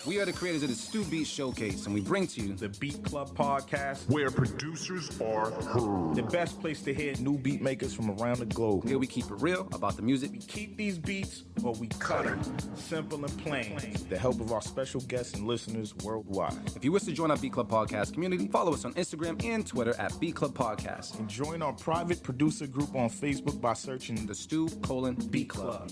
We are the creators of the Stu Beat Showcase, and we bring to you the Beat Club podcast, where producers are heard. the best place to hear new beat makers from around the globe. Here we keep it real about the music. We keep these beats or we cut them. Simple and plain. With the help of our special guests and listeners worldwide. If you wish to join our Beat Club Podcast community, follow us on Instagram and Twitter at Beat Club Podcast. And join our private producer group on Facebook by searching The Stu:"Beat Club.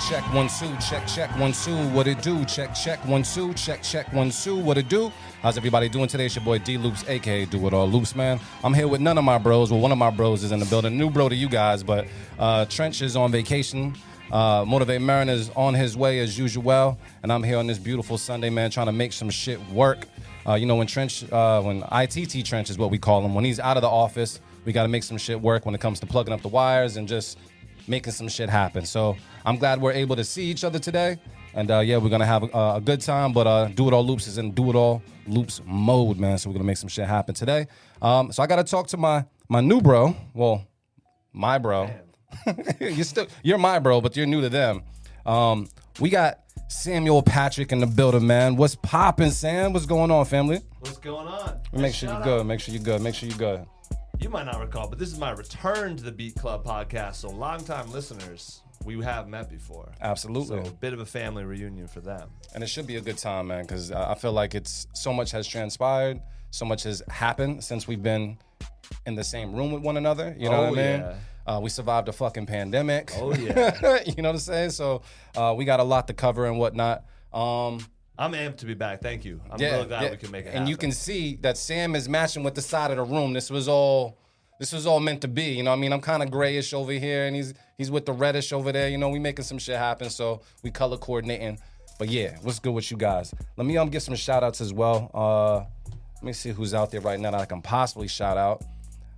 Check, 1, 2, check, 1, 2, what it do? Check, 1, 2, check, 1, 2, what it do? How's everybody doing today? It's your boy D Loops, aka Do It All Loops, man. I'm here with none of my bros. Well, one of my bros is in the building. New bro to you guys, but Trench is on vacation. Motivate Marin is on his way as usual, and I'm here on this beautiful Sunday, man, trying to make some shit work. You know, when ITT Trench is what we call him, when he's out of the office, we got to make some shit work when it comes to plugging up the wires and just making some shit happen. So I'm glad we're able to see each other today. And yeah, we're going to have a good time. But Do It All Loops is in Do It All Loops mode, man. So we're going to make some shit happen today. So I got to talk to my new bro. Well, my bro. You're my bro, but you're new to them. We got Samuel Patrick in the building, man. What's poppin', Sam? What's going on, family? What's going on? Make sure you're good. Make sure you're good. Make sure you're good. You might not recall, but this is my return to the Beat Club podcast. So longtime listeners, we have met before. Absolutely. So a bit of a family reunion for them. And it should be a good time, man, because I feel like so much has transpired, so much has happened since we've been in the same room with one another. You know what I mean? Yeah. We survived a fucking pandemic. Oh, yeah. You know what I'm saying? So we got a lot to cover and whatnot. I'm amped to be back. Thank you. I'm really glad we can make it happen. And you can see that Sam is matching with the side of the room. This was all meant to be. You know what I mean? I'm kind of grayish over here, and he's with the reddish over there. You know, we making some shit happen, so we color coordinating. But yeah, what's good with you guys? Let me give some shout outs as well. Let me see who's out there right now that I can possibly shout out.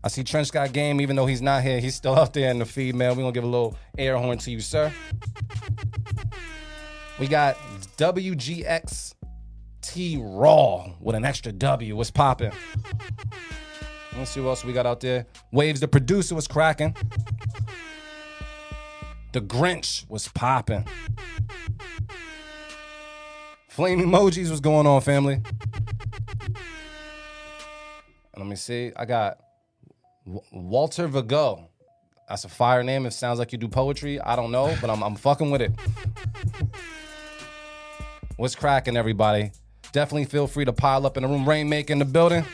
I see Trench got game, even though he's not here. He's still out there in the feed, man. We're gonna give a little air horn to you, sir. We got WGXT Raw with an extra W. What's poppin'? Let's see what else we got out there. Waves, the producer, was cracking. The Grinch was popping. Flame emojis was going on, family. Let me see. I got Walter Vigo. That's a fire name. It sounds like you do poetry. I don't know, but I'm fucking with it. What's cracking, everybody? Definitely feel free to pile up in the room. Rainmaker in the building.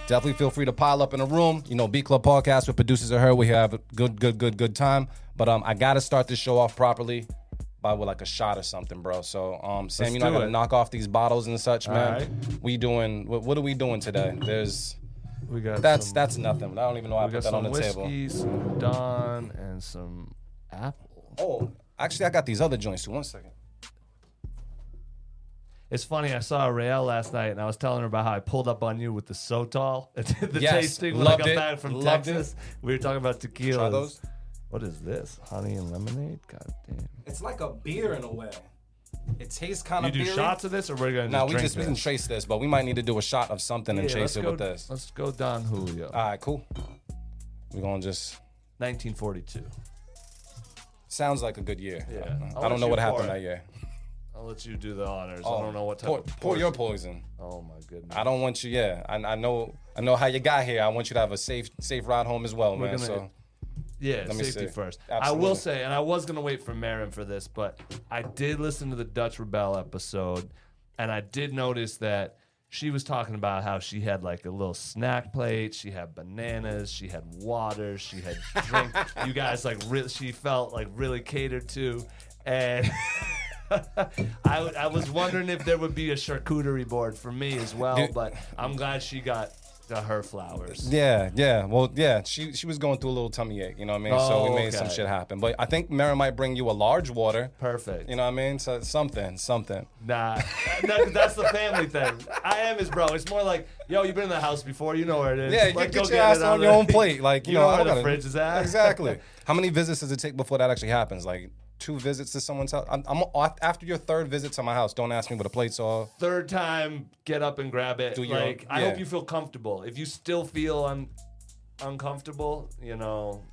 Definitely feel free to pile up in the room. You know, Beat Club Podcast with producers are here. We have a good time. But I got to start this show off properly by with like a shot or something, bro. So, Sam, you know, I got to knock off these bottles and such, man. All right. We doing, what are we doing today? We got That's nothing. I don't even know how I put that on the table. We got some whiskey, some Dawn, and some apple. Oh, actually, I got these other joints too. 1 second. It's funny, I saw Rael last night, and I was telling her about how I pulled up on you with the Sotol. The Yes, tasting when loved I got it, back from loved Texas. We were talking about tequila. Try those. What is this? Honey and lemonade? God damn. It's like a beer in a way. It tastes kind You of do beery. shots of this, or we're going to No, just we drink can this? trace this, but we might need to do a shot of something and Yeah, chase let's it go- with this. Let's go Don Julio. All right, cool. We're going to just... 1942. Sounds like a good year. Yeah. I don't know what happened that year. I'll let you do the honors. Oh, I don't know what type of pour your poison. Oh my goodness. I don't want you. Yeah, I know how you got here. I want you to have a safe ride home as well, man. So yeah, let me safety see. first. Absolutely. I will say, and I was gonna wait for Marin for this, but I did listen to the Dutch Rebel episode, and I did notice that she was talking about how she had like a little snack plate. She had bananas. She had water. She had drink. You guys like she felt like really catered to, and. I was wondering if there would be a charcuterie board for me as well, Dude. but I'm glad she got her flowers. Yeah. Well, yeah, she was going through a little tummy ache, you know what I mean? So we made some okay. shit happen. But I think Mara might bring you a large water. Perfect. You know what I mean? So something. Nah, that's the family thing. I am his bro. It's more like, yo, you've been in the house before. You know where it is. Yeah, like, get go your ass it on out your of own plate. Like, you know where I the gotta- fridge is at. Exactly. How many visits does it take before that actually happens? Like, 2 visits to someone's house. I'm after your 3rd visit to my house. Don't ask me what a plate's are. 3rd time, get up and grab it. I yeah. hope you feel comfortable. If you still feel uncomfortable, you know,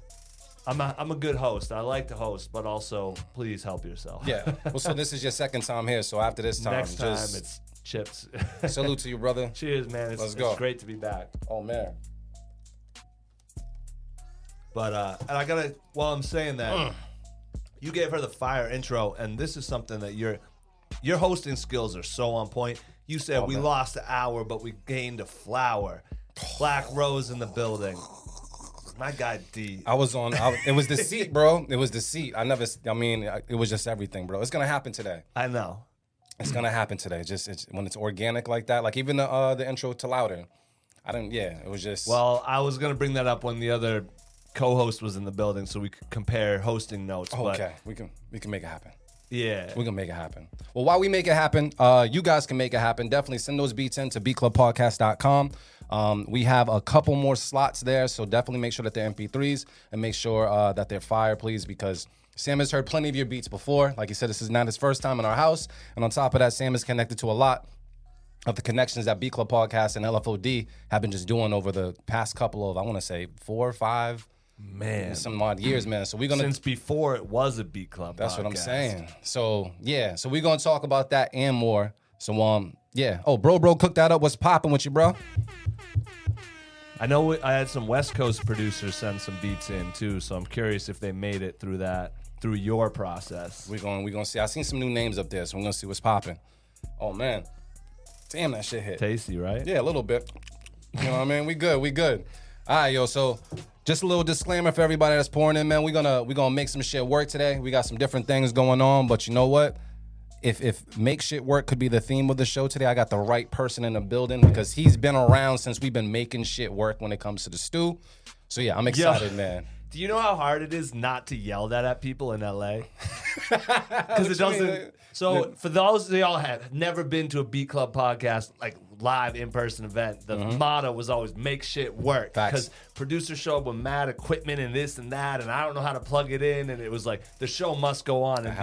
I'm a good host. I like to host, but also please help yourself. Yeah. Well, so this is your 2nd time here. So after this time, Next time it's chips. salute to you, brother. Cheers, man. Let's go. It's great to be back. Oh man. But and I gotta, while I'm saying that, you gave her the fire intro, and this is something that your hosting skills are so on point. You said we lost an hour, but we gained a flower. Black Rose in the building. My guy D. It was the seat, bro. It was the seat. It was just everything, bro. It's gonna happen today. I know. It's gonna happen today. It's when it's organic like that. Like even the intro to Louder. It was just. Well, I was gonna bring that up when the other co-host was in the building, so we could compare hosting notes. Okay, we can make it happen. Yeah, we can make it happen. Well, while we make it happen, you guys can make it happen. Definitely send those beats in to beatclubpodcast.com. We have a couple more slots there, so definitely make sure that they're MP3s and make sure that they're fire, please, because Sam has heard plenty of your beats before. Like he said, this is not his first time in our house, and on top of that, Sam is connected to a lot of the connections that Beat Club Podcast and LFOD have been just doing over the past couple of, I want to say, 4 or 5. Man, some odd years, man. So we're gonna since before it was a Beat Club. That's podcast. what I'm saying. So yeah, so we're gonna talk about that and more. So yeah. Oh, bro, cook that up. What's popping with you, bro? I know I had some West Coast producers send some beats in too, so I'm curious if they made it through your process. We're gonna see. I seen some new names up there, so we're gonna see what's popping. Oh man, damn, that shit hit. Tasty, right? Yeah, a little bit. You know what I mean? We good. All right, yo. So just a little disclaimer for everybody that's pouring in, man. We're gonna make some shit work today. We got some different things going on, but you know what? If make shit work could be the theme of the show today, I got the right person in the building because he's been around since we've been making shit work when it comes to the stew. So yeah, I'm excited, man. Do you know how hard it is not to yell that at people in LA? Because it doesn't. So for those of y'all have never been to a Beat Club podcast, like live in-person event, the motto was always make shit work. Because producers show up with mad equipment and this and that, and I don't know how to plug it in, and it was like the show must go on. And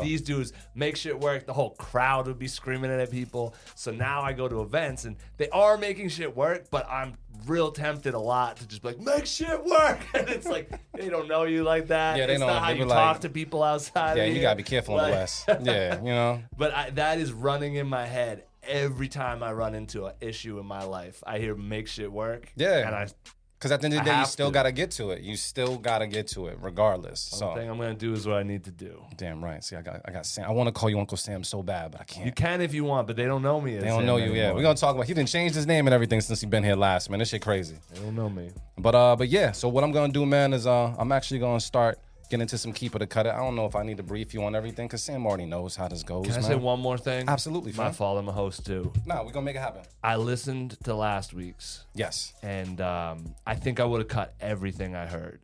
these dudes make shit work. The whole crowd would be screaming at people. So now I go to events and they are making shit work, but I'm real tempted a lot to just be like, make shit work. And it's like, they don't know you like that. Yeah, they it's don't. Not how you talk to people outside. Yeah, of you here. gotta be careful on the West. Yeah, you know. But that is running in my head every time I run into an issue in my life. I hear make shit work. Yeah. And because at the end of the day, you still got to get to it. You still got to get to it regardless. The thing I'm going to do is what I need to do. Damn right. See, I got Sam. I want to call you Uncle Sam so bad, but I can't. You can if you want, but they don't know me. They don't know you, yeah. We're going to talk about, he didn't change his name and everything since he been here last, man. This shit crazy. They don't know me. But yeah, so what I'm going to do, man, is I'm actually going to start getting into some Keep It or Cut It. I don't know if I need to brief you on everything because Sam already knows how this goes, Can I man. say one more thing? Absolutely, My fam. fault, I'm a host too. Nah, we're going to make it happen. I listened to last week's. Yes. And I think I would have cut everything I heard.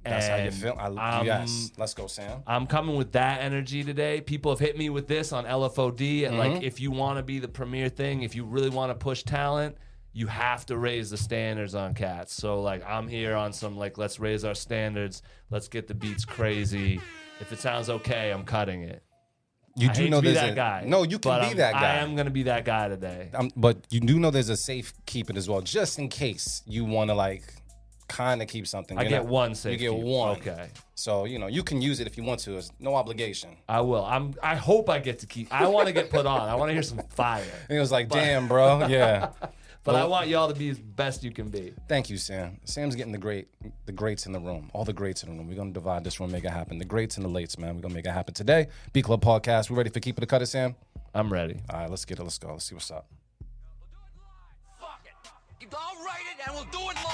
That's how you feel? Yes. Let's go, Sam. I'm coming with that energy today. People have hit me with this on LFOD. And like, if you want to be the premier thing, if you really want to push talent, you have to raise the standards on cats. So like, I'm here on some like, let's raise our standards. Let's get the beats crazy. If it sounds okay, I'm cutting it. You do know there's that guy. No, you can be that guy. I am gonna be that guy today. But you do know there's a safe keep it as well, just in case you want to like kind of keep something. I get one safe. You get one. Okay. So you can use it if you want to. It's no obligation. I will. I hope I get to keep. I want to get put on. I want to hear some fire. And it was like, damn, bro. Yeah. But I want y'all to be as best you can be. Thank you, Sam. Sam's getting the greats in the room. All the greats in the room. We're gonna divide this room, make it happen. The greats and the lates, man. We're gonna make it happen today. Beat Club Podcast. We ready for Keep It or Cut It, Sam? I'm ready. All right, let's get it. Let's go. Let's see what's up. Fuck it. I'll write it and we'll do it live.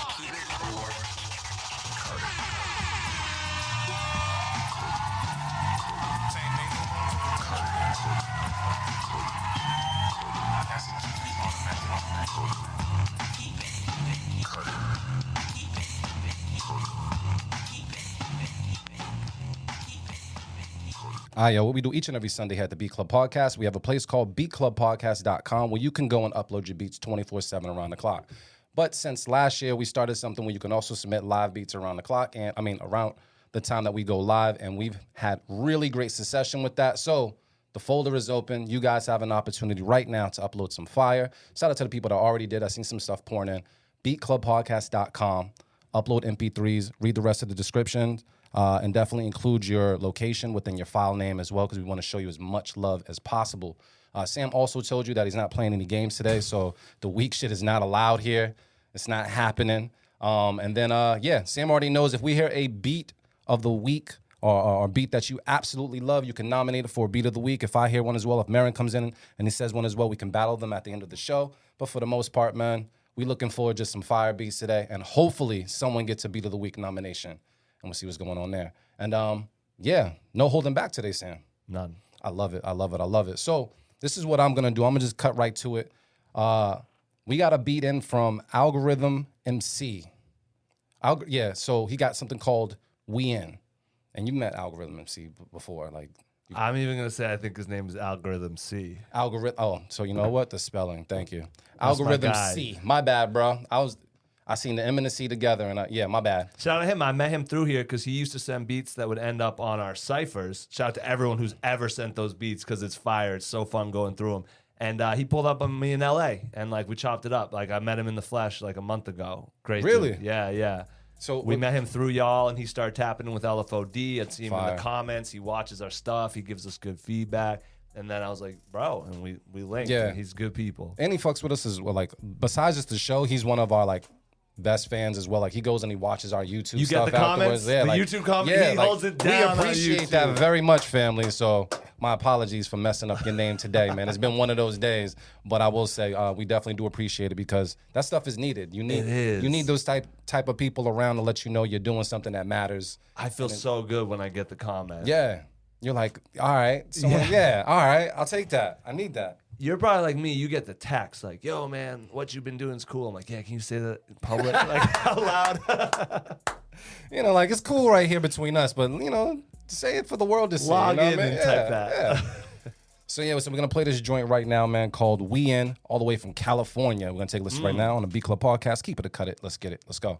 All right, yo, what we do each and every Sunday here at the Beat Club Podcast, we have a place called beatclubpodcast.com where you can go and upload your beats 24/7 around the clock. But since last year, we started something where you can also submit live beats around the clock, and around the time that we go live, and we've had really great succession with that. So the folder is open. You guys have an opportunity right now to upload some fire. Shout out to the people that already did. I seen some stuff pouring in. BeatClubPodcast.com. Upload MP3s. Read the rest of the descriptions. And definitely include your location within your file name as well, because we want to show you as much love as possible. Sam also told you that he's not playing any games today, so the weak shit is not allowed here. It's not happening. And then, Sam already knows if we hear a beat of the week or beat that you absolutely love, you can nominate it for beat of the week. If I hear one as well, if Marin comes in and he says one as well, we can battle them at the end of the show. But for the most part, man, we looking forward to some fire beats today, and hopefully someone gets a beat of the week nomination, and we'll see what's going on there. And no holding back today, Sam. None. I love it. So this is what I'm gonna do. I'm gonna just cut right to it. We got a beat in from Algorithm MC. So he got something called We In. And you met Algorithm MC before, like. I'm even gonna say I think his name is Algorithm C. Oh, so you know what? The spelling. Thank you. That's Algorithm my guy. C. My bad, bro. I seen the M and the C together, and my bad. Shout out to him. I met him through here because he used to send beats that would end up on our ciphers. Shout out to everyone who's ever sent those beats because it's fire. It's so fun going through them. And he pulled up on me in L.A. and like we chopped it up. Like I met him in the flesh like a month ago. Great. Really? Dude. Yeah. So we met him through y'all, and he started tapping in with LFOD. I'd see him in Fire. the comments. He watches our stuff. He gives us good feedback. And then I was like, bro, and we linked. Yeah. And he's good people. And he fucks with us as well. Like besides just the show, he's one of our like best fans as well. Like he goes and he watches our YouTube You stuff get the afterwards. comments? The YouTube comments? He holds it down on We appreciate that YouTube. very much, family. So my apologies for messing up your name today, man. It's been one of those days, but I will say we definitely do appreciate it because that stuff is needed. You need It is. You need those type of people around to let you know you're doing something that matters. I feel so good when I get the comment. Yeah. You're like, all right. Someone, yeah, all right. I'll take that. I need that. You're probably like me. You get the text like, yo, man, what you've been doing is cool. I'm like, yeah, can you say that in public? Like, out loud? You know, like it's cool right here between us, but you know, say it for the world to see. Log you know in what I mean? and type that. Yeah. So we're gonna play this joint right now, man, called We In, all the way from California. We're gonna take a listen right now on the Beat Club Podcast. Keep it or cut it. Let's get it. Let's go.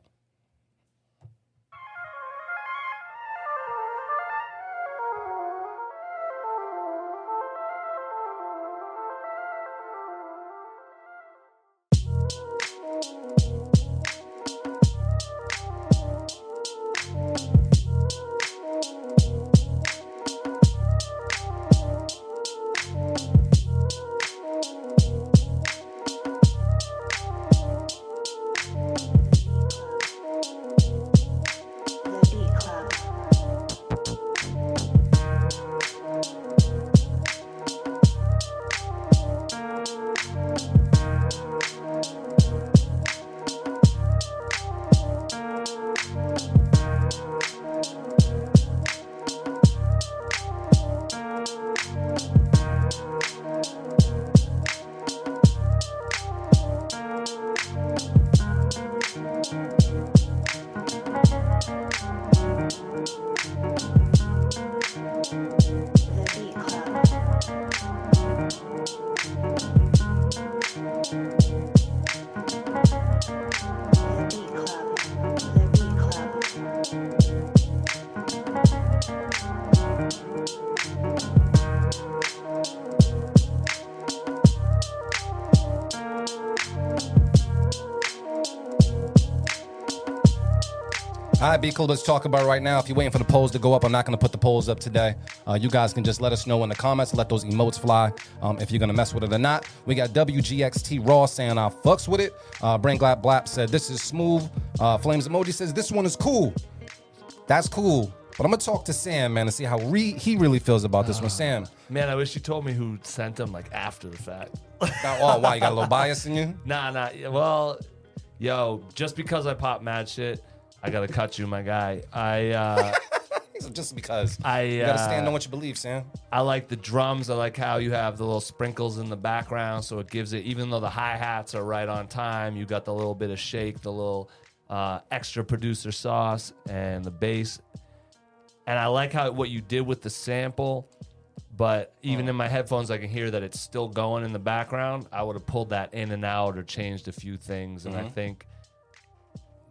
The Beat Club. The Beat Club. The Beat Club. The Beat Club. All right, Beat Club, let's talk about it right now. If you're waiting for the polls to go up, I'm not going to put the polls up today. You guys can just let us know in the comments, let those emotes fly if you're going to mess with it or not. We got WGXT Raw saying I fucks with it. Brain Glap Blap said this is smooth. Flames Emoji says this one is cool. That's cool. But I'm going to talk to Sam, man, and see how he really feels about this one. Sam. Man, I wish you told me who sent him like after the fact. Oh, why? You got a little bias in you? Nah. Well, yo, just because I pop mad shit, I gotta cut you, my guy. Just because. You You got to stand on what you believe, Sam. I like the drums. I like how you have the little sprinkles in the background, so it gives it, even though the hi-hats are right on time, you got the little bit of shake, the little extra producer sauce, and the bass. And I like what you did with the sample, but even in my headphones, I can hear that it's still going in the background. I would have pulled that in and out or changed a few things, and I think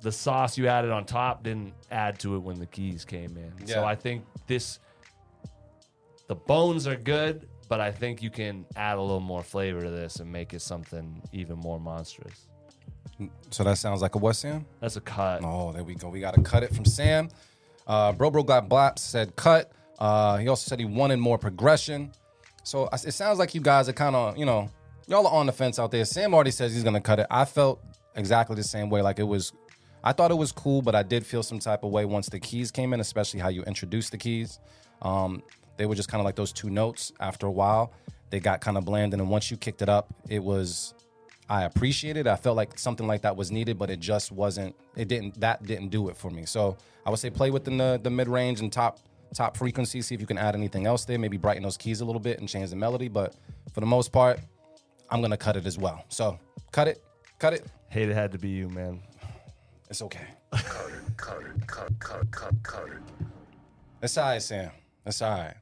the sauce you added on top didn't add to it when the keys came in. Yeah. So I think the bones are good, but I think you can add a little more flavor to this and make it something even more monstrous. So that sounds like a what, Sam? That's a cut. Oh, there we go. We got to cut it from Sam. Bro got blaps, said cut. He also said he wanted more progression. So it sounds like you guys are kind of, y'all are on the fence out there. Sam already says he's going to cut it. I felt exactly the same way. Like I thought it was cool, but I did feel some type of way once the keys came in, especially how you introduced the keys. They were just kind of like those two notes. After a while, they got kind of bland. And then once you kicked it up, I appreciated it. I felt like something like that was needed, but it just wasn't, that didn't do it for me. So I would say play within the mid-range and top frequency, see if you can add anything else there, maybe brighten those keys a little bit and change the melody. But for the most part, I'm going to cut it as well. So cut it. Hate it had to be you, man. It's okay. Cut it. It's all right, Sam. It's all right.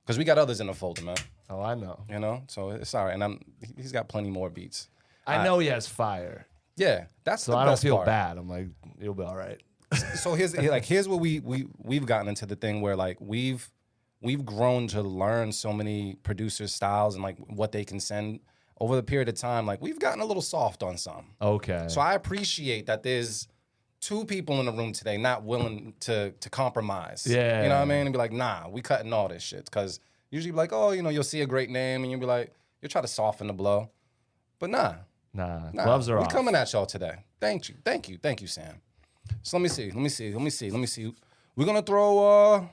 Because we got others in the folder, man. Oh, I know. So it's all right. And he's got plenty more beats. I know he has fire. Yeah, that's So the I don't best feel part. bad. I'm like, you'll be all right. So here's where we've gotten into the thing where like we've grown to learn so many producers' styles and like what they can send over the period of time. Like we've gotten a little soft on some. Okay. So I appreciate that there's two people in the room today not willing to compromise. Yeah. You know what I mean? And be like, nah, we cutting all this shit. Because usually be like, oh, you'll see a great name and you'll be like, you'll try to soften the blow. But nah, gloves are we off. coming at y'all today. Thank you, Sam. So let me see. We're gonna throw.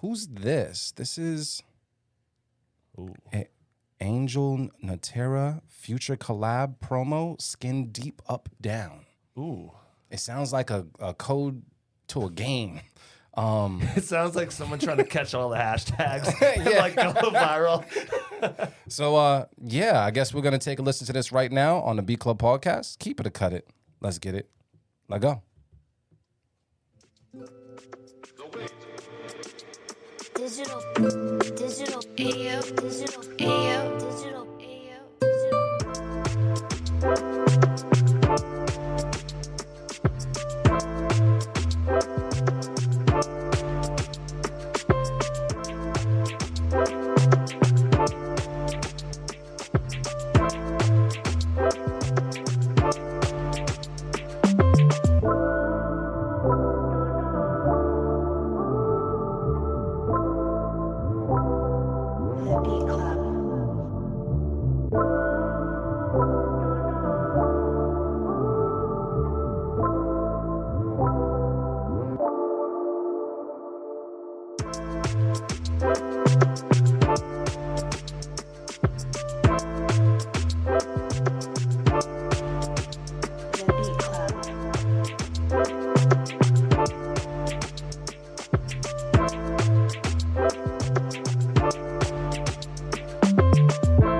Who's this? This is Angel Natera future collab promo. Skin deep up down. Ooh. It sounds like a code to a game. It sounds like someone trying to catch all the hashtags and Yeah. like go viral. So I guess we're gonna take a listen to this right now on the Beat Club podcast. Keep it or cut it. Let's get it. Let go. Digital, ayo, digital, ayo, digital, The Beat Club. The Beat Club.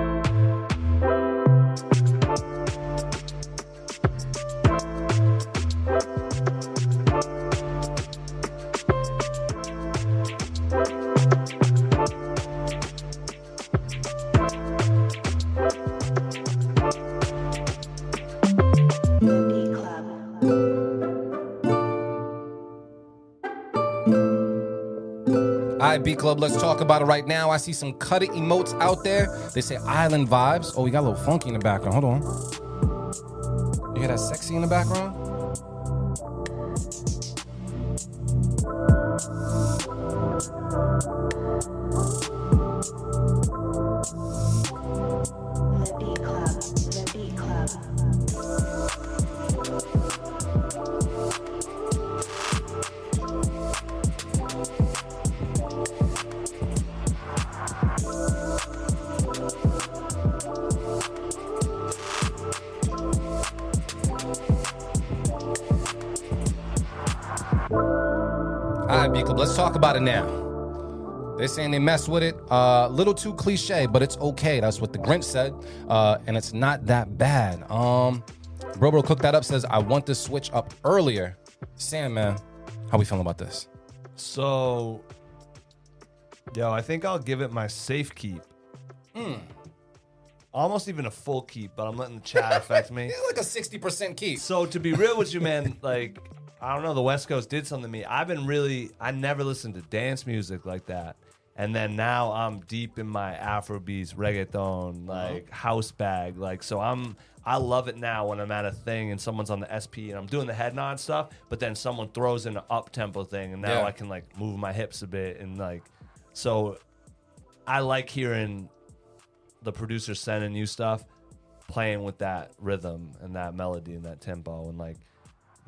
The Beat Club. All right, Beat Club, let's talk about it right now. I see some cut it emotes out there. They say island vibes. Oh, we got a little funky in the background. Hold on. You hear that sexy in the background? The Beat Club. The Beat Club. All right, Beat Club, let's talk about it now. They're saying they mess with it. Little too cliche, but it's okay. That's what the Grinch said. And it's not that bad. Bro cooked that up, says, I want to switch up earlier. Sam, man, how we feeling about this? So, I think I'll give it my safe keep. almost even a full keep, but I'm letting the chat affect me. It's like a 60% keep. So to be real with you, man, like, I don't know, the West Coast did something to me. I never listened to dance music like that. And then now I'm deep in my Afrobeats, reggaeton, like house bag. Like, so I love it now when I'm at a thing and someone's on the SP and I'm doing the head nod stuff, but then someone throws in an up tempo thing and now I can like move my hips a bit and like, so I like hearing the producer sending you stuff, playing with that rhythm and that melody and that tempo and like,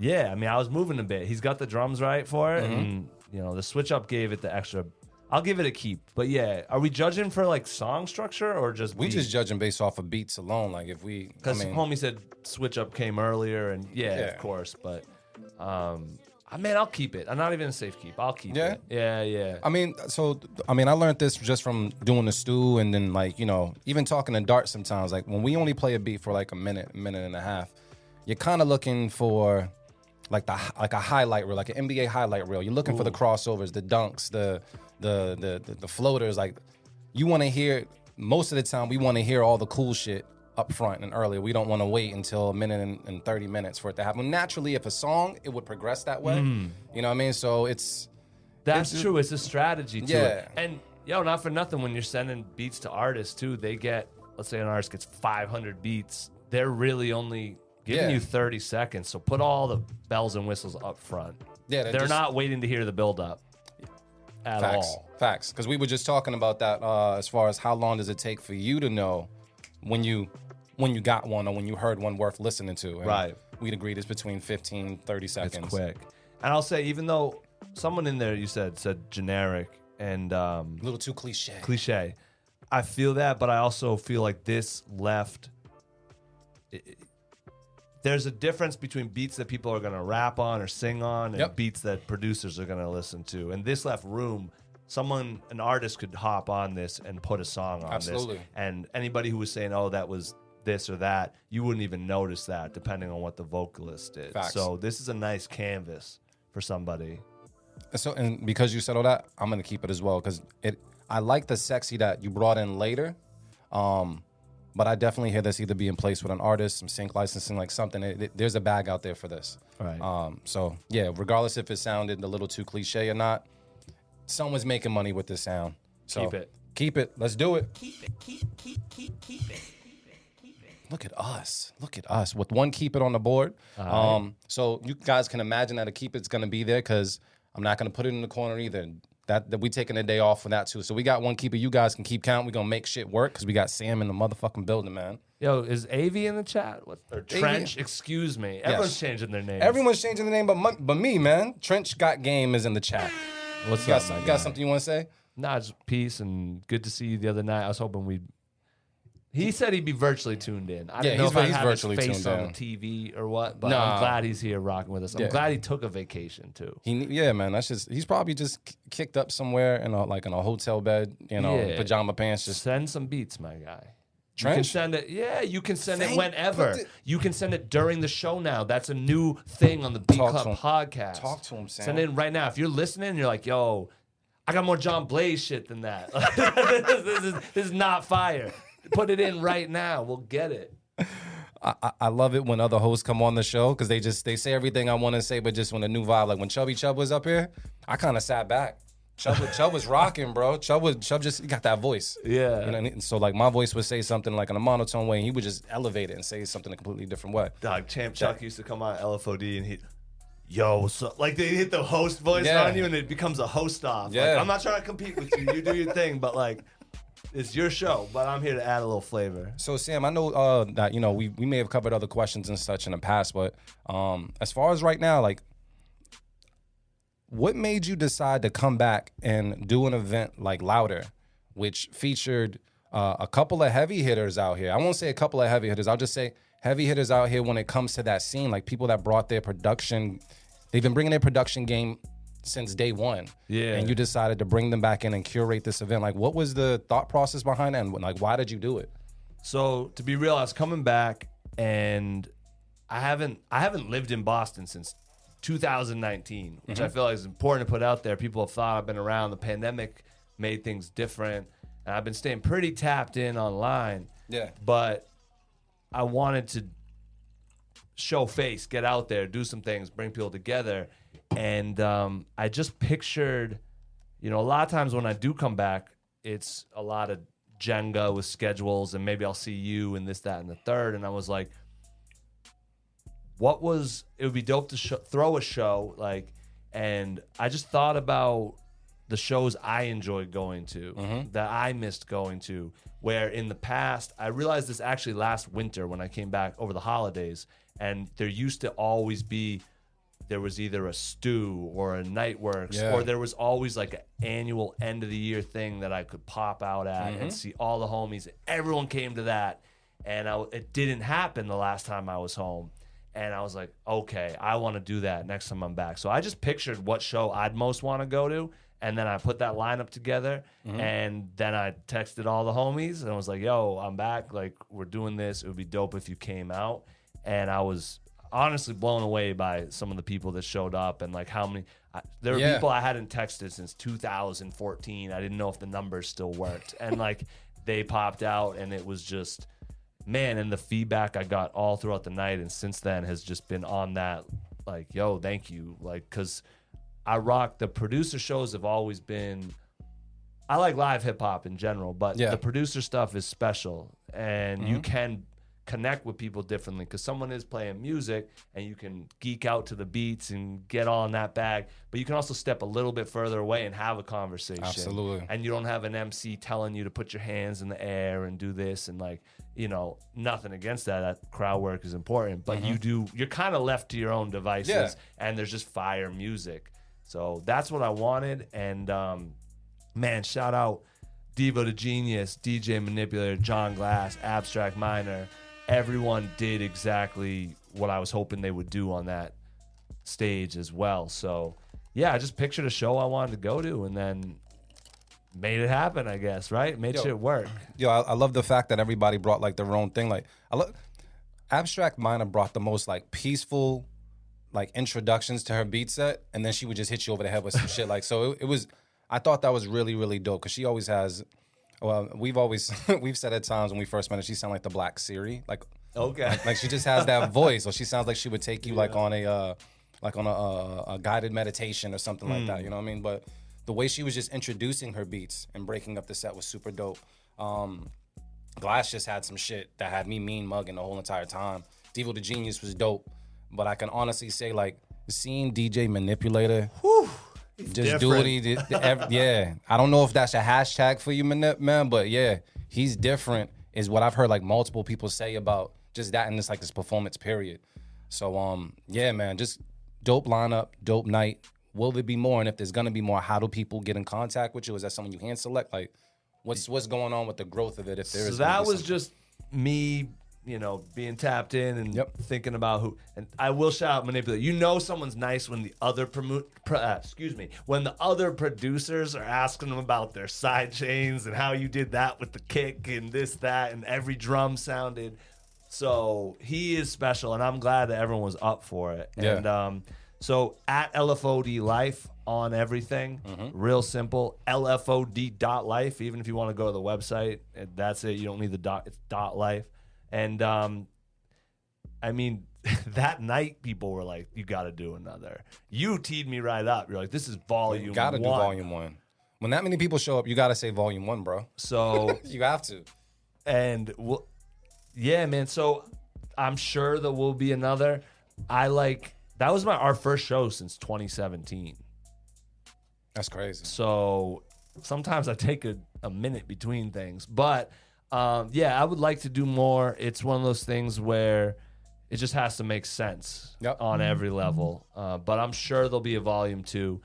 yeah, I mean, I was moving a bit. He's got the drums right for it and, you know, the switch up gave it the extra. I'll give it a keep. But yeah, are we judging for like song structure or just We beat? just judging based off of beats alone. Like if we, Because homie said switch up came earlier and yeah, Yeah. of course. But man, I'll keep it. I'm not even a safe keep. I'll keep it. Yeah. I mean, I learned this just from doing the stew and then like, you know, even talking to Dart sometimes. Like when we only play a beat for like a minute and a half, you're kind of looking for like a highlight reel, like an NBA highlight reel. You're looking for the crossovers, the dunks, the floaters. Like you want to hear, most of the time we want to hear all the cool shit up front and earlier. We don't want to wait until a minute and 30 minutes for it to happen. Naturally, if a song, it would progress that way. You know what I mean? So That's true. It's a strategy to Yeah. it. And yo, not for nothing, when you're sending beats to artists too, they get, let's say an artist gets 500 beats, they're really only giving you 30 seconds. So put all the bells and whistles up front. Yeah, they're just not waiting to hear the build up at all. Facts. Because we were just talking about that as far as how long does it take for you to know when you got one or when you heard one worth listening to. And Right. we'd agreed it's between 15, 30 seconds. It's quick. And I'll say, even though someone in there you said generic and A little too cliche. I feel that, but I also feel like this left. There's a difference between beats that people are going to rap on or sing on and beats that producers are going to listen to. And this left room. An artist could hop on this and put a song on Absolutely. this. And anybody who was saying, oh, that was this or that, you wouldn't even notice that depending on what the vocalist did. Facts. So this is a nice canvas for somebody. And because you said all that, I'm going to keep it as well because I like the sexy that you brought in later. But I definitely hear this either being placed with an artist, some sync licensing, like something. There's a bag out there for this. Right. So, yeah, regardless if it sounded a little too cliche or not, someone's making money with this sound. So Keep it. Keep it. Let's do it. Keep it. Look at us. Look at us with one keep it on the board. So you guys can imagine that a keep it's going to be there because I'm not going to put it in the corner either. That we taking a day off for that too. So we got one keeper. You guys can keep count. We're going to make shit work because we got Sam in the motherfucking building, man. Yo, is AV in the chat? Or Trench? Excuse me. Everyone's changing their names. Everyone's changing the name but me, man. Trench Got Game is in the chat. What's You up, got something you want to say? Nah, just peace and good to see you the other night. I was hoping we'd. He said he'd be virtually tuned in. I didn't know if I'd have his face on the TV or what, but I'm glad he's here rocking with us. I'm glad he took a vacation too. Man. He's probably just kicked up somewhere in a hotel bed, pajama pants. Just send some beats, my guy. Trench? You can send it. Yeah, you can send it whenever. You can send it during the show now. That's a new thing on the Beat Club podcast. Talk to him, Sam. Send it in right now. If you're listening and you're like, yo, I got more John Blaze shit than that. This is not fire. Put it in right now. We'll get it. I love it when other hosts come on the show because they say everything I want to say, but just when a new vibe. Like when Chubby Chub was up here, I kind of sat back. Chubb was rocking, bro. Chubb just he got that voice. Yeah. You know, and so like my voice would say something like in a monotone way, and he would just elevate it and say something a completely different way. Dog, Champ Chuck used to come on LFOD and yo, what's up? Like they hit the host voice on you and it becomes a host off. Yeah. Like, I'm not trying to compete with you. You do your thing, but like it's your show, but I'm here to add a little flavor. So Sam, I know that we may have covered other questions and such in the past, but as far as right now, like, what made you decide to come back and do an event like Louder, which featured a couple of heavy hitters out here? I won't say a couple of heavy hitters. I'll just say heavy hitters out here when it comes to that scene, like people that brought their production. They've been bringing their production game since day one. Yeah. And you decided to bring them back in and curate this event. Like, what was the thought process behind it? And like, why did you do it? So to be real, I was coming back and I haven't lived in Boston since 2019, which I feel like is important to put out there. People have thought I've been around. The pandemic made things different, and I've been staying pretty tapped in online. Yeah. But I wanted to show face, get out there, do some things, bring people together. And I just pictured, a lot of times when I do come back, it's a lot of Jenga with schedules, and maybe I'll see you and this, that, and the third. And I was like, it would be dope to throw a show, like, and I just thought about the shows I enjoyed going to, that I missed going to, where in the past, I realized this actually last winter when I came back over the holidays, and there used to always be, there was either a stew or a Nightworks, or there was always like an annual end of the year thing that I could pop out at and see all the homies. Everyone came to that, and it didn't happen the last time I was home. And I was like, okay, I want to do that next time I'm back. So I just pictured what show I'd most want to go to, and then I put that lineup together, and then I texted all the homies, and I was like, yo, I'm back. Like, we're doing this. It would be dope if you came out. And I was honestly blown away by some of the people that showed up, and like how many. There were people I hadn't texted since 2014. I didn't know if the numbers still worked. And like they popped out, and it was just, man, and the feedback I got all throughout the night and since then has just been on that, like, yo, thank you. Like, because I rock, the producer shows have always been, I like live hip hop in general, but the producer stuff is special, and you can connect with people differently because someone is playing music and you can geek out to the beats and get all in that bag, but you can also step a little bit further away and have a conversation. Absolutely. And you don't have an MC telling you to put your hands in the air and do this, and like, nothing against that. That crowd work is important, but you're kind of left to your own devices, and there's just fire music. So that's what I wanted. And man, shout out Devo the Genius, DJ Manipulator, John Glass, Abstract Minor. Everyone did exactly what I was hoping they would do on that stage as well. So yeah, I just pictured a show I wanted to go to, and then made it happen, I guess, right? Made shit work. Yo, I love the fact that everybody brought like their own thing. Like, Abstract Minor brought the most like peaceful, like introductions to her beat set, and then she would just hit you over the head with some shit. Like, so it was. I thought that was really, really dope because she always has. Well, we've said at times when we first met her, she sounded like the Black Siri. Like, Okay. like she just has that voice, or she sounds like she would take you like on a guided meditation or something like that. You know what I mean? But the way she was just introducing her beats and breaking up the set was super dope. Glass just had some shit that had me mean mugging the whole entire time. Devo the Genius was dope, but I can honestly say like seeing DJ Manipulator. Just do what he did. Yeah. I don't know if that's a hashtag for you, man, but yeah, he's different is what I've heard like multiple people say about just that and this performance period. So, yeah, man, just dope lineup, dope night. Will there be more? And if there's going to be more, how do people get in contact with you? Is that someone you hand select? Like, what's going on with the growth of it if there is? So that was just me, being tapped in and thinking about who. And I will shout out Manipulator. Someone's nice when the other when the other producers are asking them about their side chains and how you did that with the kick and this, that, and every drum sounded. So he is special, and I'm glad that everyone was up for it. Yeah. And so at LFOD Life on everything, real simple, LFOD.life. Even if you want to go to the website, that's it. You don't need the dot. It's .life. And I mean, that night people were like, "You got to do another." You teed me right up. You're like, "This is volume. You got to do volume 1. When that many people show up, you got to say volume 1, bro. So you have to. And yeah, man. So I'm sure there will be another. That was our first show since 2017. That's crazy. So sometimes I take a minute between things, but yeah, I would like to do more. It's one of those things where it just has to make sense on every level. But I'm sure there'll be a volume 2.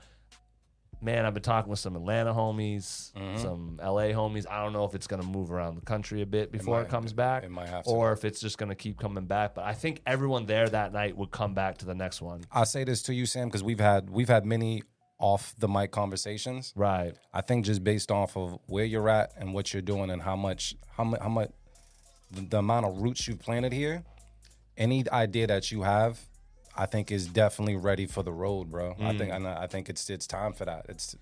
Man, I've been talking with some Atlanta homies, some LA homies. I don't know if it's going to move around the country a bit before it comes back. It might have to. Or if it's just going to keep coming back. But I think everyone there that night would come back to the next one. I'll say this to you, Sam, because we've had many off the mic conversations. Right. I think just based off of where you're at and what you're doing and how much the amount of roots you've planted here, any idea that you have, I think is definitely ready for the road, bro. I think it's time for that. It's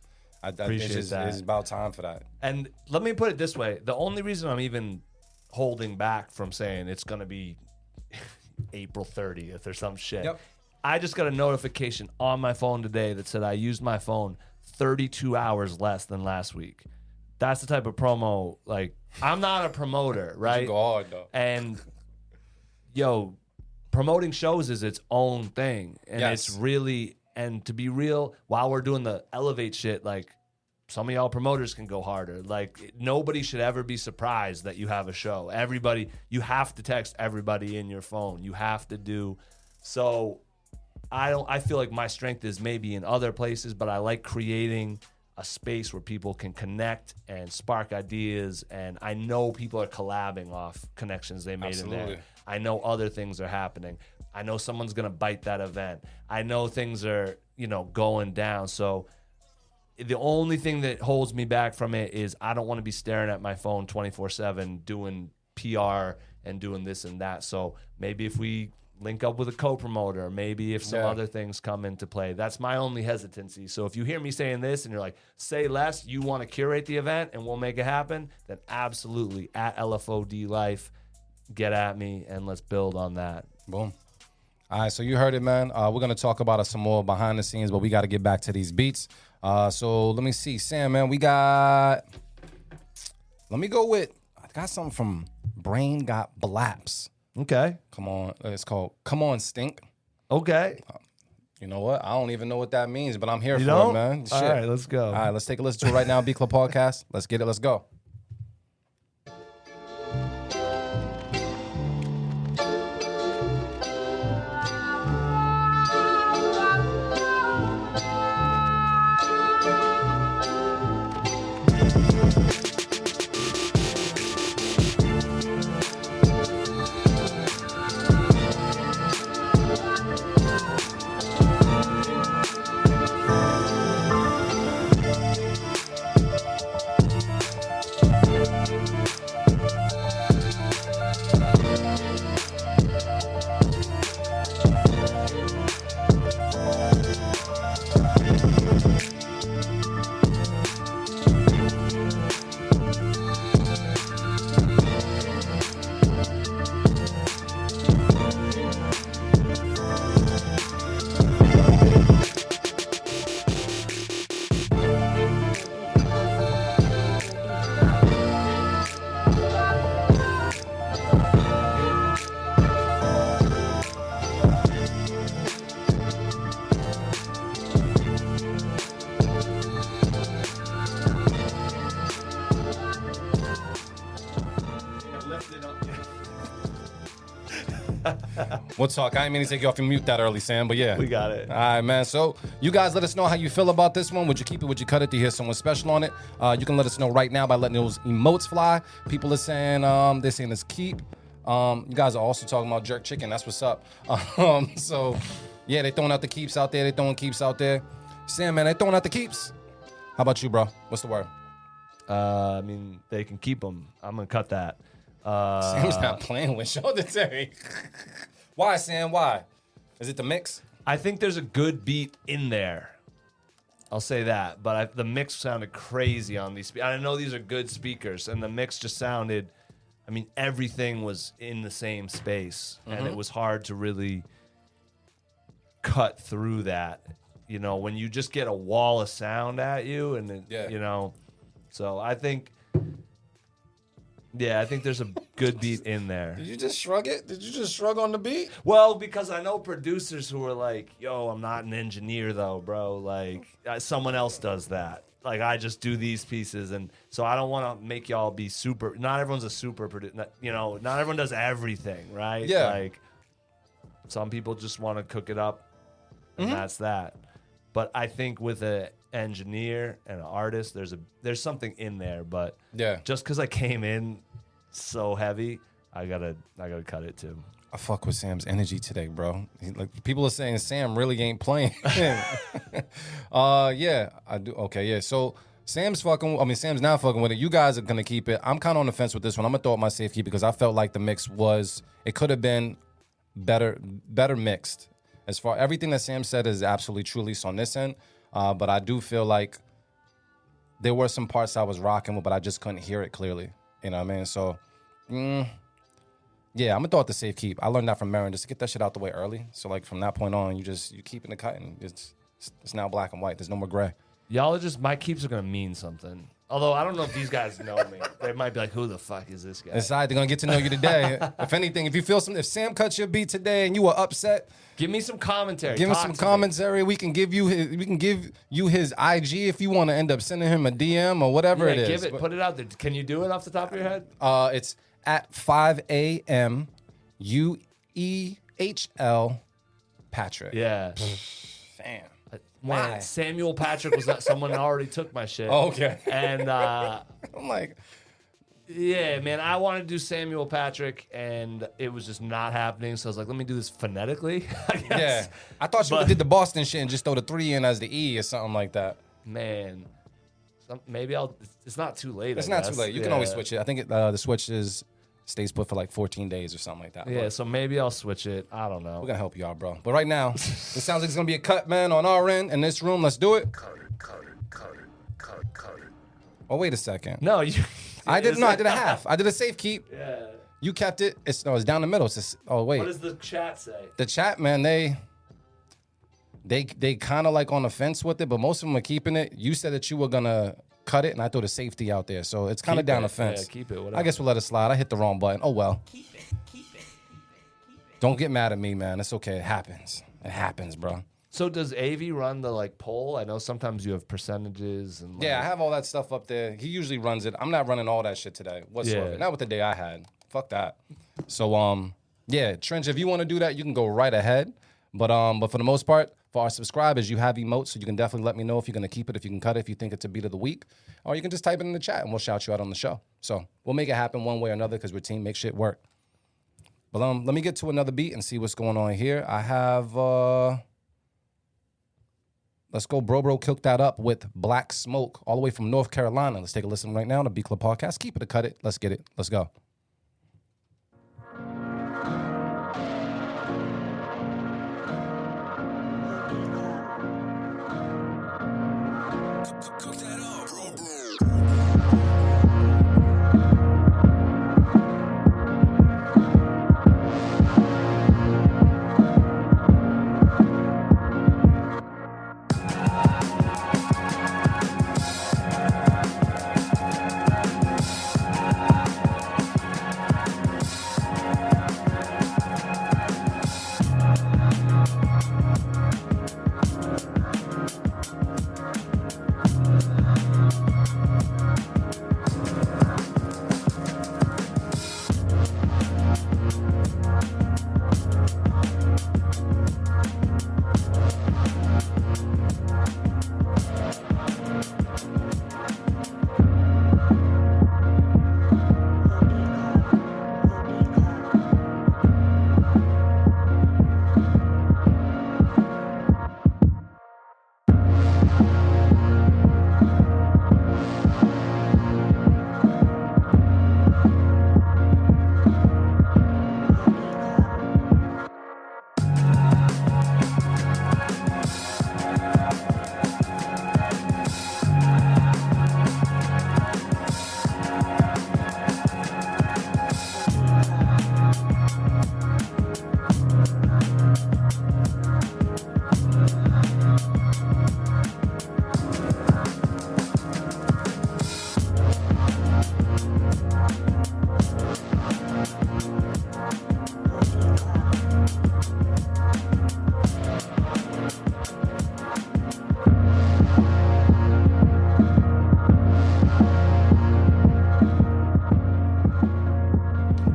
Appreciate that. It's about time for that. And let me put it this way: the only reason I'm even holding back from saying it's going to be April 30th or some shit. Yep. I just got a notification on my phone today that said I used my phone 32 hours less than last week. That's the type of promo, like, I'm not a promoter, right? Go hard, though. And, yo, promoting shows is its own thing. And Yes. it's really, and to be real, while we're doing the Elevate shit, like, some of y'all promoters can go harder. Like, nobody should ever be surprised that you have a show. Everybody, you have to text everybody in your phone. You have to do, so I feel like my strength is maybe in other places, but I like creating a space where people can connect and spark ideas. And I know people are collabing off connections they made in Absolutely. there. I know other things are happening. I know someone's going to bite that event. I know things are, going down. So the only thing that holds me back from it is I don't want to be staring at my phone 24/7 doing PR and doing this and that. So maybe if we link up with a co-promoter, maybe if some other things come into play. That's my only hesitancy. So if you hear me saying this and you're like, say less, you want to curate the event and we'll make it happen, then absolutely, at LFOD Life, get at me and let's build on that. Boom. All right, so you heard it, man. We're going to talk about some more behind the scenes, but we got to get back to these beats. So let me see. Sam, man, let me go with, I got something from Brain Got Blaps. Okay. Come on. It's called Come On Stink. Okay. You know what? I don't even know what that means, but I'm here You for don't? it, man. All Shit. right, let's go. All right, let's take a listen to it right now. B Club Podcast. Let's get it. Let's go. We'll talk. I didn't mean to take you off and mute that early, Sam, but yeah. We got it. All right, man. So you guys let us know how you feel about this one. Would you keep it? Would you cut it to hear someone special on it? You can let us know right now by letting those emotes fly. People are saying they're saying it's keep. You guys are also talking about jerk chicken. That's what's up. So yeah, they throwing out the keeps out there. They throwing keeps out there. Sam, man, they throwing out the keeps. How about you, bro? What's the word? I mean, they can keep them. I'm going to cut that. Sam's not playing with shoulder Terry. Why, Sam? Why? Is it the mix? I think there's a good beat in there. I'll say that. But the mix sounded crazy on these. I know these are good speakers, and the mix just sounded. I mean, everything was in the same space, and it was hard to really cut through that. You know, when you just get a wall of sound at you, and then, you know. So I think. Yeah, I think there's a good beat in there. Did you just shrug it? Did you just shrug on the beat? Well, because I know producers who are like, yo, I'm not an engineer though, bro. Like, someone else does that. Like, I just do these pieces. And so I don't want to make y'all be super. Not everyone's a super producer. You know, not everyone does everything, right? Yeah. Like, some people just want to cook it up, and that's that. But I think with an engineer and an artist, there's something in there. But just because I came in so heavy, I gotta cut it too. I fuck with Sam's energy today, bro. Like, people are saying Sam really ain't playing. Yeah, I do. Okay, yeah. So Sam's not fucking with it. You guys are gonna keep it. I'm kind of on the fence with this one. I'm gonna throw up my safe keep because I felt like the mix it could have been better mixed. As far everything that Sam said is absolutely truly on this end, but I do feel like there were some parts I was rocking with, but I just couldn't hear it clearly. You know what I mean? So Yeah, I'm gonna throw out the safe keep. I learned that from Marin just to get that shit out the way early. So like from that point on, you keep in the cut and it's now black and white. There's no more gray. Y'all are just, my keeps are going to mean something. Although I don't know if these guys know me. They might be like, who the fuck is this guy? Inside, they're gonna get to know you today. If anything, if you feel if Sam cuts your beat today and you were upset, Give me some commentary. give him Talk some to me. commentary. We can give you his IG if you want to end up sending him a DM or whatever Yeah, it is. give it. Put it out there. Can you do it off the top of your head? It's at 5AMUEHL Patrick. Yeah. Damn. Wow. Man. Samuel Patrick was that someone already took my shit. Okay. And I'm like, yeah, man, I wanted to do Samuel Patrick, and it was just not happening. So I was like, let me do this phonetically. I guess. yeah. I thought you But- did the Boston shit and just throw the 3 in as the E or something like that. Man, maybe I'll. It's not too late. It's I not guess. too late. You can always switch it. I think the switch stays put for like 14 days or something like that. Yeah, But so maybe I'll switch it. I don't know. we're gonna help you out, bro. But right now, it sounds like it's gonna be a cut, man, on our end in this room. Let's do it. Cut it. Oh, wait a second. No, you. I did a half. I did a safe keep. Yeah. You kept it. It's down the middle. It's just, oh wait. What does the chat say? The chat, man, they kind of like on the fence with it, but most of them are keeping it. You said that you were gonna cut it, and I threw the safety out there, so it's kind of Keep down it. the fence. Yeah, keep it, whatever. I guess we'll let it slide. I hit the wrong button. Oh well. Don't get mad at me, man. It's okay. It happens. It happens, bro. So does AV run the like poll? I know sometimes you have percentages and. Like, Yeah, I have all that stuff up there. He usually runs it. I'm not running all that shit today whatsoever. Yeah. Not with the day I had. Fuck that. So yeah, Trench, if you want to do that, you can go right ahead. But for the most part, for our subscribers, you have emotes, so you can definitely let me know if you're gonna keep it, if you can cut it, if you think it's a beat of the week, or you can just type it in the chat and we'll shout you out on the show. So we'll make it happen one way or another because we're team, make shit work. But let me get to another beat and see what's going on here. I have let's go Bro Cook That Up with Black Smoke all the way from North Carolina. Let's take a listen right now to Beat Club Podcast. Keep it or cut it. Let's get it. Let's go.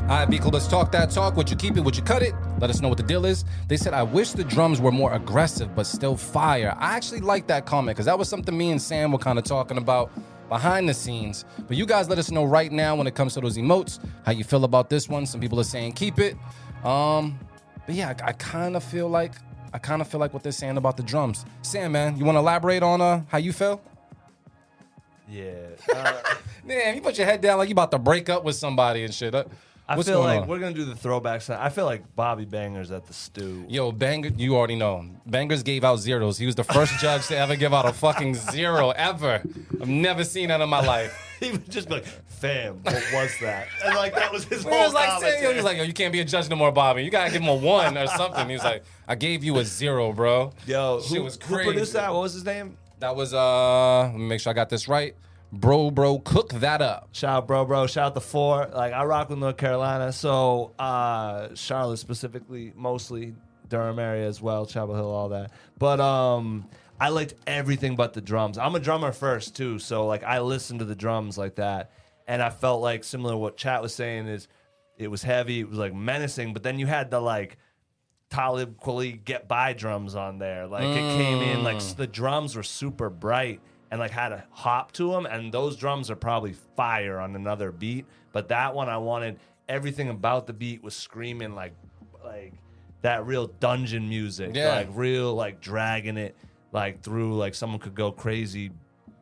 All right, Beagle, let's talk that talk. Would you keep it? Would you cut it? Let us know what the deal is. They said, I wish the drums were more aggressive, but still fire. I actually like that comment because that was something me and Sam were kind of talking about behind the scenes. But you guys let us know right now when it comes to those emotes, how you feel about this one. Some people are saying keep it. But yeah, I kind of feel like what they're saying about the drums. Sam, man, you want to elaborate on how you feel? Yeah. Man, you put your head down like you about to break up with somebody and shit. I What's feel going like on? we're gonna do the throwbacks. I feel like Bobby Banger's at the stew. Yo, Banger, you already know. Bangers gave out zeros. He was the first judge to ever give out a fucking zero ever. I've never seen that in my life. He would just be like, "Fam, what was that?" And like that was his He whole was like, commentary. he was like, yo, you can't be a judge no more, Bobby. You gotta give him a 1 or something. He was like, I gave you a 0, bro. "Yo, Shit who was who crazy. produced that? What was his name?" That was let me make sure I got this right. Bro, cook that up. Shout out, bro. Shout out the 4. Like I rock with North Carolina, so Charlotte specifically, mostly Durham area as well, Chapel Hill, all that. But I liked everything but the drums. I'm a drummer first too, so like I listened to the drums like that, and I felt like similar to what Chat was saying is it was heavy, it was like menacing, but then you had the like Talib Kweli Get By drums on there. Like it came in like the drums were super bright and like had a hop to them, and those drums are probably fire on another beat. But that one I wanted everything about the beat was screaming like that real dungeon music, Yeah. like real like dragging it like through like someone could go crazy,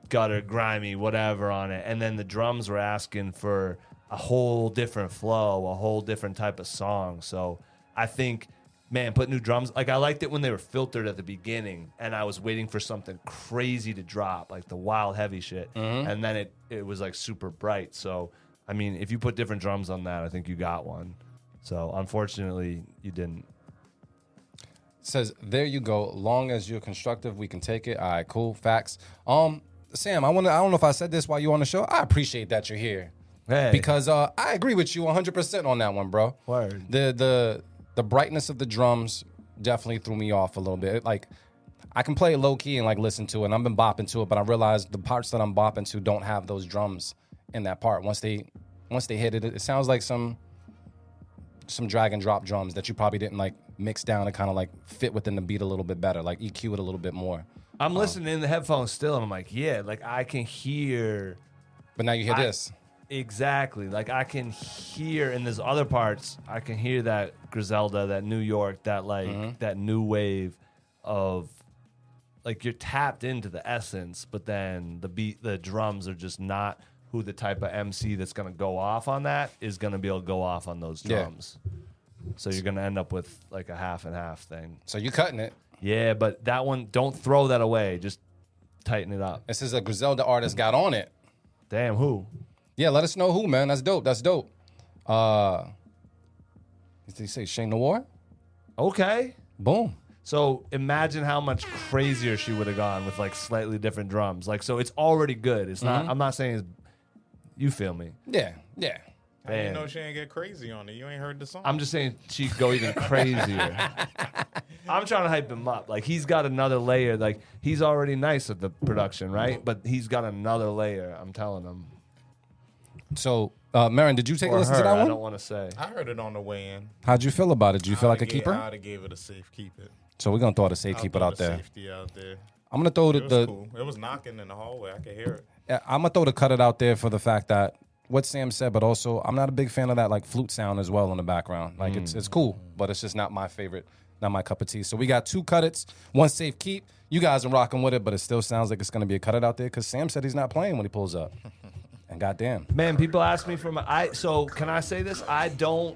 gutter, grimy, whatever on it. And then the drums were asking for a whole different flow, a whole different type of song. So I think, man, put new drums. Like I liked it when they were filtered at the beginning, and I was waiting for something crazy to drop, like the wild heavy shit. And then it was like super bright. So I mean, if you put different drums on that, I think you got one. So unfortunately, you didn't. Says, there you go. Long as you're constructive, we can take it. All right, cool. Facts. Sam, I don't know if I said this while you were on the show. I appreciate that you're here. Hey. Because I agree with you 100% on that one, bro. Word. The brightness of the drums definitely threw me off a little bit. Like, I can play it low key and like listen to it, and I've been bopping to it, but I realized the parts that I'm bopping to don't have those drums in that part. Once they hit it, it sounds like some drag and drop drums that you probably didn't like mix down to kind of like fit within the beat a little bit better, like EQ it a little bit more. I'm listening in the headphones still, and I'm like, yeah, like I can hear. But now you hear this. Exactly. Like I can hear in these other parts, I can hear that Griselda, that New York, that like that new wave of like you're tapped into the essence, but then the beat, the drums are just not who the type of MC that's gonna go off on that is gonna be able to go off on those Yeah. drums. So you're gonna end up with like a half and half thing. So you cutting it. Yeah, but that one, don't throw that away. Just tighten it up. This is a Griselda artist got on it. Damn, who? Yeah, let us know who, man. That's dope. Did he say Shane Noir? Okay. Boom. So imagine how much crazier she would have gone with like slightly different drums. Like, so it's already good. It's not, I'm not saying it's, you feel me? Yeah. I didn't Damn. know she ain't get crazy on it. You ain't heard the song. I'm just saying she'd go even crazier. I'm trying to hype him up. Like, he's got another layer. Like, he's already nice at the production, right? But he's got another layer. I'm telling him. So, Marin, did you take a Or listen her, to that I one? don't want to say. I heard it on the way in. How'd you feel about it? Do you feel like a keeper? I'd have gave it a safe keep it. So we're gonna throw the safe I'll keep it throw out the there. Safety out there. I'm gonna throw It was the cool. It was knocking in the hallway. I could hear it. I'm gonna throw the cut it out there for the fact that what Sam said, but also I'm not a big fan of that like flute sound as well in the background. Like it's cool, but it's just not my favorite, not my cup of tea. So we got 2 cut it's, 1 safe keep. You guys are rocking with it, but it still sounds like it's gonna be a cut it out there because Sam said he's not playing when he pulls up. And goddamn. Man, people ask me for my, so can I say this? I do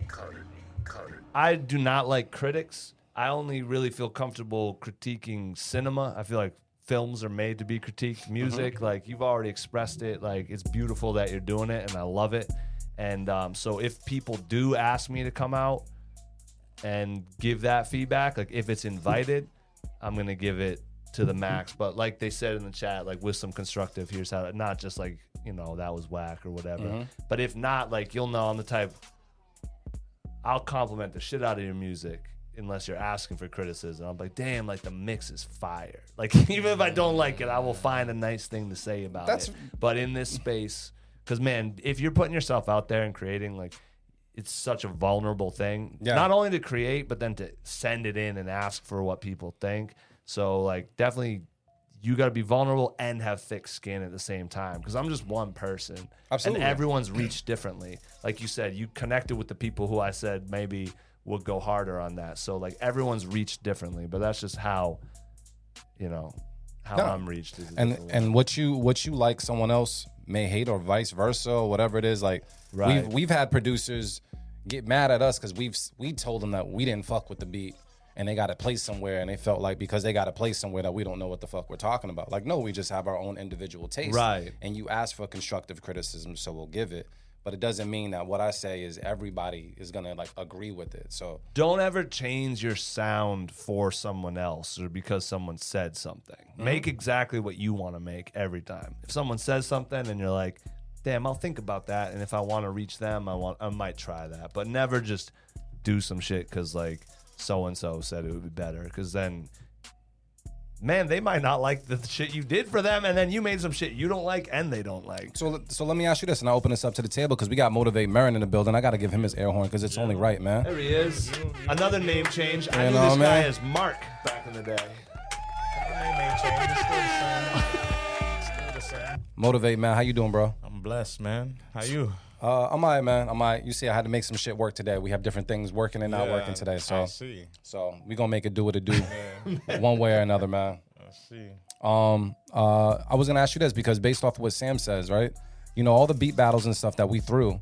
not like critics. I only really feel comfortable critiquing cinema. I feel like films are made to be critiqued. Music, like you've already expressed it. Like it's beautiful that you're doing it, and I love it. And so if people do ask me to come out and give that feedback, like if it's invited, I'm gonna give it to the max. But like they said in the chat, like with some constructive, here's how, not just like, you know, that was whack or whatever. But if not, like you'll know I'm the type, I'll compliment the shit out of your music unless you're asking for criticism. I'm like, damn, like the mix is fire. Like even if I don't like it, I will find a nice thing to say about it. But in this space, because man, if you're putting yourself out there and creating, like it's such a vulnerable thing. Yeah. Not only to create, but then to send it in and ask for what people think. So like definitely you got to be vulnerable and have thick skin at the same time, because I'm just one person. Absolutely. And everyone's reached differently. Like you said, you connected with the people who I said maybe would go harder on that. So like everyone's reached differently, but that's just how, you know, how I'm reached. Is a different way. And what you like someone else may hate, or vice versa, or whatever it is. Like Right. we've had producers get mad at us because we told them that we didn't fuck with the beat and they got to play somewhere, and they felt like because they got to play somewhere that we don't know what the fuck we're talking about. Like, no, we just have our own individual taste. Right. And you ask for constructive criticism, so we'll give it. But it doesn't mean that what I say is everybody is gonna like agree with it. So don't ever change your sound for someone else or because someone said something. Make exactly what you want to make every time. If someone says something and you're like, damn, I'll think about that, and if I want to reach them, I might try that. But never just do some shit because like so-and-so said it would be better, because then, man, they might not like the shit you did for them, and then you made some shit you don't like and they don't like. So let me ask you this, and I'll open this up to the table because we got Motivate Marin in the building. I got to give him his air horn because it's only right, man. There he is. Another name change. I You knew know, this guy man. as Mark back in the day. Motivate, man. How you doing, bro? I'm blessed, man. How you? I'm all right, man. I'm all right. You see, I had to make some shit work today. We have different things working and not working today. I So see. we gonna make it do what it do, one way or another, man. I see. I was gonna ask you this because based off of what Sam says, right? You know, all the beat battles and stuff that we threw,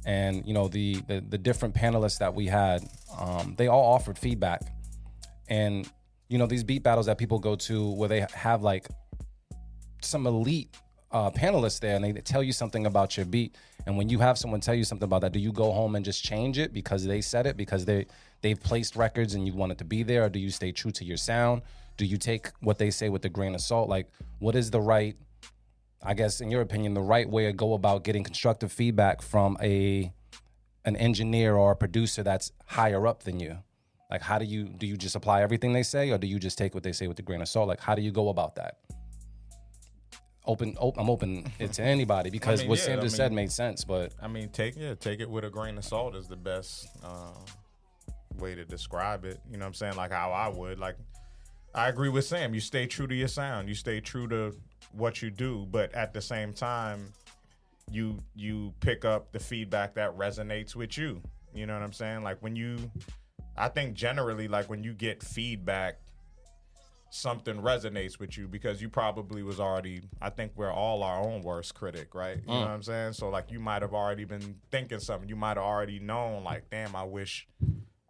and you know the different panelists that we had, they all offered feedback, and you know these beat battles that people go to where they have like some elite panelists there, and they tell you something about your beat. And when you have someone tell you something about that, do you go home and just change it because they said it, because they've placed records and you want it to be there, or do you stay true to your sound? Do you take what they say with a grain of salt? Like, what is the right, I guess, in your opinion, the right way to go about getting constructive feedback from an engineer or a producer that's higher up than you? Like, how do you just apply everything they say, or do you just take what they say with a grain of salt? Like, how do you go about that? I'm open it to anybody because what Sam just said made sense, but I mean, take it with a grain of salt is the best way to describe it. You know what I'm saying? Like how I would. Like, I agree with Sam. You stay true to your sound. You stay true to what you do, but at the same time, you pick up the feedback that resonates with you. You know what I'm saying? Like I think generally, like when you get feedback, something resonates with you because you probably was already, I think we're all our own worst critic, right? You know what I'm saying? So like you might have already been thinking something. You might have already known like, damn, I wish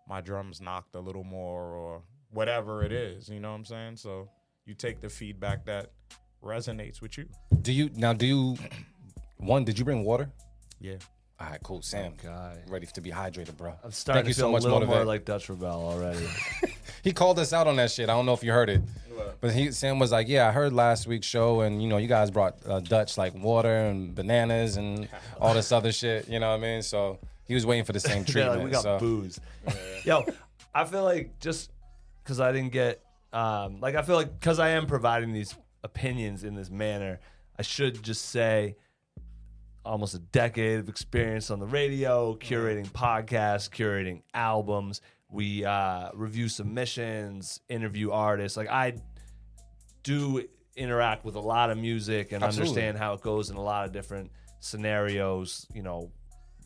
my drums knocked a little more or whatever it is. You know what I'm saying? So you take the feedback that resonates with you. did you did you bring water? Yeah. All right, cool. Sam, God. ready to be hydrated, bro. I'm starting Thank you to feel so much, a little Motivate. more like Dutch Rebel already. He called us out on that shit. I don't know if you heard it. But Sam was like, yeah, I heard last week's show, and, you know, you guys brought Dutch, like, water and bananas and all this other shit, you know what I mean? So he was waiting for the same Yeah, treatment. like we got so. booze. Yo, I feel like just because I didn't get, I feel like because I am providing these opinions in this manner, I should just say almost a decade of experience on the radio, curating podcasts, curating albums. We review submissions, interview artists. Like, I do interact with a lot of music and Absolutely. understand how it goes in a lot of different scenarios. You know,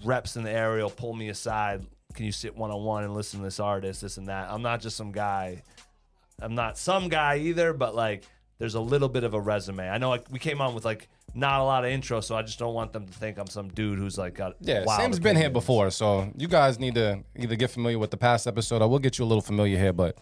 reps in the area will pull me aside. Can you sit one-on-one and listen to this artist, this and that? I'm not just some guy. I'm not some guy either, but, like, there's a little bit of a resume. I know, like, we came on with, like, not a lot of intro, so I just don't want them to think I'm some dude who's, like, got Yeah, wild Sam's been here opinions. before, so you guys need to either get familiar with the past episode, or we'll get you a little familiar here, but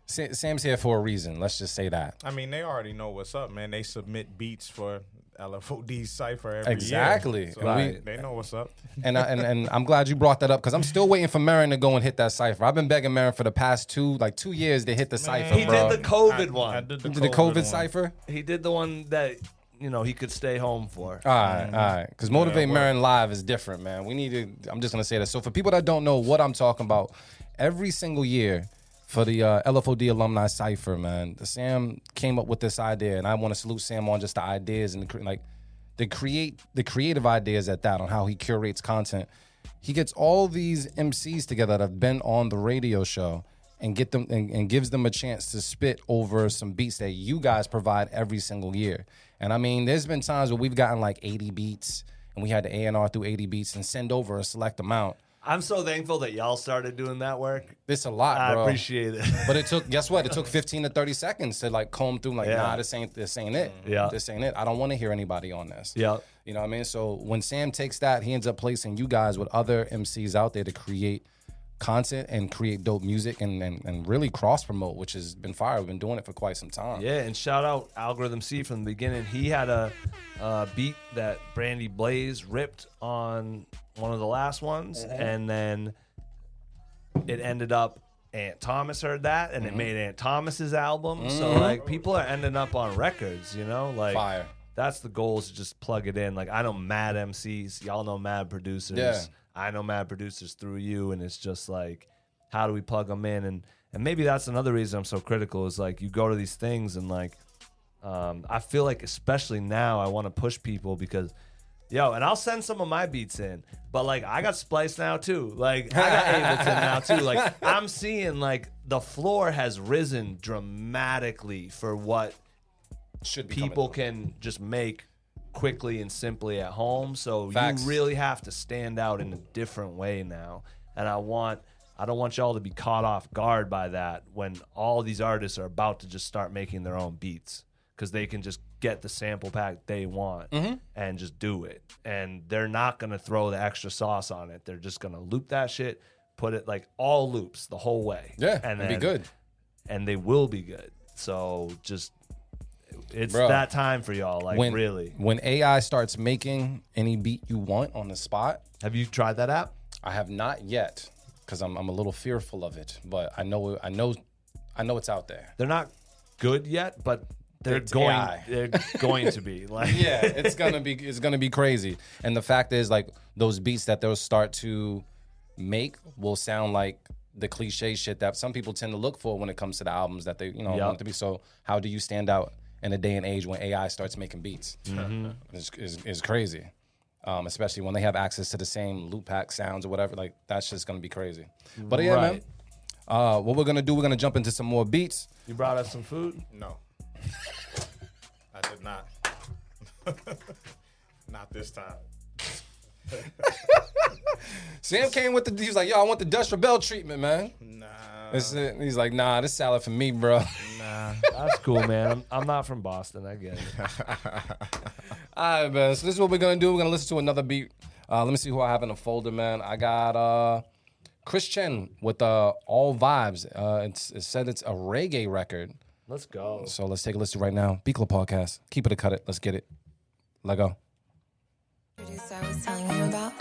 Sam's here for a reason. Let's just say that. I mean, they already know what's up, man. They submit beats for LFOD Cypher every Exactly. year. So Right. they know what's up. And I'm glad you brought that up because I'm still waiting for Marin to go and hit that cipher. I've been begging Marin for the past 2 years to hit the cipher, He bro. did the COVID one. I did the COVID one. cipher. He did the one that, you know, he could stay home for. All right. Because Motivate Marin Live is different, man. We need to, I'm just going to say that. So for people that don't know what I'm talking about, every single year for the LFOD Alumni Cypher, man, Sam came up with this idea, and I want to salute Sam on just the ideas and the creative ideas at that, on how he curates content. He gets all these MCs together that have been on the radio show and get them and gives them a chance to spit over some beats that you guys provide every single year. And I mean, there's been times where we've gotten like 80 beats and we had to A&R through 80 beats and send over a select amount. I'm so thankful that y'all started doing that work. It's a lot, I bro. appreciate it. But it took, guess what? It took 15 to 30 seconds to like comb through. Like, Yeah. nah, this ain't it. Yeah. This ain't it. I don't want to hear anybody on this. Yeah. You know what I mean? So when Sam takes that, he ends up placing you guys with other MCs out there to create content and create dope music and really cross promote, which has been fire. We've been doing it for quite some time. Yeah, and shout out Algorithm C from the beginning. He had a beat that Brandy Blaze ripped on one of the last ones, and then it ended up Aunt Thomas heard that, and it made Aunt Thomas's album. So like people are ending up on records, you know, like Fire. That's the goal, is to just plug it in. Like I know mad MCs, y'all know mad producers. Yeah. I know mad producers through you, and it's just like, how do we plug them in? And maybe that's another reason I'm so critical is like you go to these things and like I feel like especially now I want to push people because and I'll send some of my beats in, but like I got Splice now too. Like I got Ableton now too. Like I'm seeing like the floor has risen dramatically for what Should be people coming can just make quickly and simply at home. So Facts. you really have to stand out in a different way now. And I don't want y'all to be caught off guard by that when all these artists are about to just start making their own beats because they can just get the sample pack they want and just do it. And they're not going to throw the extra sauce on it. They're just going to loop that shit, put it like all loops the whole way. Yeah, and be good. And they will be good. So just it's Bro, that time for y'all. Like really. When AI starts making any beat you want on the spot, Have you tried that app? I have not yet because I'm a little fearful of it, but I know it's out there. They're not good yet, but they're It's going. AI. They're going to be. Like Yeah, it's gonna be crazy. And the fact is, like those beats that they'll start to make will sound like the cliche shit that some people tend to look for when it comes to the albums that they want it to be. So how do you stand out in a day and age when AI starts making beats? It's crazy. Especially when they have access to the same loop pack sounds or whatever. Like that's just gonna be crazy. But yeah, Right. man. What we're gonna do? We're gonna jump into some more beats. You brought us some food. No. I did not. Not this time. Sam came with he was like, yo, I want the Dutch Rebel treatment, man. Nah. That's it. He's like, nah, this salad for me, bro. Nah. That's cool, man. I'm not from Boston. I get it. All right, man. So this is what we're gonna do. We're gonna listen to another beat. Let me see who I have in the folder, man. I got Chris Chen with All Vibes. It said it's a reggae record. Let's go. So let's take a listen right now. Beat Club Podcast. Keep it or cut it. Let's get it. Let go. Producer I was telling you about.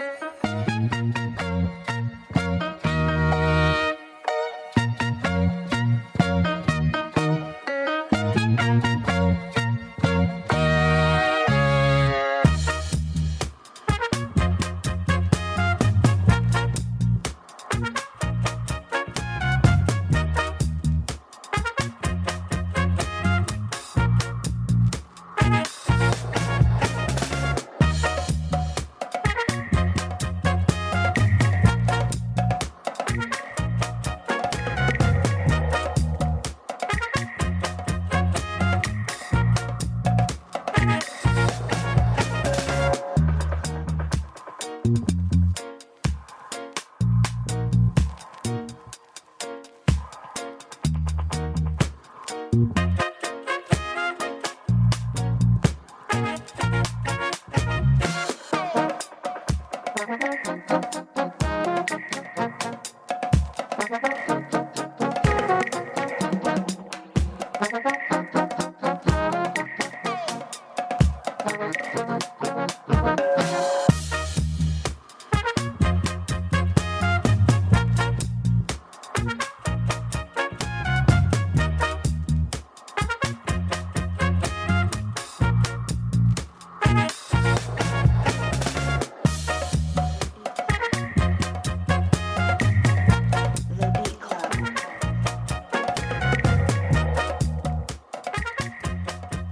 The Beat Club.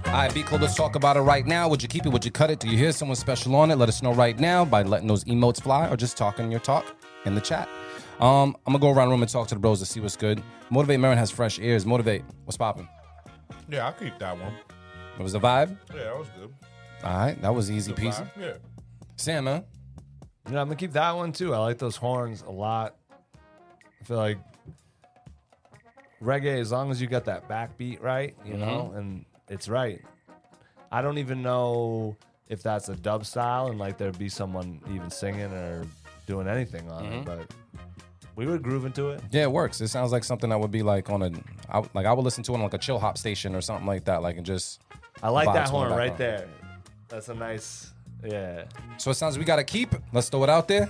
All right, Beat Club, let's talk about it right now. Would you keep it? Would you cut it? Do you hear someone special on it? Let us know right now by letting those emotes fly or just talking your talk in the chat. I'm gonna go around the room and talk to the bros to see what's good. Motivate Marin has fresh ears. Motivate, what's popping? Yeah, I'll keep that one. It was the vibe. Yeah, that was good. All right, that was easy Good peasy. vibe. Yeah. Sam, man, Yeah, I'm gonna keep that one too. I like those horns a lot. I feel like reggae, as long as you got that backbeat right, you know, and it's right. I don't even know if that's a dub style and like there'd be someone even singing or doing anything on it, but we would groove into it. Yeah, it works. It sounds like something that would be like on I would listen to it on like a chill hop station or something like that. Like, and just. I like vibes that in the horn right background. there. That's a nice, yeah. So it sounds we got to keep. Let's throw it out there.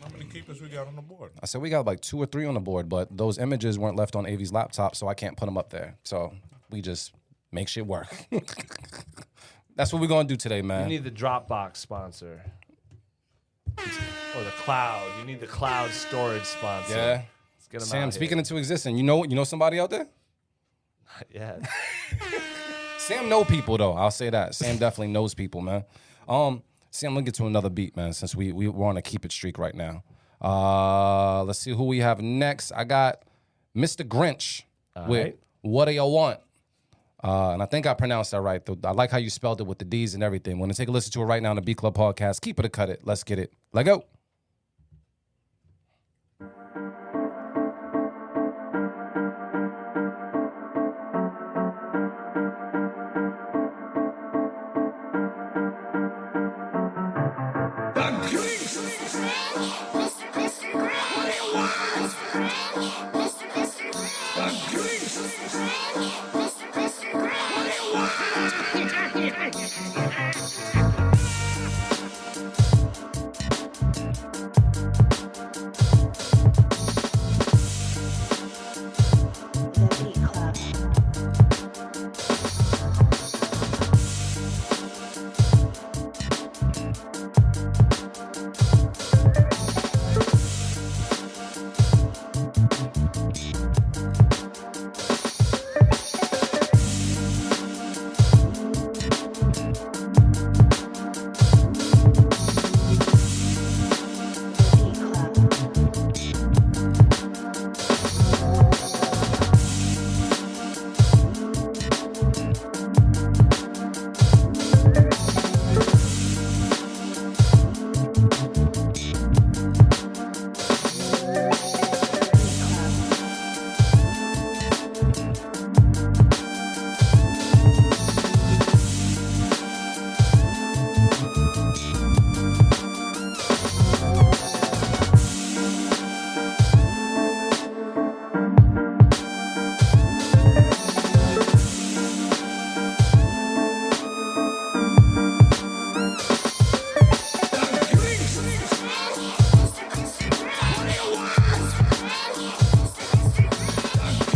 How many keepers we got on the board? I said we got like 2 or 3 on the board, but those images weren't left on AV's laptop, so I can't put them up there. So we just make shit work. That's what we're going to do today, You man. need the Dropbox sponsor. Or the cloud. You need the cloud storage sponsor. Yeah. Let's get 'em Sam, out speaking into existence, you know somebody out there? here. Yeah. Sam know people though. I'll say that. Sam definitely knows people, man. Sam, let's get to another beat, man, since we're on a keep it streak right now. Let's see who we have next. I got Mr. Grinch with right. What Do You Want? And I think I pronounced that right, though. I like how you spelled it with the D's and everything. We're going to take a listen to it right now on the Beat Club podcast. Keep it or cut it. Let's get it. Let go. The Beat Club. The Beat Club.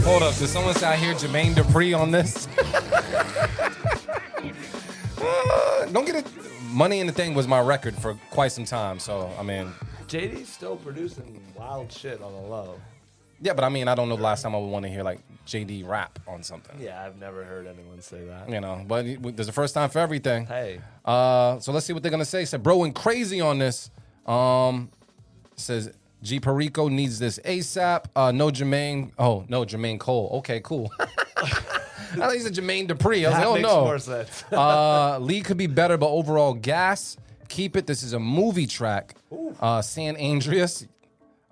Hold up. Did someone say I hear Jermaine Dupri on this? Don't get it. Money in the Thing was my record for quite some time. So, I mean, JD's still producing wild shit on the low. yeah, but I mean, I don't know the last time I would want to hear like JD rap on something. Yeah, I've never heard anyone say that. You know, but there's a first time for everything. Hey. So let's see what they're gonna say. Said bro went crazy on this. Says G Perico needs this ASAP. No Jermaine. Oh no, Jermaine Cole. Okay, cool. I thought he said Jermaine Dupri. I was That like, makes oh more no. sense. Lee could be better, but overall gas. Keep it. This is a movie track. San Andreas.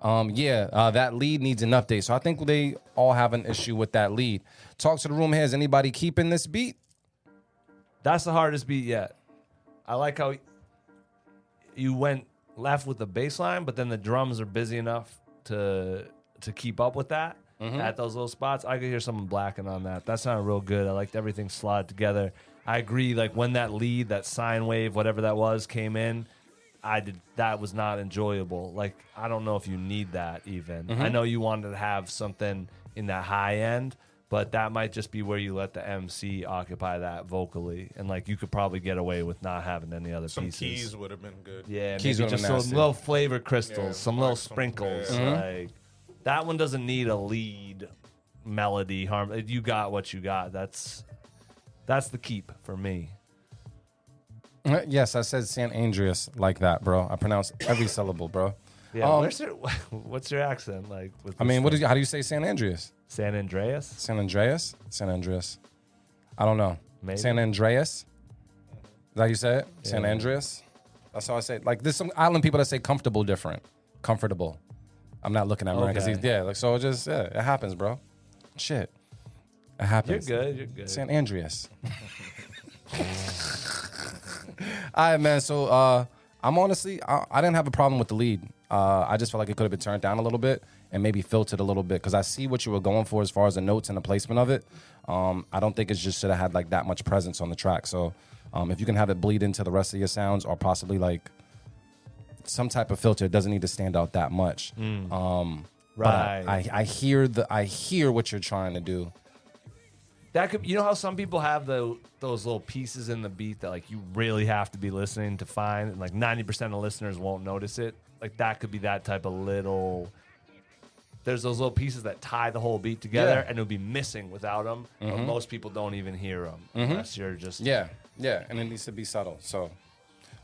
That lead needs an update. So I think they all have an issue with that lead. Talk to the room here. Is anybody keeping this beat? That's the hardest beat yet. I like how you went left with the bass line, but then the drums are busy enough to keep up with that at those little spots. I could hear someone blacking on that. That sounded real good. I liked everything slotted together. I agree, like when that lead, that sine wave, whatever that was, came in, that was not enjoyable. Like, I don't know if you need that even. I know you wanted to have something in that high end, but that might just be where you let the MC occupy that vocally, and like you could probably get away with not having any other Some pieces. keys would have been good. Yeah, Keys maybe would've just been some nasty. little flavor crystals, Yeah, some like little some- sprinkles. yeah. Like that one doesn't need a lead melody. You got what you got. That's the keep for me. Yes, I said San Andreas like that, bro. I pronounce every syllable, bro. Yeah, what's your accent like? With I mean, this how do you say San Andreas? San Andreas? San Andreas? San Andreas. I don't know. Maybe. San Andreas? Is that how you say it? San Yeah. Andreas? That's how I say it. Like there's some island people that say comfortable different. Comfortable. I'm not looking at Marin because Okay. like so it happens, bro. Shit. It happens. You're good. San Andreas. All right, man. So I'm honestly, I didn't have a problem with the lead. I just felt like it could have been turned down a little bit and maybe filtered a little bit because I see what you were going for as far as the notes and the placement of it. I don't think it just should have had like that much presence on the track. So if you can have it bleed into the rest of your sounds or possibly like some type of filter, it doesn't need to stand out that much. Right. But I hear what you're trying to do. That could, you know how some people have those little pieces in the beat that like you really have to be listening to find, and like 90% of listeners won't notice it. Like that could be that type of little. There's those little pieces that tie the whole beat together, and it'll be missing without them. But most people don't even hear them unless you're just. Yeah, and it needs to be subtle. So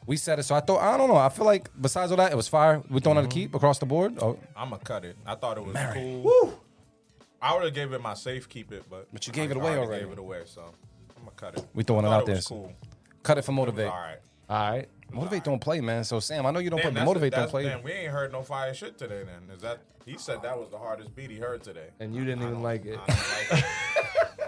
we said it. So I don't know. I feel like besides all that, it was fire. We're throwing out a keep across the board. Oh, I'm gonna cut it. I thought it was Marin. cool. Woo! I would have gave it my safe keep it, but you gave it away I already. Gave it away, so I'm gonna cut it. We throwing it I thought out there. was cool. cut it for It was motivate. all right. All right. Motivate don't play, man. So Sam, I know you don't Damn, play, but that's- motivate don't that's- play. Damn, we ain't heard no fire shit today. Then is that? He said that was the hardest beat he heard today. And you didn't even like it. I don't like it.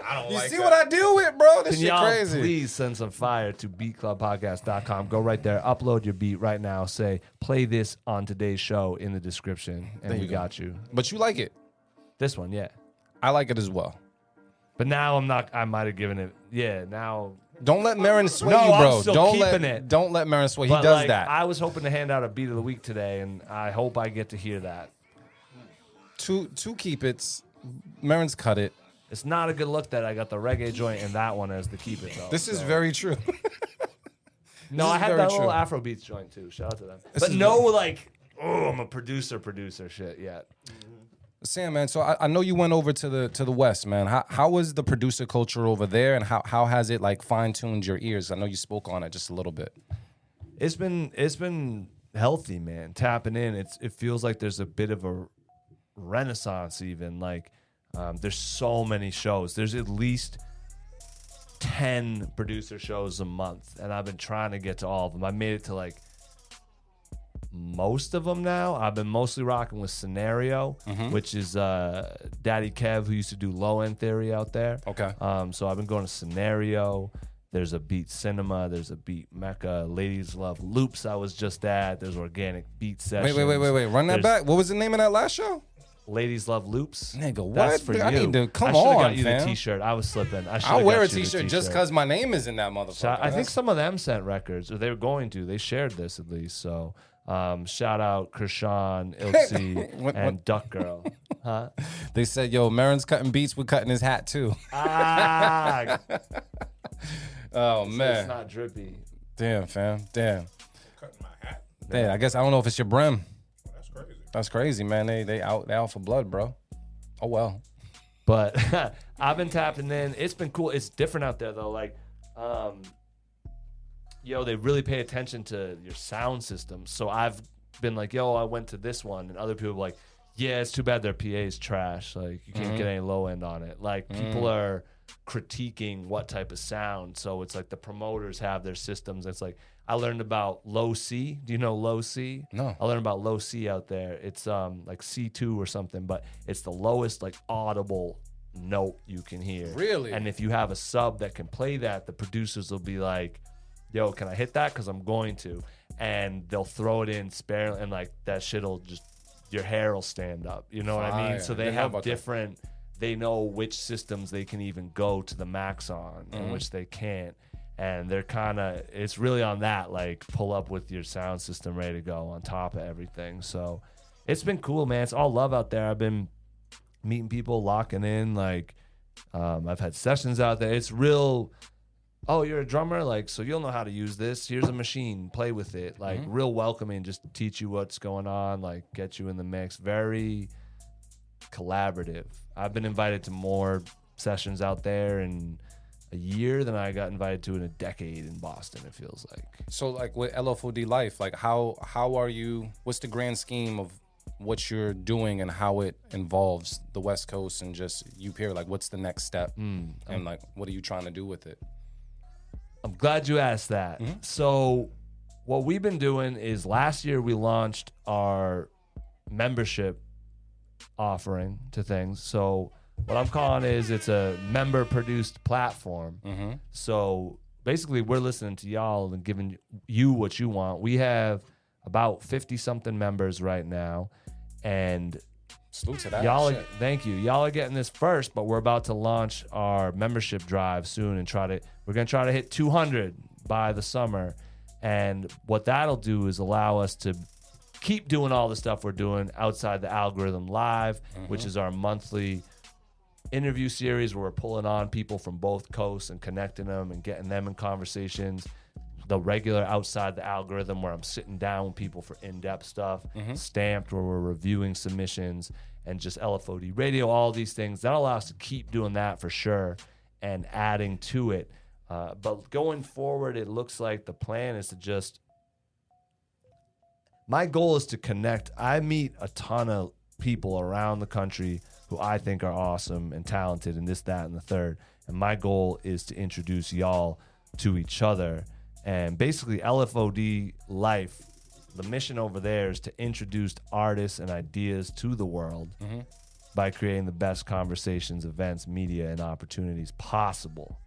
I don't You like see that. what I deal with, bro? This Can shit y'all crazy. please send some fire to beatclubpodcast.com. Go right there, upload your beat right now. Say, play this on today's show in the description, and There we you go. got you. But you like it. This one, yeah. I like it as well. But now I'm not, I might have given it, yeah, now. Don't let Marin sway No, you, I'm bro. still Don't keeping let it. Don't let Marin sway. He But, does like, that. I was hoping to hand out a beat of the week today, and I hope I get to hear that. Two keep it's. Marin's cut it. It's not a good look that I got the reggae joint and that one as the keep it, though. This is so. very true. No, this I is had very that little true. Afro Beats joint too. Shout out to them. This But is no, like, oh, I'm a producer shit yet. Sam, man. So I know you went over to the West, man. How was the producer culture over there, and how has it like fine tuned your ears? I know you spoke on it just a little bit. It's been healthy, man. Tapping in, it feels like there's a bit of a renaissance. Even like there's so many shows. There's at least 10 producer shows a month, and I've been trying to get to all of them. I made it to like most of them now. I've been mostly rocking with Scenario, which is Daddy Kev, who used to do Low End Theory out there. Okay. So I've been going to Scenario. There's a Beat Cinema. There's a Beat Mecca. Ladies Love Loops I was just at. There's Organic Beat Sessions. Wait. Run that There's back. What was the name of that last show? Ladies Love Loops. Nigga, That's what? for I you. need to- come I should've on, got you fam. the T-shirt. I was slipping. I'll wear a T-shirt just because my name is in that motherfucker. I think some of them sent records, or they were going to. They shared this at least. So shout out Krishan, Ilse, What- and Duck Girl. Huh? They said, "Yo, Marin's cutting beats. We're cutting his hat too." Ah, Oh it's man, not drippy. damn, fam, damn. Cutting my hat. Damn, I guess I don't know if it's your brim. That's crazy. That's crazy, man. They out for blood, bro. Oh well. But I've been tapping in. It's been cool. It's different out there though. Like, they really pay attention to your sound system. So I've been like, yo, I went to this one, and other people are like, yeah, it's too bad their PA is trash. Like, you can't get any low end on it. Like, people are critiquing what type of sound. So it's like the promoters have their systems. It's like I learned about low C. Do you know low C? No. I learned about low C out there. It's like C2 or something, but it's the lowest like audible note you can hear. Really? And if you have a sub that can play that, the producers will be like, yo, can I hit that? Because I'm going to. And they'll throw it in sparingly, and like that shit'll just, your hair will stand up. You know what I mean? Fire. So they Didn't know have about that. different, they know which systems they can even go to the max on and which they can't. And they're kind of, it's really on that, like pull up with your sound system ready to go on top of everything. So it's been cool, man. It's all love out there. I've been meeting people, locking in. Like, I've had sessions out there. It's real. Oh, you're a drummer? Like, so you'll know how to use this. Here's a machine. Play with it. Like, real welcoming. Just teach you what's going on. Like, get you in the mix. Very collaborative. I've been invited to more sessions out there in a year than I got invited to in a decade in Boston, it feels like. So like with LFOD Life, like how are you? What's the grand scheme of what you're doing and how it involves the West Coast and just you here? Like, what's the next step? And like, what are you trying to do with it? I'm glad you asked that. So what we've been doing is last year we launched our membership offering to things. So what I'm calling is it's a member produced platform. So basically we're listening to y'all and giving you what you want. We have about 50 something members right now, and Salute to that. y'all Shit. thank you. Y'all are getting this first, but we're about to launch our membership drive soon and we're going to try to hit 200 by the summer. And what that'll do is allow us to keep doing all the stuff we're doing outside the algorithm live, which is our monthly interview series where we're pulling on people from both coasts and connecting them and getting them in conversations. The regular outside the algorithm where I'm sitting down with people for in-depth stuff, Stamped where we're reviewing submissions, and just LFOD radio, all these things. That'll allow us to keep doing that for sure and adding to it. But going forward, it looks like the plan is to just, my goal is to connect. I meet a ton of people around the country who I think are awesome and talented and this, that, and the third. And my goal is to introduce y'all to each other. And basically LFOD Life, the mission over there is to introduce artists and ideas to the world by creating the best conversations, events, media, and opportunities possible,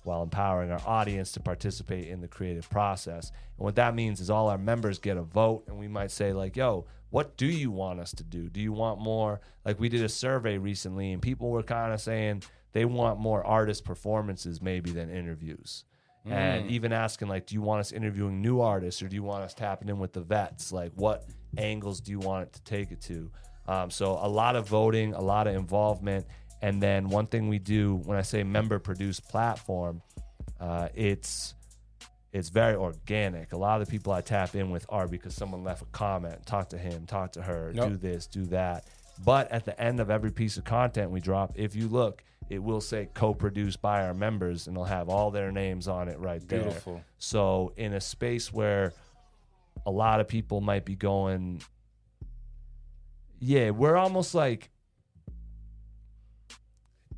while empowering our audience to participate in the creative process. And what that means is all our members get a vote, and we might say like, yo, what do you want us to do? Do you want more? Like we did a survey recently, and people were kind of saying they want more artist performances maybe than interviews. And even asking like, do you want us interviewing new artists, or do you want us tapping in with the vets? Like what angles do you want it to take it to? So a lot of voting, a lot of involvement. And then one thing we do, when I say member-produced platform, it's very organic. A lot of the people I tap in with are because someone left a comment, talk to him, talk to her, do this, do that. But at the end of every piece of content we drop, if you look, it will say co-produced by our members, and they'll have all their names on it right there. Beautiful. So in a space where a lot of people might be going, yeah, we're almost like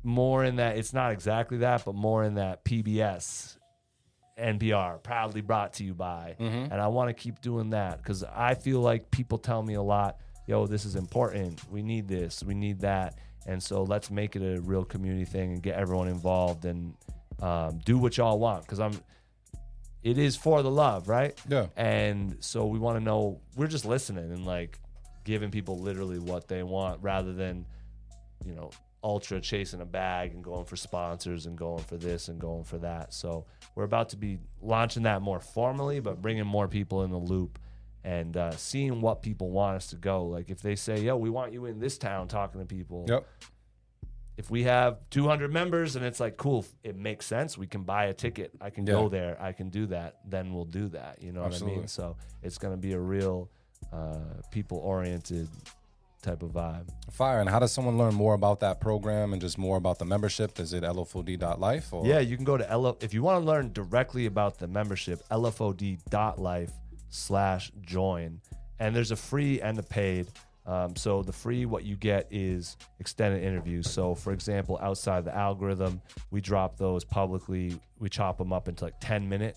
more in that, it's not exactly that, but more in that PBS, NPR, proudly brought to you by. And I want to keep doing that because I feel like people tell me a lot, yo, this is important. We need this. We need that. And so let's make it a real community thing and get everyone involved and do what y'all want, because it is for the love, right? Yeah. And so we want to know, we're just listening and like giving people literally what they want rather than, you know, ultra chasing a bag and going for sponsors and going for this and going for that. So we're about to be launching that more formally, but bringing more people in the loop and seeing what people want us to go. Like if they say, yo, we want you in this town talking to people. Yep. If we have 200 members and it's like, cool, it makes sense. We can buy a ticket. I can go there. I can do that. Then we'll do that. You know what I mean? So it's going to be a real people-oriented type of vibe. Fire. And how does someone learn more about that program and just more about the membership? Is it LFOD.life? Or? Yeah, you can go to if you want to learn directly about the membership, LFOD.life/join. And there's a free and a paid. So the free, what you get is extended interviews. So for example, outside the algorithm, we drop those publicly. We chop them up into like 10-minute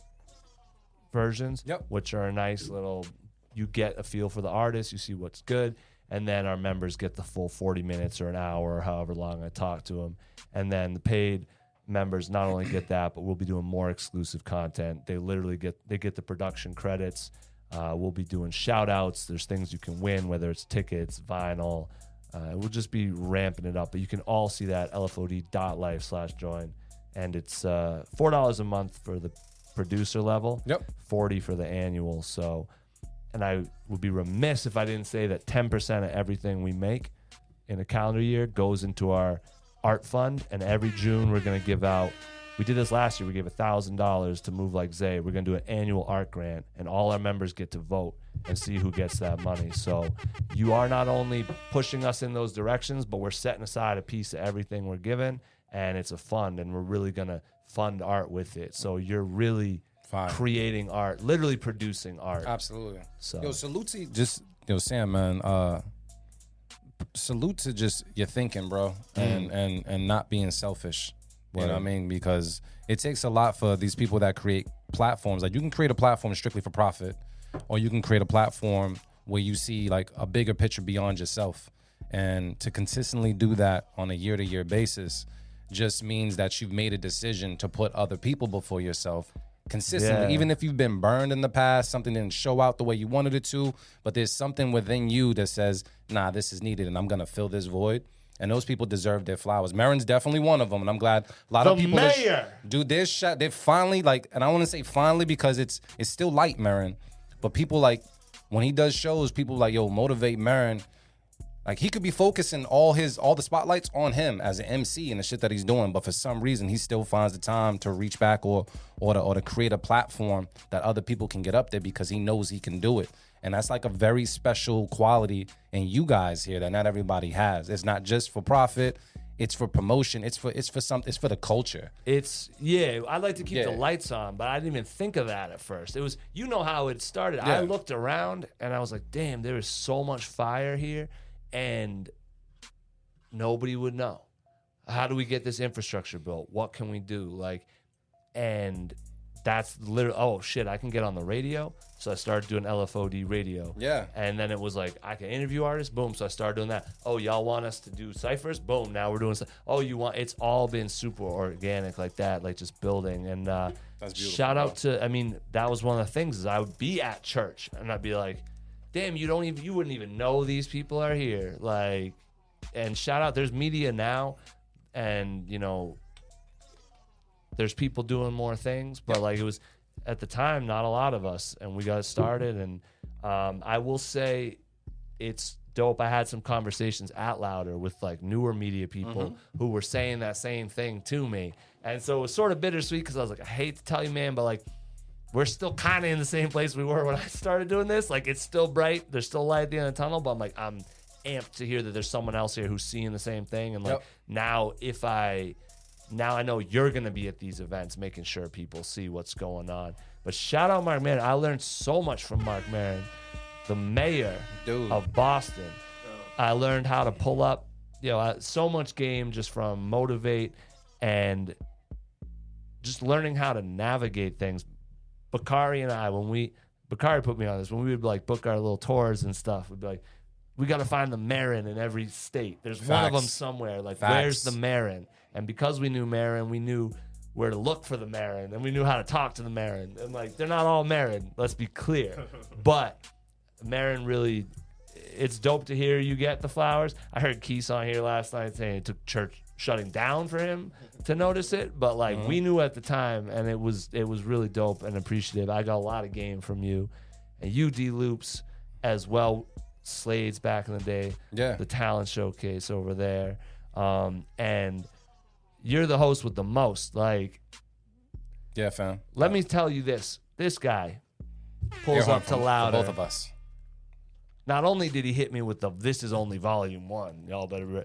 versions, which are a nice little, you get a feel for the artist, you see what's good. And then our members get the full 40 minutes or an hour or however long I talk to them. And then the paid members not only get that, but we'll be doing more exclusive content. They literally get the production credits. We'll be doing shout outs. There's things you can win, whether it's tickets, vinyl. We'll just be ramping it up. But you can all see that LFOD.life/join. And it's $4 a month for the producer level, $40 for the annual. So, and I would be remiss if I didn't say that 10% of everything we make in a calendar year goes into our art fund. And every June we're going to give out, we did this last year, we gave $1,000 to Move Like Zay. We're going to do an annual art grant, and all our members get to vote and see who gets that money. So you are not only pushing us in those directions, but we're setting aside a piece of everything we're given, and it's a fund, and we're really going to fund art with it. So you're really creating art, literally producing art. Absolutely. So yo, salute to just, yo, Sam, man, salute to just your thinking, bro, and not being selfish. You know what I mean? Because it takes a lot for these people that create platforms. Like, you can create a platform strictly for profit, or you can create a platform where you see like a bigger picture beyond yourself. And to consistently do that on a year-to-year basis just means that you've made a decision to put other people before yourself consistently. Yeah. Even if you've been burned in the past, something didn't show out the way you wanted it to, but there's something within you that says, nah, this is needed and I'm going to fill this void. And those people deserve their flowers. Marin's definitely one of them, and I'm glad a lot of people do this shot. They finally, like, and I want to say finally because it's still light, Marin, but people like when he does shows, people like, yo, motivate Marin. Like, he could be focusing all the spotlights on him as an MC and the shit that he's doing, but for some reason he still finds the time to reach back or to create a platform that other people can get up there because he knows he can do it. And that's like a very special quality in you guys here that not everybody has. It's not just for profit, it's for promotion, it's for the culture. I'd like to keep the Yeah. lights on, but I didn't even think of that at first. It was, you know how it started. Yeah. I looked around and I was like, damn, there is so much fire here. And nobody would know. How do we get this infrastructure built? What can we do? Like, and that's literally, oh shit, I can get on the radio. So I started doing LFOD radio. Yeah. And then it was like, I can interview artists. Boom. So I started doing that. Oh, y'all want us to do ciphers? Boom. Now we're doing, oh, it's all been super organic like that, like just building. And That's beautiful, shout out to, I mean, that was one of the things is I would be at church and I'd be like, damn, you wouldn't even know these people are here. Like, and shout out, there's media now, and there's people doing more things, but like it was at the time not a lot of us, and we got started. And I will say, it's dope. I had some conversations at Louder with like newer media people who were saying that same thing to me, and so it was sort of bittersweet because I was like, I hate to tell you, man, but like, we're still kind of in the same place we were when I started doing this. Like, it's still bright. There's still light at the end of the tunnel, but I'm like, I'm amped to hear that there's someone else here who's seeing the same thing. And like, now I know you're going to be at these events making sure people see what's going on. But shout out Mark Maron. I learned so much from Mark Maron, the mayor of Boston. I learned how to pull up, so much game just from Motivate and just learning how to navigate things. Bakari and I, Bakari put me on this, when we would like book our little tours and stuff, we'd be like, we got to find the Marin in every state. There's one of them somewhere. Like, where's the Marin? And because we knew Marin, we knew where to look for the Marin, and we knew how to talk to the Marin. And like, they're not all Marin, let's be clear. But Marin really, it's dope to hear you get the flowers. I heard Keith on here last night saying it took church shutting down for him to notice it, but like we knew at the time, and it was really dope and appreciative. I got a lot of game from you, and you D Loops as well. Slade's back in the day, the talent showcase over there, and you're the host with the most. Like, fam. Let me tell you this guy pulls up to Louder. Both of us. Not only did he hit me with the "This is only volume 1," y'all better.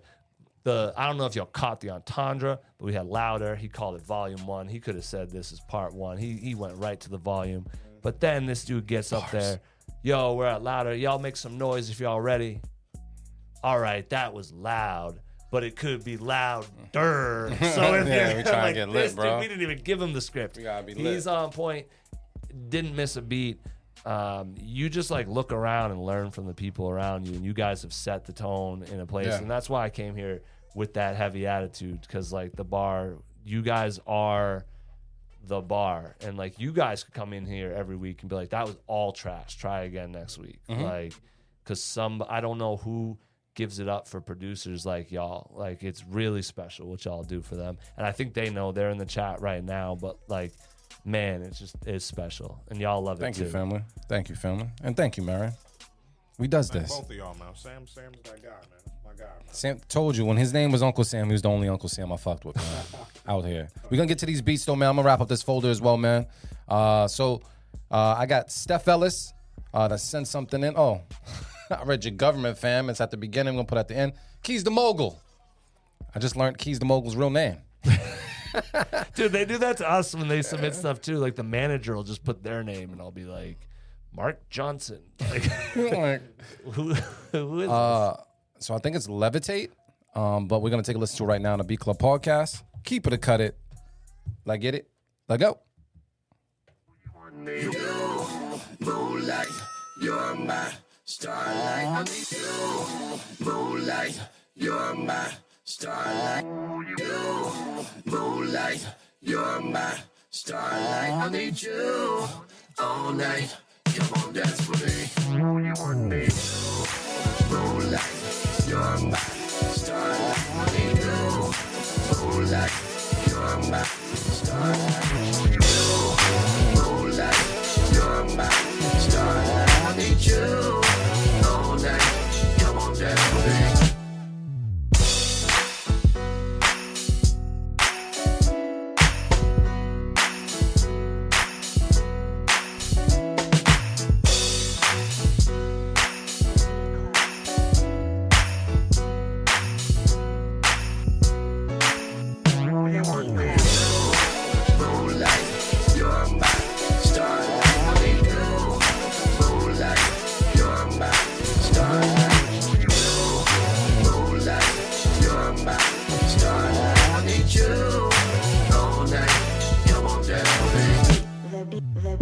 I don't know if y'all caught the entendre, but we had Louder. He called it volume 1. He could have said this is part 1. He went right to the volume. But then this dude gets up there. Yo, we're at Louder. Y'all make some noise if y'all ready. All right, that was loud, but it could be louder. So if we trying to get lit, dude, bro. we didn't even give him the script. We gotta be lit. He's on point. Didn't miss a beat. You just like look around and learn from the people around you, and you guys have set the tone in a place, and that's why I came here with that heavy attitude, because like the bar, you guys are the bar, and like you guys could come in here every week and be like, that was all trash, try again next week. Like, because I don't know who gives it up for producers like y'all. Like, it's really special what y'all do for them, and I think they know. They're in the chat right now, but like, man, it's special, and y'all love it too. Thank you, family. Thank you, family. And thank you, Marin. We does this. Both of y'all, man. Sam's that guy, man. My guy, man. Sam told you when his name was Uncle Sam, he was the only Uncle Sam I fucked with, man. Out here. We're gonna get to these beats though, man. I'm gonna wrap up this folder as well, man. So I got Steph Ellis that sent something in. Oh, I read your government, fam. It's at the beginning. I'm gonna put it at the end. Keys the Mogul. I just learned Keys the Mogul's real name. Dude, they do that to us when they submit stuff too. Like, the manager will just put their name, and I'll be like, Mark Johnson. Like, who is this? So I think it's Levitate, but we're going to take a listen to it right now on the Beat Club podcast. Keep it or cut it. Like, get it? Let go. Moonlight, you're my starlight. I need you. Moonlight, you're my starlight. You, moonlight, you're my starlight. I need you all night. Come on, dance for me. You want me? Moonlight, you're my starlight. I need you. Moonlight, you're my starlight. You, moonlight, you're my starlight. I need you all night. Come on, dance for me. The Beat Club.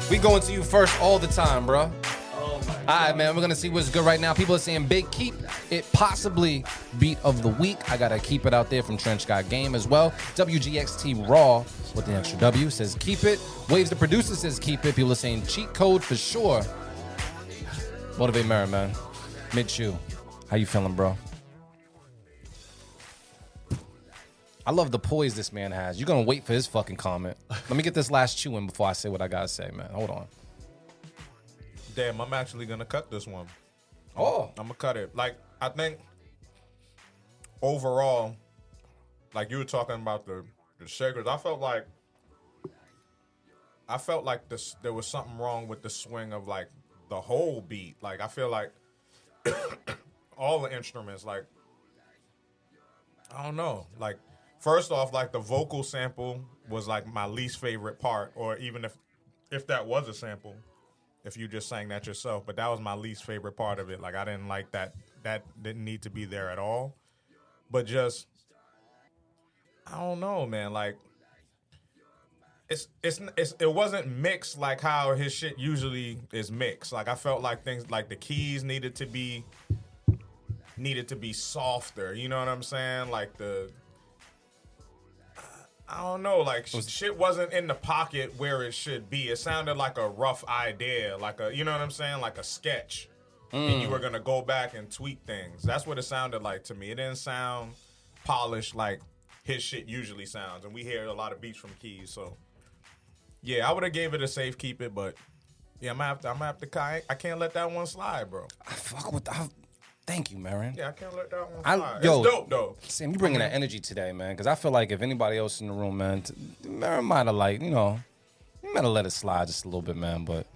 We going to you first all the time, bro. Oh my All right, man. We're gonna see what's good right now. People are saying Big Keep it possibly beat of the week. I gotta keep it out there from Trench Got Game as well. WGXT Raw with the extra W says keep it. Waves the producer says keep it. People are saying cheat code for sure. Motivate Mary, man. Mid-chew. How you feeling, bro? I love the poise this man has. You're gonna wait for his fucking comment. Let me get this last chew in before I say what I gotta say, man. Hold on. Damn, I'm actually gonna cut this one. Oh. I'm gonna cut it. Like, I think overall, like you were talking about the shakers, I felt like this there was something wrong with the swing of like the whole beat. Like I feel like all the instruments, like I don't know. Like first off, like the vocal sample was like my least favorite part, or even if that was a sample. If you just sang that yourself, but that was my least favorite part of it. Like I didn't like that. That didn't need to be there at all. But just, I don't know, man. Like it wasn't mixed like how his shit usually is mixed. Like I felt like things like the keys needed to be softer. You know what I'm saying? Like I don't know, like shit wasn't in the pocket where it should be. It sounded like a rough idea, like a, you know what I'm saying, like a sketch. And you were gonna go back and tweak things. That's what it sounded like to me. It didn't sound polished like his shit usually sounds. And we hear a lot of beats from Keys, so yeah, I would have gave it a safe keep it, but yeah, I'm gonna have to I can't let that one slide, bro. I fuck with that. Thank you, Marin. Yeah, I can't let that one slide. Yo, it's dope though. Sam, you bringing that energy today, man. Because I feel like if anybody else in the room, man, Marin might have like, you might have let it slide just a little bit, man. But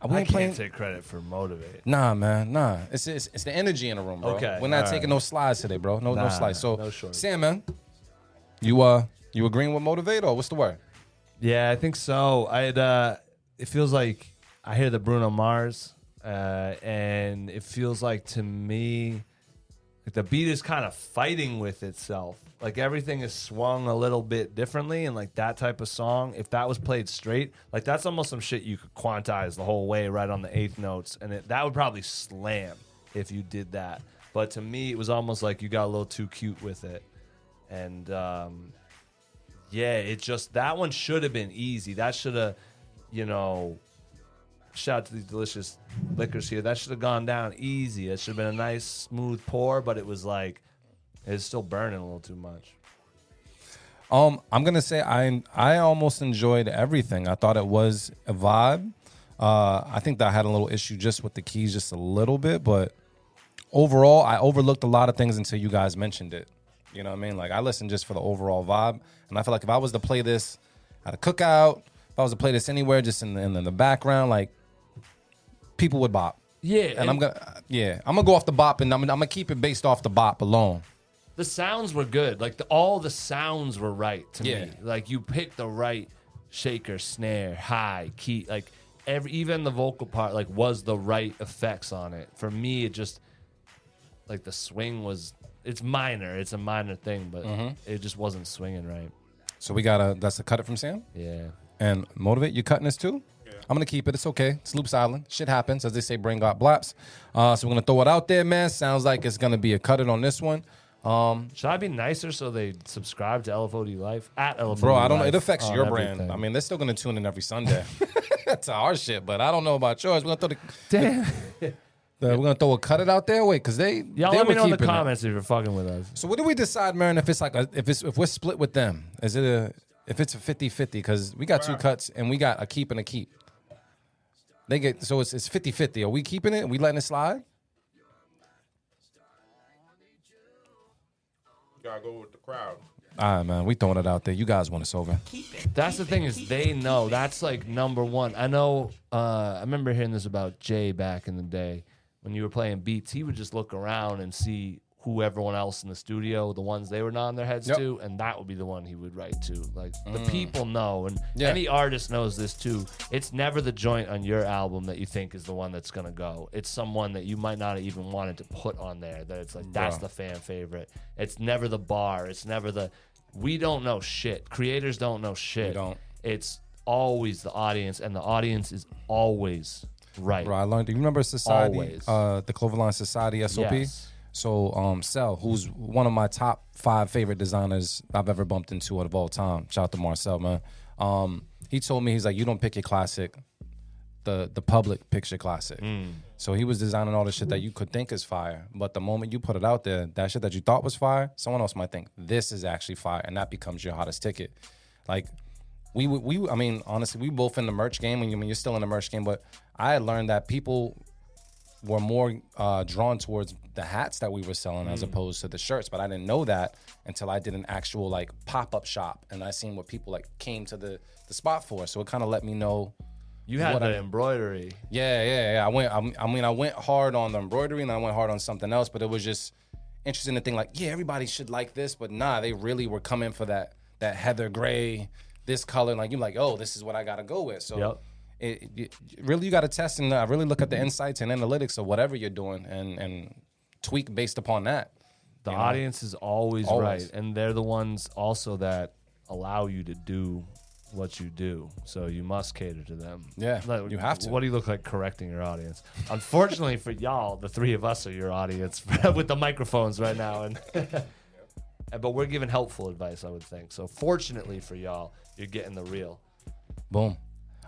I can't take credit for Motivate. Nah, man, nah. It's the energy in the room, bro. Okay, We're not all taking right. no slides today, bro. No slides. So, no shorts. Sam, man, you agreeing with Motivate or what's the word? Yeah, I think so. It feels like I hear the Bruno Mars, and it feels like to me, like the beat is kind of fighting with itself. Like everything is swung a little bit differently, and like that type of song, if that was played straight, like that's almost some shit you could quantize the whole way right on the eighth notes, and that would probably slam if you did that. But to me, it was almost like you got a little too cute with it, and yeah, it just that one should have been easy. That should have, shout out to these delicious liquors here. That should have gone down easy. It should have been a nice smooth pour, but it was like It's still burning a little too much. I'm gonna say I almost enjoyed everything. I thought it was a vibe. I think that I had a little issue just with the keys, just a little bit, but overall, I overlooked a lot of things until you guys mentioned it. You know what I mean? Like, I listened just for the overall vibe, and I feel like if I was to play this at a cookout, if I was to play this anywhere, just in the background, like, people would bop. Yeah, And I'm gonna go off the bop, and I'm gonna keep it based off the bop alone. the sounds were good. Like all the sounds were right to Yeah. me. Like you picked the right shaker, snare, high, key. Like even the vocal part like was the right effects on it. For me, it just like the swing was. It's minor. It's a minor thing, but it just wasn't swinging right. So that's a cut it from Sam. Yeah. And Motivate, you cutting this too? Yeah. I'm going to keep it. It's okay. It's Loops Island. Shit happens. As they say, brain got blaps. So we're going to throw it out there, man. Sounds like it's going to be a cut it on this one. Should I be nicer so they subscribe to LFOD Life? At LFOD Bro, I don't know. Life It affects on your everything. brand. I mean, they're still going to tune in every Sunday. That's our shit, but I don't know about yours. We're going to throw Damn. we're going to throw a cut it out there. Wait, because Y'all they let me were know in the keeping it. comments if you're fucking with us. So what do we decide, Marin, if it's like if we're split with them? Is it if it's a 50-50? Because we got two cuts and we got a keep and a keep. They get so it's 50-50. Are we keeping it? Are we letting it slide? Gotta go with the crowd. All right, man. We throwing it out there. You guys want us over. That's the thing is they know. That's like number one. I know. I remember hearing this about Jay back in the day when you were playing beats. He would just look around and see who everyone else in the studio, the ones they were nodding their heads Yep. to, and that would be the one he would write to. Like the people know, and Yeah. any artist knows this too. It's never the joint on your album that you think is the one that's gonna go. It's someone that you might not have even wanted to put on there. That it's like that's Bruh. the fan favorite. It's never the bar. It's never the. We don't know shit. Creators don't know shit. We don't. It's always the audience, and the audience is always right. Bro, I learned. Do you remember Society? Always. The Cloverline Society SOP. Yes. So, Cell, who's one of my top 5 favorite designers I've ever bumped into of all time. Shout out to Marcel, man. He told me, he's like, you don't pick your classic. The public picks your classic. So he was designing all the shit that you could think is fire. But the moment you put it out there, that shit that you thought was fire, someone else might think this is actually fire. And that becomes your hottest ticket. Like, I mean, honestly, we both in the merch game. When you're still in the merch game. But I had learned that people were more drawn towards the hats that we were selling as opposed to the shirts. But I didn't know that until I did an actual like pop-up shop and I seen what people like came to the spot for. So it kind of let me know. You had What the I- embroidery. Yeah. I went hard on the embroidery and I went hard on something else, but it was just interesting to think like, yeah, everybody should like this, but nah, they really were coming for that heather gray, this color. Like you're like, oh, this is what I gotta go with. So Yep. it really you got to test and really look at the insights and analytics of whatever you're doing and tweak based upon that. The You know? audience is always Always. right, and they're the ones also that allow you to do what you do. So you must cater to them. Yeah, you have to. What do you look like correcting your audience? Unfortunately for y'all, the three of us are your audience with the microphones right now, and but we're giving helpful advice, I would think. So fortunately for y'all, you're getting the real. Boom.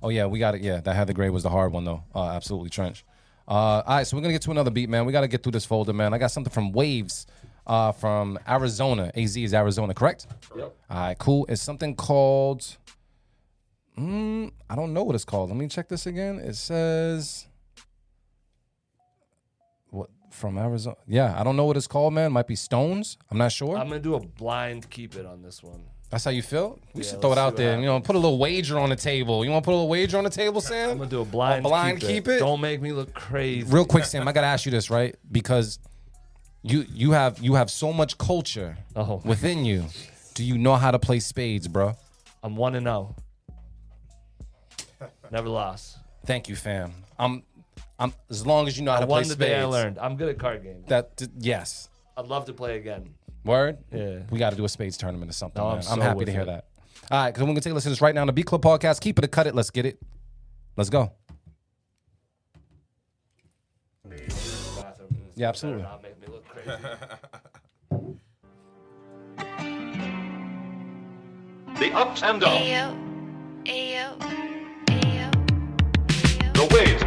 Oh yeah, we got it. Yeah, that Heather Gray was the hard one though. Absolutely, Trench. All right, so we're gonna get to another beat, man. We got to get through this folder, man. I got something from Waves, from Arizona. AZ is Arizona, correct? Yep. All right, cool. It's something called. I don't know what it's called. Let me check this again. It says. What from Arizona? Yeah, I don't know what it's called, man. Might be Stones. I'm not sure. I'm gonna do a blind keep it on this one. That's how you feel? We Yeah, should throw it let's out see what there. You know, put a little wager on the table. You want to put a little wager on the table, Sam? I'm gonna do a blind, keep it? Don't make me look crazy. Real quick, Sam, I gotta ask you this, right? Because you have so much culture Oh. within you. Do you know how to play spades, bro? I'm 1-0. Never lost. Thank you, fam. I'm as long as you know how I to play won the spades. day I learned. I'm good at card games. Yes. I'd love to play again. Word? Yeah. We got to do a spades tournament or something, No, man. I'm I'm so happy with to hear it. that. All right, because we're going to take a listen to this right now on the Beat Club Podcast. Keep it or cut it. Let's get it. Let's go. Yeah, absolutely. Better not make me look crazy. The ups and downs, Ayo, ayo, ayo, ayo. the waves,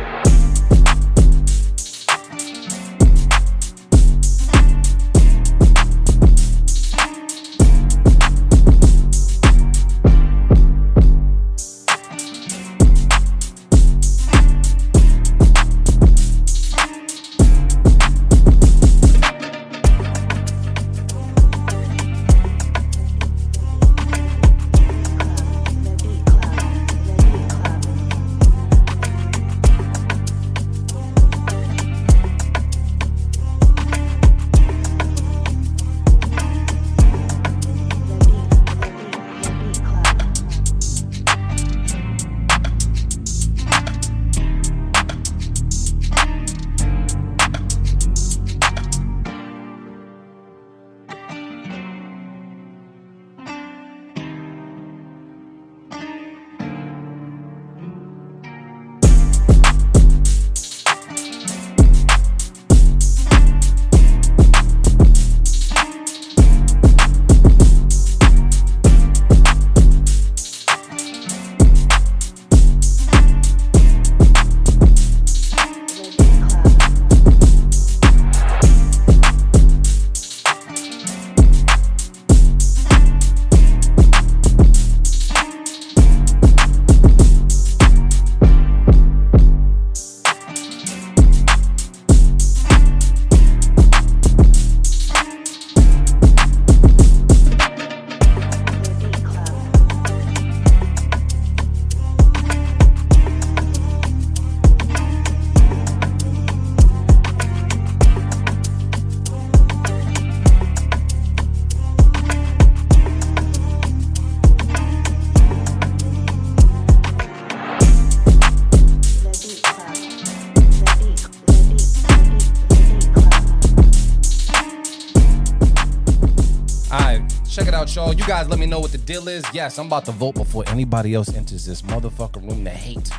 right, y'all. You guys let me know what the deal is. Yes, I'm about to vote before anybody else enters this motherfucking room to hate.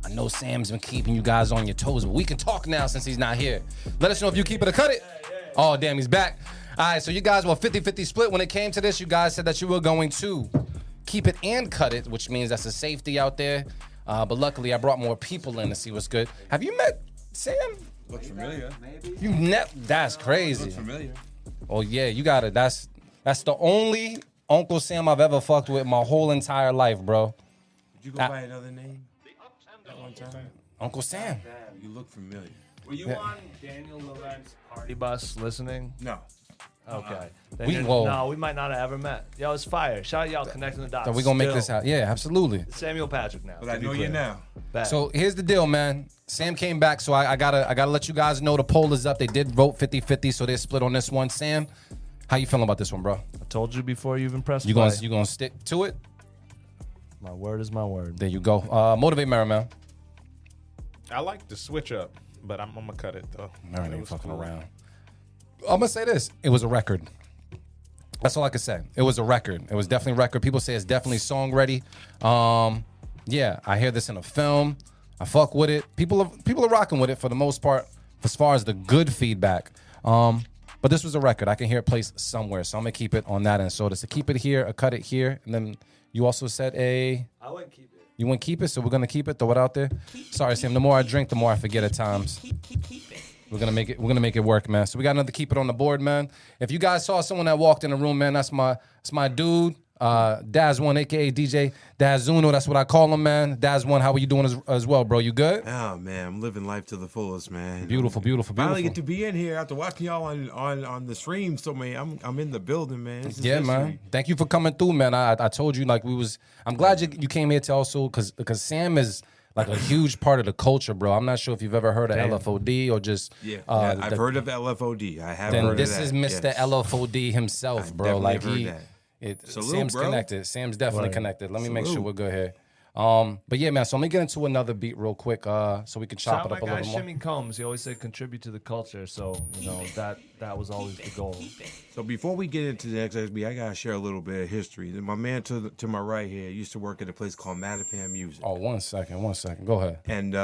I know Sam's been keeping you guys on your toes, but we can talk now since he's not here. Let us know if you keep it or cut it. Oh, damn, he's back. All right, so you guys were 50-50 split when it came to this. You guys said that you were going to keep it and cut it, which means that's a safety out there. But luckily, I brought more people in to see what's good. Have you met Sam? Looks familiar. That's crazy. Looks familiar. Oh, yeah, you got it. That's the only Uncle Sam I've ever fucked with my whole entire life, bro. Did you go by another name? One time? Uncle Sam. You look familiar. Were you on Daniel Lorenz's party bus listening? No. Okay. Whoa. We might not have ever met. Yo, it's fire. Shout out y'all connecting the dots. So we're going to make Still. this out. Yeah, absolutely. Samuel Patrick now. But I know you now. Back. So here's the deal, man. Sam came back, so I gotta let you guys know the poll is up. They did vote 50-50, so they're split on this one. Sam, how you feeling about this one, bro? I told you before you even pressed You play. gonna stick to it? My word is my word. There you go. Motivate Mary, man. I like the switch up, but I'm gonna cut it though. Mary It ain't was fucking cool. around. I'm gonna say this. It was a record. That's all I can say. It was a record. It was definitely a record. People say it's definitely song ready. Yeah, I hear this in a film. I fuck with it. People are rocking with it for the most part, as far as the good feedback. But this was a record. I can hear it placed somewhere, so I'm gonna keep it on that end. So to keep it here, or cut it here, and then you also said I wouldn't keep it. you wouldn't keep it, so we're gonna keep it. Throw it out there. Sorry, Sam. The more I drink, the more I forget at times. We're gonna make it work, man. So we got another keep it on the board, man. If you guys saw someone that walked in the room, man, that's my dude, Daz1, aka DJ Dazuno. That's what I call him, man. Daz1, how are you doing as well, bro? You good? Oh man, I'm living life to the fullest, man. Beautiful. Finally get to be in here after watching y'all on the stream. So man, I'm in the building, man. This is Yeah, history. man. Thank you for coming through, man. I told you I'm glad you came here to also because Sam is like a huge part of the culture, bro. I'm not sure if you've ever heard of LFOD or just I've heard of LFOD. I have then heard this of that. is Mr. Yes. LFOD himself, I bro. Like definitely heard that. Salute, Sam's bro. connected. Sam's definitely Right. connected. Let me make sure Salute. we're good here. But yeah, man. So let me get into another beat real quick, so we can chop Shout it out up my a guy little more. Shimmy Combs. He always said contribute to the culture. So that was always the goal. So before we get into the XXB, I gotta share a little bit of history. My man to my right here used to work at a place called Mattapan Music. Oh, 1 second. Go ahead. And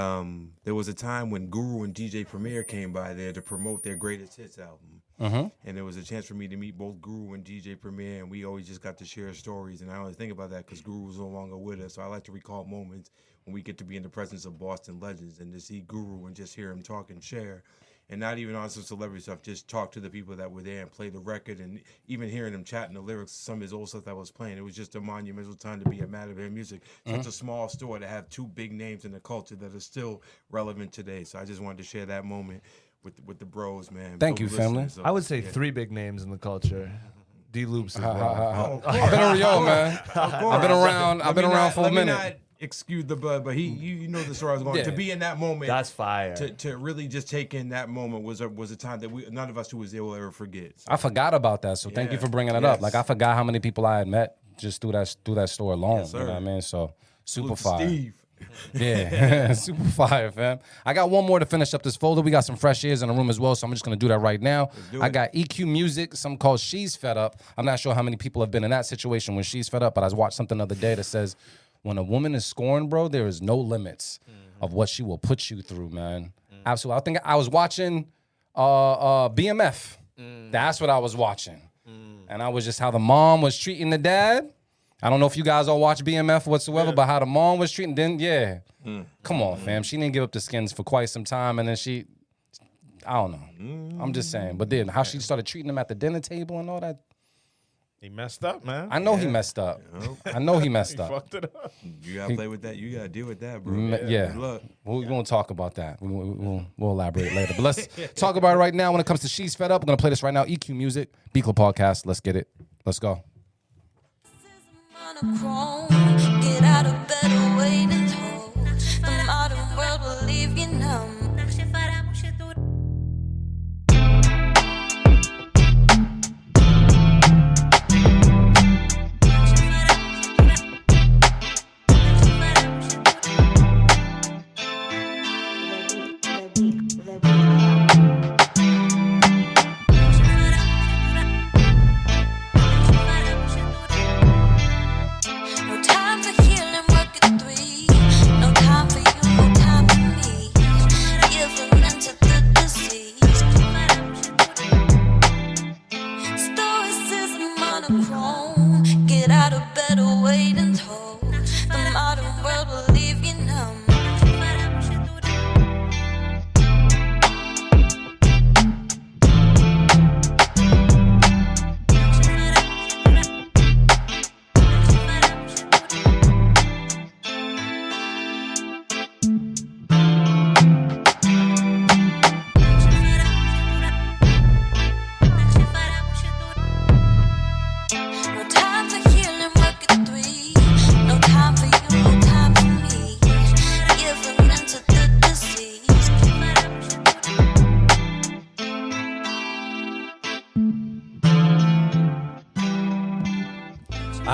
there was a time when Guru and DJ Premier came by there to promote their greatest hits album. And there was a chance for me to meet both Guru and DJ Premier, and we always just got to share stories. And I always think about that because Guru was no longer with us. So I like to recall moments when we get to be in the presence of Boston legends and to see Guru and just hear him talk and share. And not even on some celebrity stuff, just talk to the people that were there and play the record. And even hearing him chatting the lyrics, some of his old stuff that was playing, it was just a monumental time to be at Mattapan Music. Such a small store to have two big names in the culture that are still relevant today. So I just wanted to share that moment with the bros, man. Thank you, Bro family. listeners, so, I would say yeah. 3 big names in the culture. D Loops as well. Oh, I've been around, yo, man. I've been around. I've been around for a minute. Let me not excuse the bud, but you know the story I was going. Yeah. To be in that moment, That's fire. To really just take in that moment was a time that none of us who was there will ever forget. So, I forgot about that, so thank you Yeah. for bringing it up. Yes. Like I forgot how many people I had met just through that store alone. Yes, you know sir. what I mean? So super Luke fire. Steve. Yeah, super fire, fam. I got one more to finish up this folder. We got some fresh ears in the room as well, so I'm just gonna do that right now. do I it. got EQ Music, something called She's Fed Up. I'm not sure how many people have been in that situation when she's fed up, but I watched something the other day that says when a woman is scorned, bro, there is no limits of what she will put you through, man. Absolutely. I think I was watching BMF. That's what I was watching. And I was just how the mom was treating the dad. I don't know if you guys all watch BMF whatsoever, but how the mom was treating, come on, fam. She didn't give up the skins for quite some time, and then I don't know. I'm just saying. But then how she started treating them at the dinner table and all that. He messed up, man. I know he messed up. I know he messed He up. fucked it up. You gotta play with that. You gotta deal with that, bro. Yeah. Good luck. We won't talk about that. We'll elaborate later. But let's talk about it right now when it comes to She's Fed Up. We're going to play this right now. EQ Music, B Club Podcast. Let's get it. Let's go. Monochrome. Get out of bed or waiting told. The modern world will leave you numb.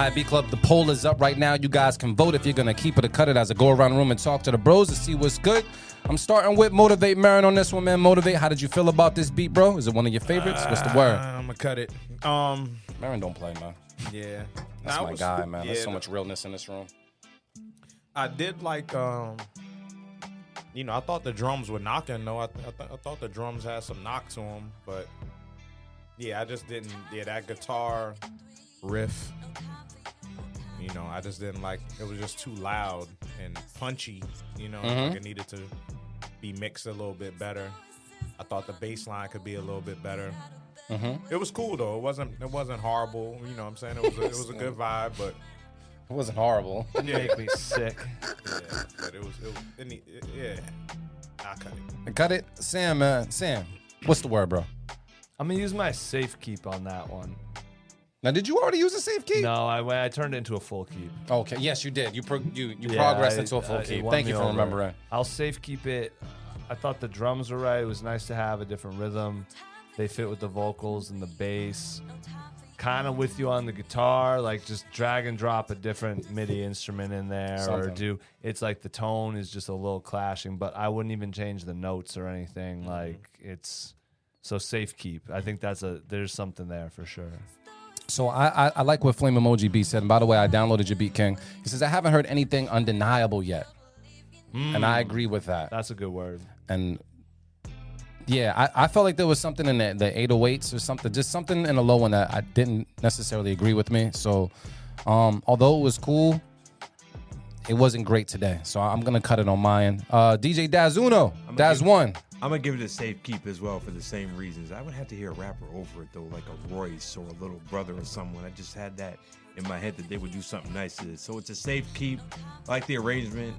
All right, B Club, the poll is up right now. You guys can vote if you're going to keep it or cut it as I go around the room and talk to the bros to see what's good. I'm starting with Motivate Marin on this one, man. Motivate, how did you feel about this beat, bro? Is it one of your favorites? What's the word? I'm going to cut it. Marin don't play, man. Yeah. That's my guy, man. There's so much realness in this room. I did like, you know, I thought the drums were knocking, though. I thought the drums had some knock to them, but yeah, I just didn't. Yeah, that guitar riff, you know, I just didn't like. It was just too loud and punchy, you know. Like it needed to be mixed a little bit better. I thought the bass line could be a little bit better. It was cool though. It wasn't horrible. You know what I'm saying? It was a good vibe, but it wasn't horrible. You make me sick. Yeah, but yeah. I cut it. Cut it, Sam. Sam, what's the word, bro? I'm gonna use my safe keep on that one. Now, did you already use a safe keep? No, I turned it into a full keep. Okay, yes, you did. You progressed into a full keep. Thank you for remembering. I'll safe keep it. I thought the drums were right. It was nice to have a different rhythm. They fit with the vocals and the bass. Kind of with you on the guitar, like just drag and drop a different MIDI instrument in there, or it's like the tone is just a little clashing, but I wouldn't even change the notes or anything. Like it's so safe keep. I think there's something there for sure. So I like what Flame Emoji B said. And by the way, I downloaded your beat, King. He says, I haven't heard anything undeniable yet. And I agree with that. That's a good word. And yeah, I felt like there was something in the 808s or something, just something in the low one that I didn't necessarily agree with me. So although it was cool, it wasn't great today. So I'm going to cut it on mine. DJ Dazuno, Daz1. I'm going to give it a safe keep as well for the same reasons. I would have to hear a rapper over it, though, like a Royce or a Little Brother or someone. I just had that in my head that they would do something nice to it. So it's a safe keep. I like the arrangement.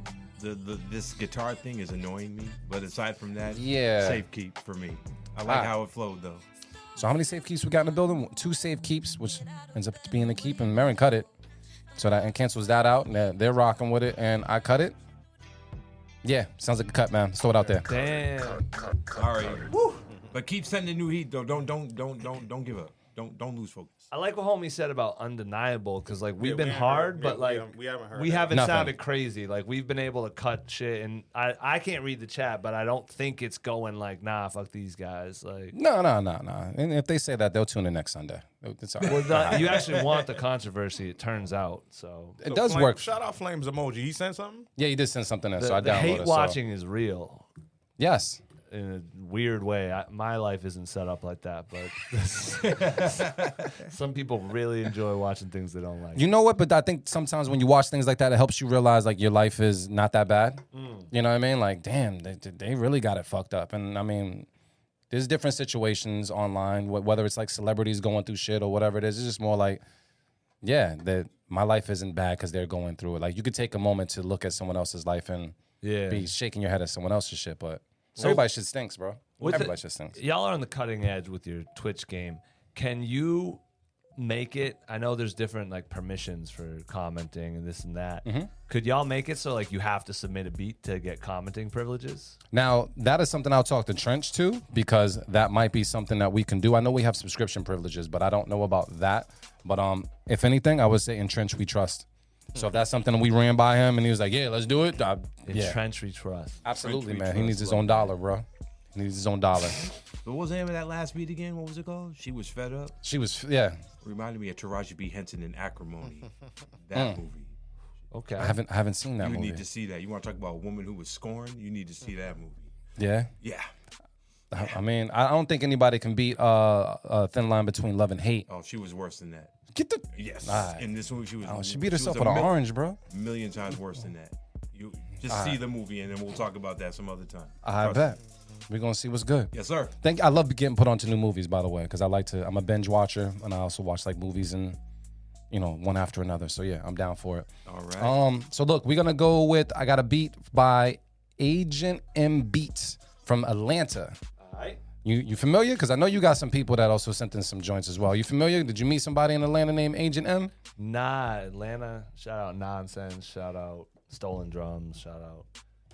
This guitar thing is annoying me. But aside from that, safe keep for me. I like how it flowed, though. So how many safe keeps we got in the building? 2 safe keeps, which ends up being the keep, and Marin cut it. So that and cancels that out, and they're rocking with it, and I cut it. Yeah, sounds like a cut, man. Throw it out there. Damn. All right. Woo. But keep sending new heat, though. Don't give up. Don't lose focus. I like what homie said about undeniable, because like we've been hard, but like we haven't Nothing. sounded crazy. Like we've been able to cut shit, and I can't read the chat, but I don't think it's going like, nah, fuck these guys. Like No. And if they say that, they'll tune in next Sunday. It's all right. well, you actually want the controversy, it turns out. So It does work. Shout out Flames Emoji. He sent something? Yeah, you did send something in, so I the downloaded hate it. watching is real. Yes. In a weird way. My life isn't set up like that, but some people really enjoy watching things they don't like. You know what? But I think sometimes when you watch things like that, it helps you realize like your life is not that bad. You know what I mean? Like, damn, they really got it fucked up. And I mean, there's different situations online, whether it's like celebrities going through shit or whatever it is. It's just more like, yeah, that my life isn't bad because they're going through it. Like, you could take a moment to look at someone else's life and be shaking your head at someone else's shit, but everybody shit stinks, bro. Everybody shit stinks. Y'all are on the cutting edge with your Twitch game. Can you make it? I know there's different like permissions for commenting and this and that. Could y'all make it so like you have to submit a beat to get commenting privileges? Now, that is something I'll talk to Trench to, because that might be something that we can do. I know we have subscription privileges, but I don't know about that. But if anything, I would say in Trench we trust. So if that's something we ran by him and he was like, yeah, let's do it. In Trench reach for us. Absolutely, man. He needs his own dollar, bro. He needs his own dollar. But what was the name of that last beat again? What was it called? She Was Fed Up? She was, yeah. Reminded me of Taraji B. Henson in Acrimony. That movie. Okay. I haven't seen that You movie. need to see that. You want to talk about a woman who was scorned? You need to see that movie. Yeah? Yeah. I mean, I don't think anybody can beat a thin line between love and hate. Oh, she was worse than that. Get the... Yes. All right. In this movie, she beat herself with an orange, bro. A million times worse than that. You just see the movie, and then we'll talk about that some other time. I bet. We're going to see what's good. Yes, sir. I love getting put onto new movies, by the way, because I'm a binge watcher, and I also watch like movies and, one after another. So yeah, I'm down for it. All right. So look, we're going to go with, I got a beat by Agent M Beats from Atlanta. All right. You familiar? Because I know you got some people that also sent in some joints as well. You familiar? Did you meet somebody in Atlanta named Agent M? Nah, Atlanta. Shout out Nonsense. Shout out Stolen Drums. Shout out.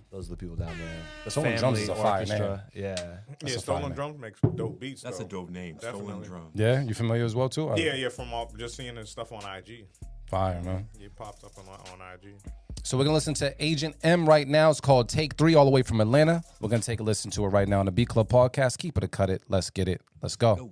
Those are the people down there. The Stolen Drums is a fire name. Yeah. Yeah, Stolen Drums makes dope beats. That's though. a dope name. Definitely. Stolen Drum. Yeah, you familiar as well too? Yeah, from just seeing his stuff on IG. Fire, man. It pops up on IG. So we're going to listen to Agent M right now. It's called Take 3 all the way from Atlanta. We're going to take a listen to it right now on the Beat Club podcast. Keep it or cut it. Let's get it. Let's go.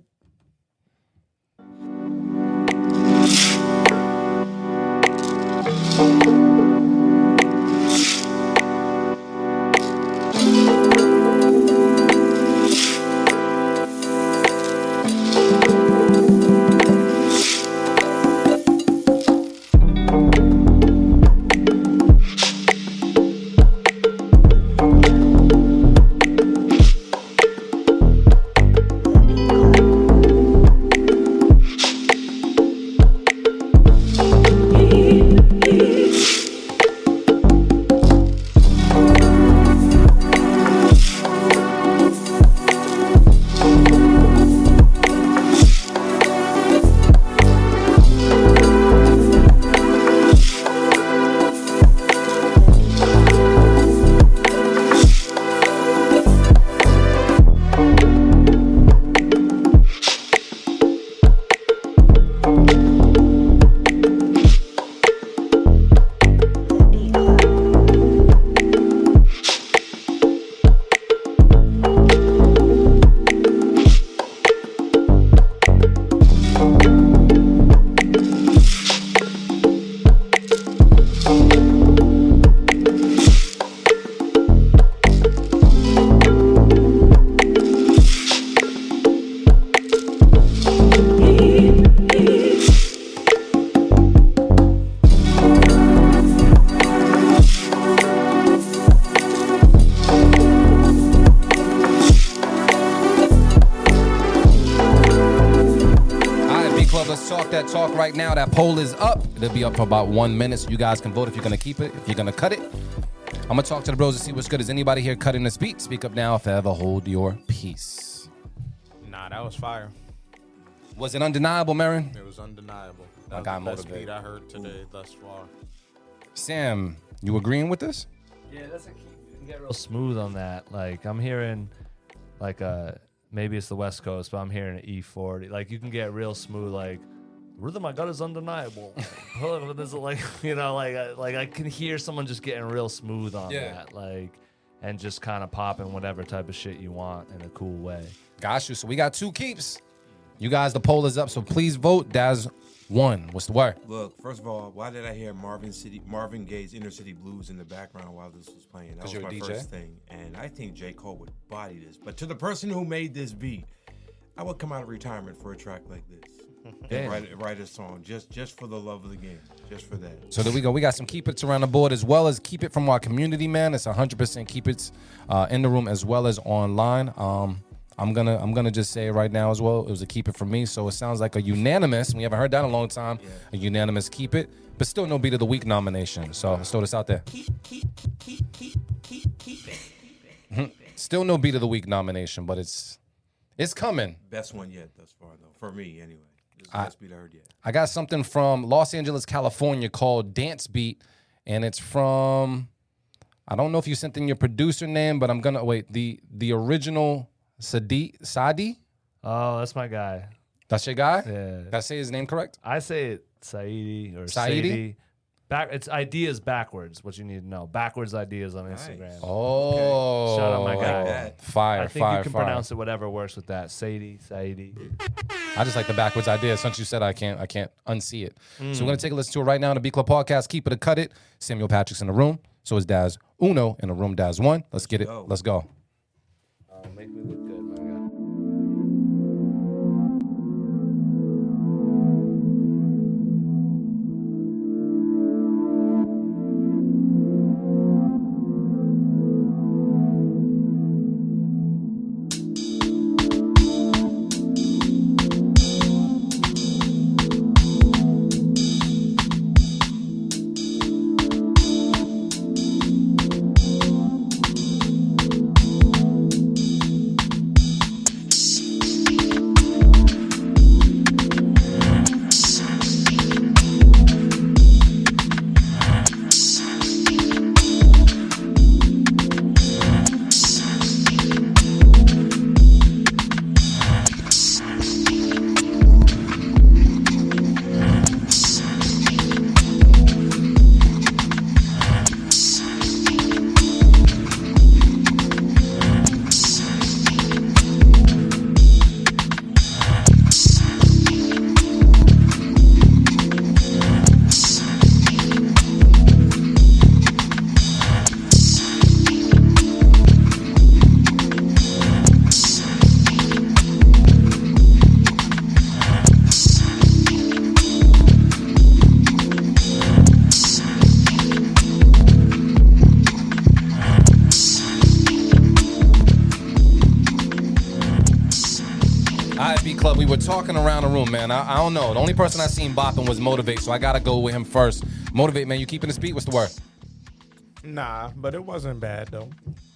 That talk right now. That poll is up. It'll be up for about 1 minute, so you guys can vote if you're gonna keep it, if you're gonna cut it. I'm gonna talk to the bros to see what's good. Is anybody here cutting this beat? Speak up now if ever hold your peace. Nah, that was fire. Was it undeniable, Marin? It was undeniable. I That was got the best motivated. beat I heard today thus far. Sam, you agreeing with this? Yeah, that's a key. You can get real smooth on that. Like I'm hearing, like maybe it's the West Coast, but I'm hearing an E40. Like you can get real smooth. Like rhythm I got is undeniable. This is like like I can hear someone just getting real smooth on that. Like and just kind of popping whatever type of shit you want in a cool way. Got you. So we got 2 keeps. You guys, the poll is up, so please vote. Daz won. What's the word? Look, first of all, why did I hear Marvin Gaye's Inner City Blues in the background while this was playing? That was you're my a DJ? first thing. And I think J. Cole would body this. But to the person who made this beat, I would come out of retirement for a track like this. And write a song just for the love of the game, just for that. So there we go. We got some keep it's around the board as well as keep it from our community, man. It's 100% keep it's in the room as well as online. I'm gonna just say right now as well. It was a keep it from me. So it sounds like a unanimous. We haven't heard that in a long time. Yeah. A unanimous keep it, but still no beat of the week nomination. So let's throw this out there. Still no beat of the week nomination, but it's coming. Best one yet thus far, though, for me anyway. This is the best beat I heard yet. I got something from Los Angeles, California called Dance Beat, and it's from, I don't know if you sent in your producer name, but I'm gonna wait. The original Sadi? Oh, that's my guy. That's your guy? Yeah. Did I say his name correct? I say it Saidi or Saidi? Sadie. It's ideas backwards. What you need to know. Backwards ideas on Instagram. Oh, okay. Shout out my guy. That. Fire, I think fire, you can fire. pronounce it whatever works with that. Saidi. I just like the backwards idea. Since you said I can't unsee it. So we're gonna take a listen to it right now on the B Club podcast. Keep it or cut it. Samuel Patrick's in the room. So is Daz Uno in the room. Daz 1. Let's get it. Let's go. Make me look good, my guy. B Club, we were talking around the room, man. I don't know. The only person I seen bopping was Motivate, so I gotta go with him first. Motivate, man, you keeping this beat? What's the word? Nah, but it wasn't bad though.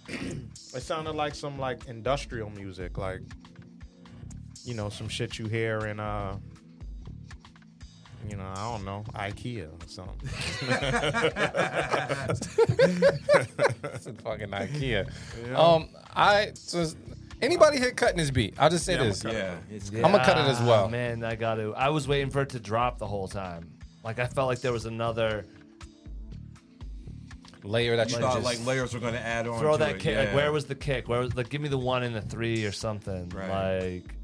It sounded like some like industrial music, like some shit you hear in I don't know, IKEA or something. It's a fucking IKEA. Anybody here cutting this beat? I'll just say this. I'm gonna cut it as well. Man, I was waiting for it to drop the whole time. Like I felt like there was another layer that you thought like layers were gonna add on. Throw to that it. kick. Yeah. Like where was the kick? Where was give me the 1 and the 3 or something? Right. Like,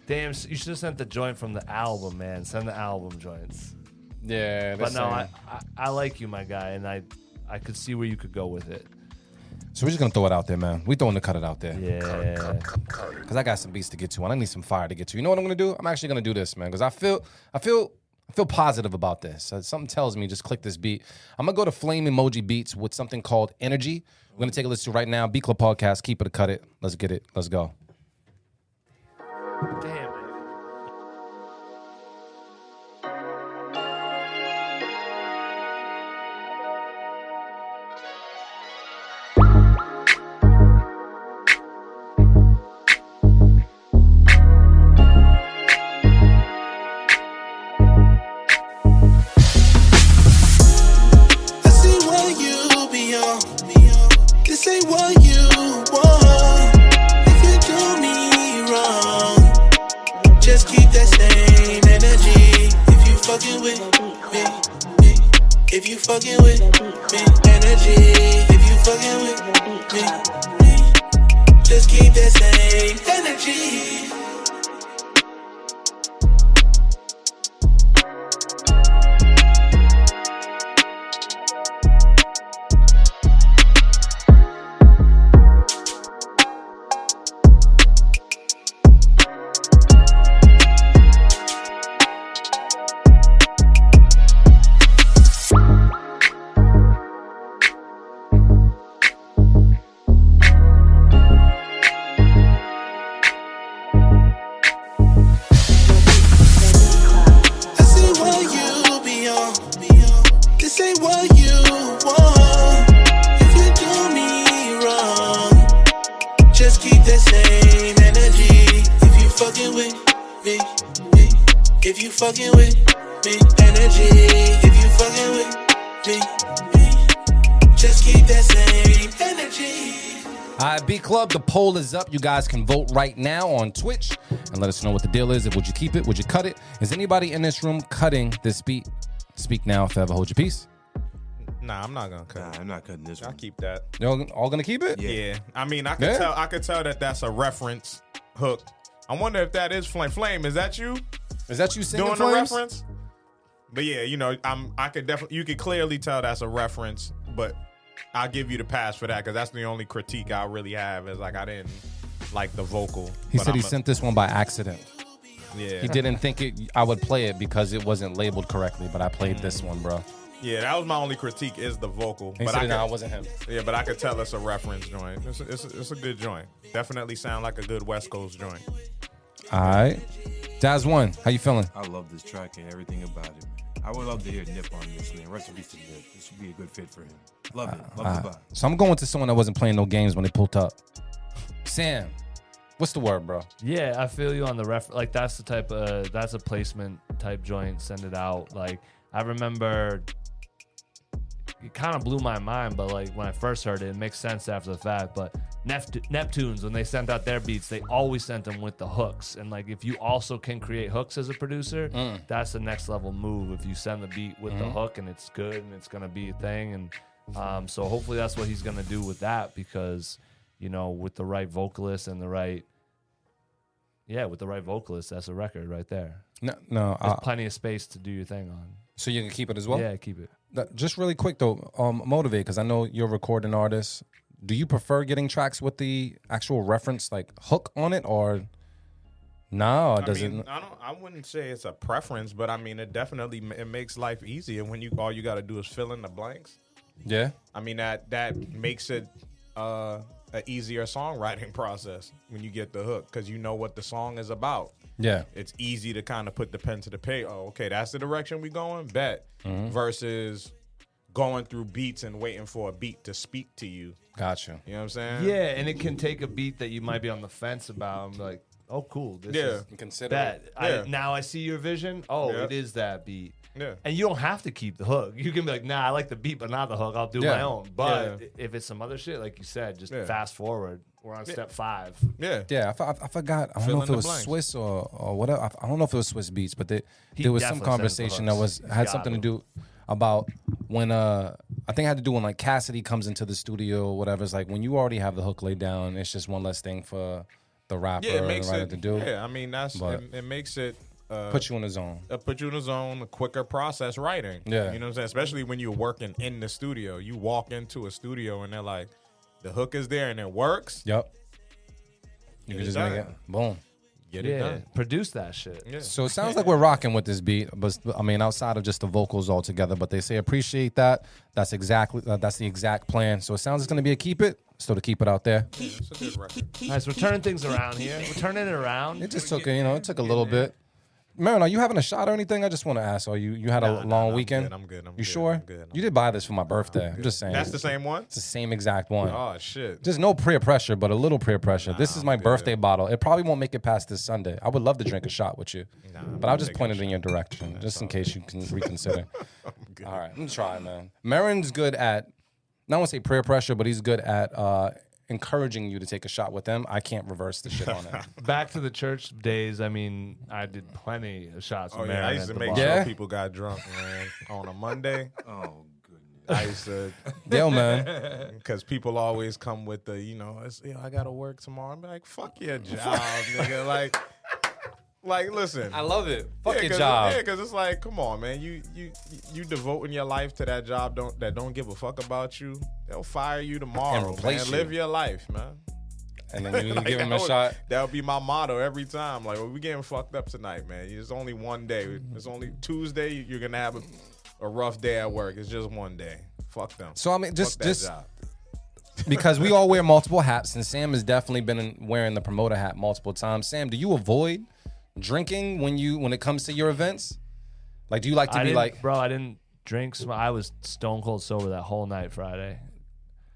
damn, you should have sent the joint from the album, man. Send the album joints. Yeah, but no, I like you, my guy, and I could see where you could go with it. So we're just gonna throw it out there, man. We throwing the cut it out there. Yeah. Cause I got some beats to get to, and I need some fire to get to. You know what I'm gonna do? I'm actually gonna do this, man. Cause I feel positive about this. Something tells me just click this beat. I'm gonna go to Flame Emoji Beats with something called Energy. We're gonna take a listen to right now. B Club Podcast. Keep it or cut it. Let's get it. Let's go. Damn. This ain't what you want. If you do me wrong, just keep that same energy. If you fucking with me, if you fucking with me, energy. If you fucking with me, just keep that same energy. This ain't what you want. If you do me wrong, just keep that same energy. If you fucking with me, if you fucking with me, energy. If you fucking with me, just keep that same energy. All right, B Club, the poll is up. You guys can vote right now on Twitch and let us know what the deal is. Would you keep it? Would you cut it? Is anybody in this room cutting this beat? Speak now, forever hold your peace. Nah, I'm not gonna cut it. I'm not cutting this I'll one. keep that. Y'all all gonna keep it? Yeah. I mean, I could tell that that's a reference hook. I wonder if that is Flame. Flame, is that you? Is that you singing doing Flames? the reference? But yeah, I could definitely, you could clearly tell that's a reference, but I'll give you the pass for that because that's the only critique I really have is like I didn't like the vocal. He said he sent this one by accident. Yeah. He didn't think I would play it because it wasn't labeled correctly, but I played this one, bro. Yeah, that was my only critique is the vocal. He said, no, it wasn't him. Yeah, but I could tell it's a reference joint. It's a good joint. Definitely sound like a good West Coast joint. All right. Daz One, how you feeling? I love this track and everything about it. I would love to hear Nip on this, man. Rest in peace to Nip. This should be a good fit for him. Love it. Love the vibe. So I'm going to someone that wasn't playing no games when they pulled up. Sam, what's the word, bro? Yeah, I feel you on the like that's the type of that's a placement type joint. Send it out. Like I remember, it kind of blew my mind, but like when I first heard it, it makes sense after the fact. But Neptunes, when they sent out their beats, they always sent them with the hooks. And like if you also can create hooks as a producer, that's the next level move. If you send the beat with the hook and it's good and it's gonna be a thing, and so hopefully that's what he's gonna do with that because. With the right vocalist and with the right vocalist, that's a record right there. No. There's plenty of space to do your thing on. So you can keep it as well? Yeah, keep it. Just really quick though, Motivate, because I know you're a recording artist. Do you prefer getting tracks with the actual reference like hook on it, or no? I wouldn't say it's a preference, but I mean, it makes life easier when all you got to do is fill in the blanks. Yeah. I mean that makes it an easier songwriting process when you get the hook because you know what the song is about. Yeah. It's easy to kind of put the pen to the paper. Oh, okay, that's the direction we going. Bet. Versus going through beats and waiting for a beat to speak to you. Gotcha. You know what I'm saying? Yeah, and it can take a beat that you might be on the fence about. I'm like, oh, cool. This is Consider that. it. Now I see your vision. Oh, Yeah. it is that beat. Yeah. And you don't have to keep the hook. You can be like, nah, I like the beat, but not the hook. I'll do Yeah. my own. But if it's some other shit, like you said, just fast forward. We're on step 5. Yeah. Yeah, I forgot. I don't Fill know in if the it was blanks. Swiss or whatever. I don't know if it was Swiss Beats, but there was some definitely conversation that sends the was hooks. had Got something to him. do about when I think it had to do when like Cassidy comes into the studio or whatever. It's like when you already have the hook laid down, it's just one less thing for the rapper Yeah, or it the makes writer it. to do. Yeah, I mean But- it makes it. Put you in the zone. Put you in the zone, a quicker process writing. Yeah. You know what I'm saying? Especially when you're working in the studio. You walk into a studio and they're like, the hook is there and it works. Yep. You Get can it just make done. it boom. Get it done. Produce that shit. Yeah. So it sounds like we're rocking with this beat, but I mean, outside of just the vocals altogether. But they say appreciate that. That's the exact plan. So it sounds it's gonna be a keep it. Still to keep it out there. It's a good record. All right, so we're turning things around here. We're turning it around. It just took it took a little bit. Marin, are you having a shot or anything? I just want to ask. Are you had a long weekend? I'm good. You sure? I'm good. You did buy this for my birthday. I'm just saying. That's the same one? It's the same exact one. Oh, shit. Just no peer pressure, but a little peer pressure. This is my birthday bottle. It probably won't make it past this Sunday. I would love to drink a shot with you, but I'll just point it in your direction, just in case you can reconsider. All right, I'm trying, man. Marin's good at, not want to say peer pressure, but he's good at encouraging you to take a shot with him. I can't reverse the shit on it. Back to the church days, I mean, I did plenty of shots. Oh, with yeah. I Marin used at to the make bar. Yeah? sure people got drunk, man, on a Monday. Oh goodness. I used to, Yo, man. because people always come with the, I got to work tomorrow. I'm like, fuck your job, nigga. Like, listen. I love it. Fuck your 'cause job. Yeah, because it's like, come on, man. You devoting your life to that job that don't give a fuck about you. They'll fire you tomorrow, And replace man. you. Live your life, man. And then you give him a that would- shot. That would be my motto every time. Like, well, we getting fucked up tonight, man. It's only one day. It's only Tuesday. You're gonna have a rough day at work. It's just one day. Fuck them. So I mean, Fuck just that job. because we all wear multiple hats, and Sam has definitely been wearing the promoter hat multiple times. Sam, do you avoid drinking when it comes to your events? Like, do you like to be like, bro, I didn't drink. I was stone cold sober that whole night Friday.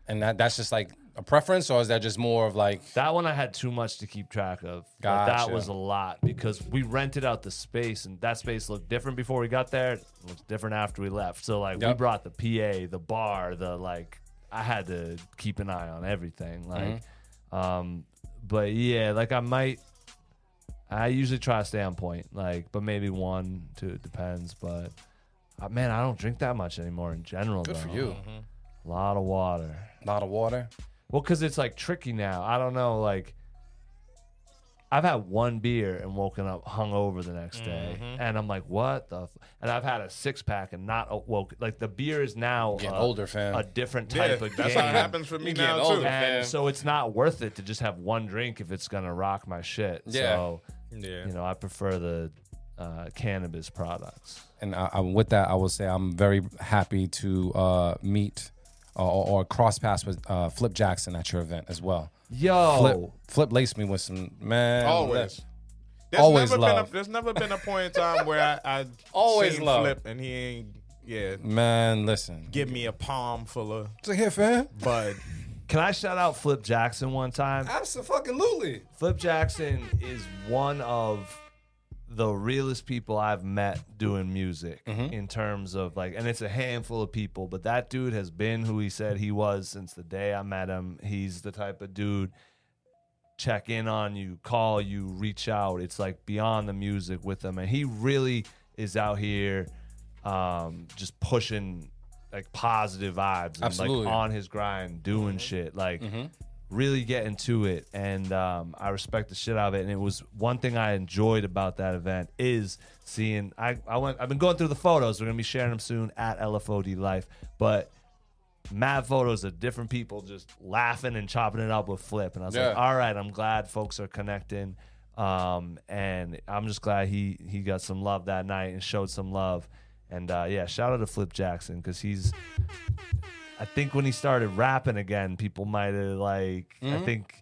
and that's just like a preference, or is that just more of like, That one I had too much to keep track of. Like, Gotcha. that was a lot because we rented out the space and that space looked different before we got there. It looked different after we left. So like we Yep. brought the PA, the bar, I had to keep an eye on everything. Like but yeah, like I usually try to stay on point. Like, but maybe 1, 2, it depends. But man, I don't drink that much anymore in general. good for though. you? A lot of water. A lot of water. Well, because it's like tricky now. I don't know. Like, I've had one beer and woken up hungover the next day, and I'm like, what the? And I've had a 6-pack and not woke. Like the beer is now Getting older, fam. a different Yeah, type of that's game. how it happens for me You getting now older, too. man. And so it's not worth it to just have one drink if it's gonna rock my shit. Yeah. So Yeah. I prefer the cannabis products. And with that, I will say I'm very happy to meet or cross paths with Flip Jackson at your event as well. Yo, Flip laced me with some, man. Always. Always love. There's never been a point in time where I Always seen love. Flip and he ain't Man, listen. give me a palm full of What's here, fam? bud. can I shout out Flip Jackson one time? Absolutely. Flip Jackson is one of the realest people I've met doing music in terms of like, and it's a handful of people, but that dude has been who he said he was since the day I met him. He's the type of dude, check in on you, call you, reach out. It's like beyond the music with him. And he really is out here just pushing like positive vibes and Absolutely. like on his grind, doing shit. Like, really getting to it, and I respect the shit out of it. And it was one thing I enjoyed about that event is seeing. I've been going through the photos. We're gonna be sharing them soon at LFOD Life, but mad photos of different people just laughing and chopping it up with Flip. And I was like, all right, I'm glad folks are connecting, and I'm just glad he got some love that night and showed some love. And yeah, shout out to Flip Jackson because he's. I think when he started rapping again, people might have like. I think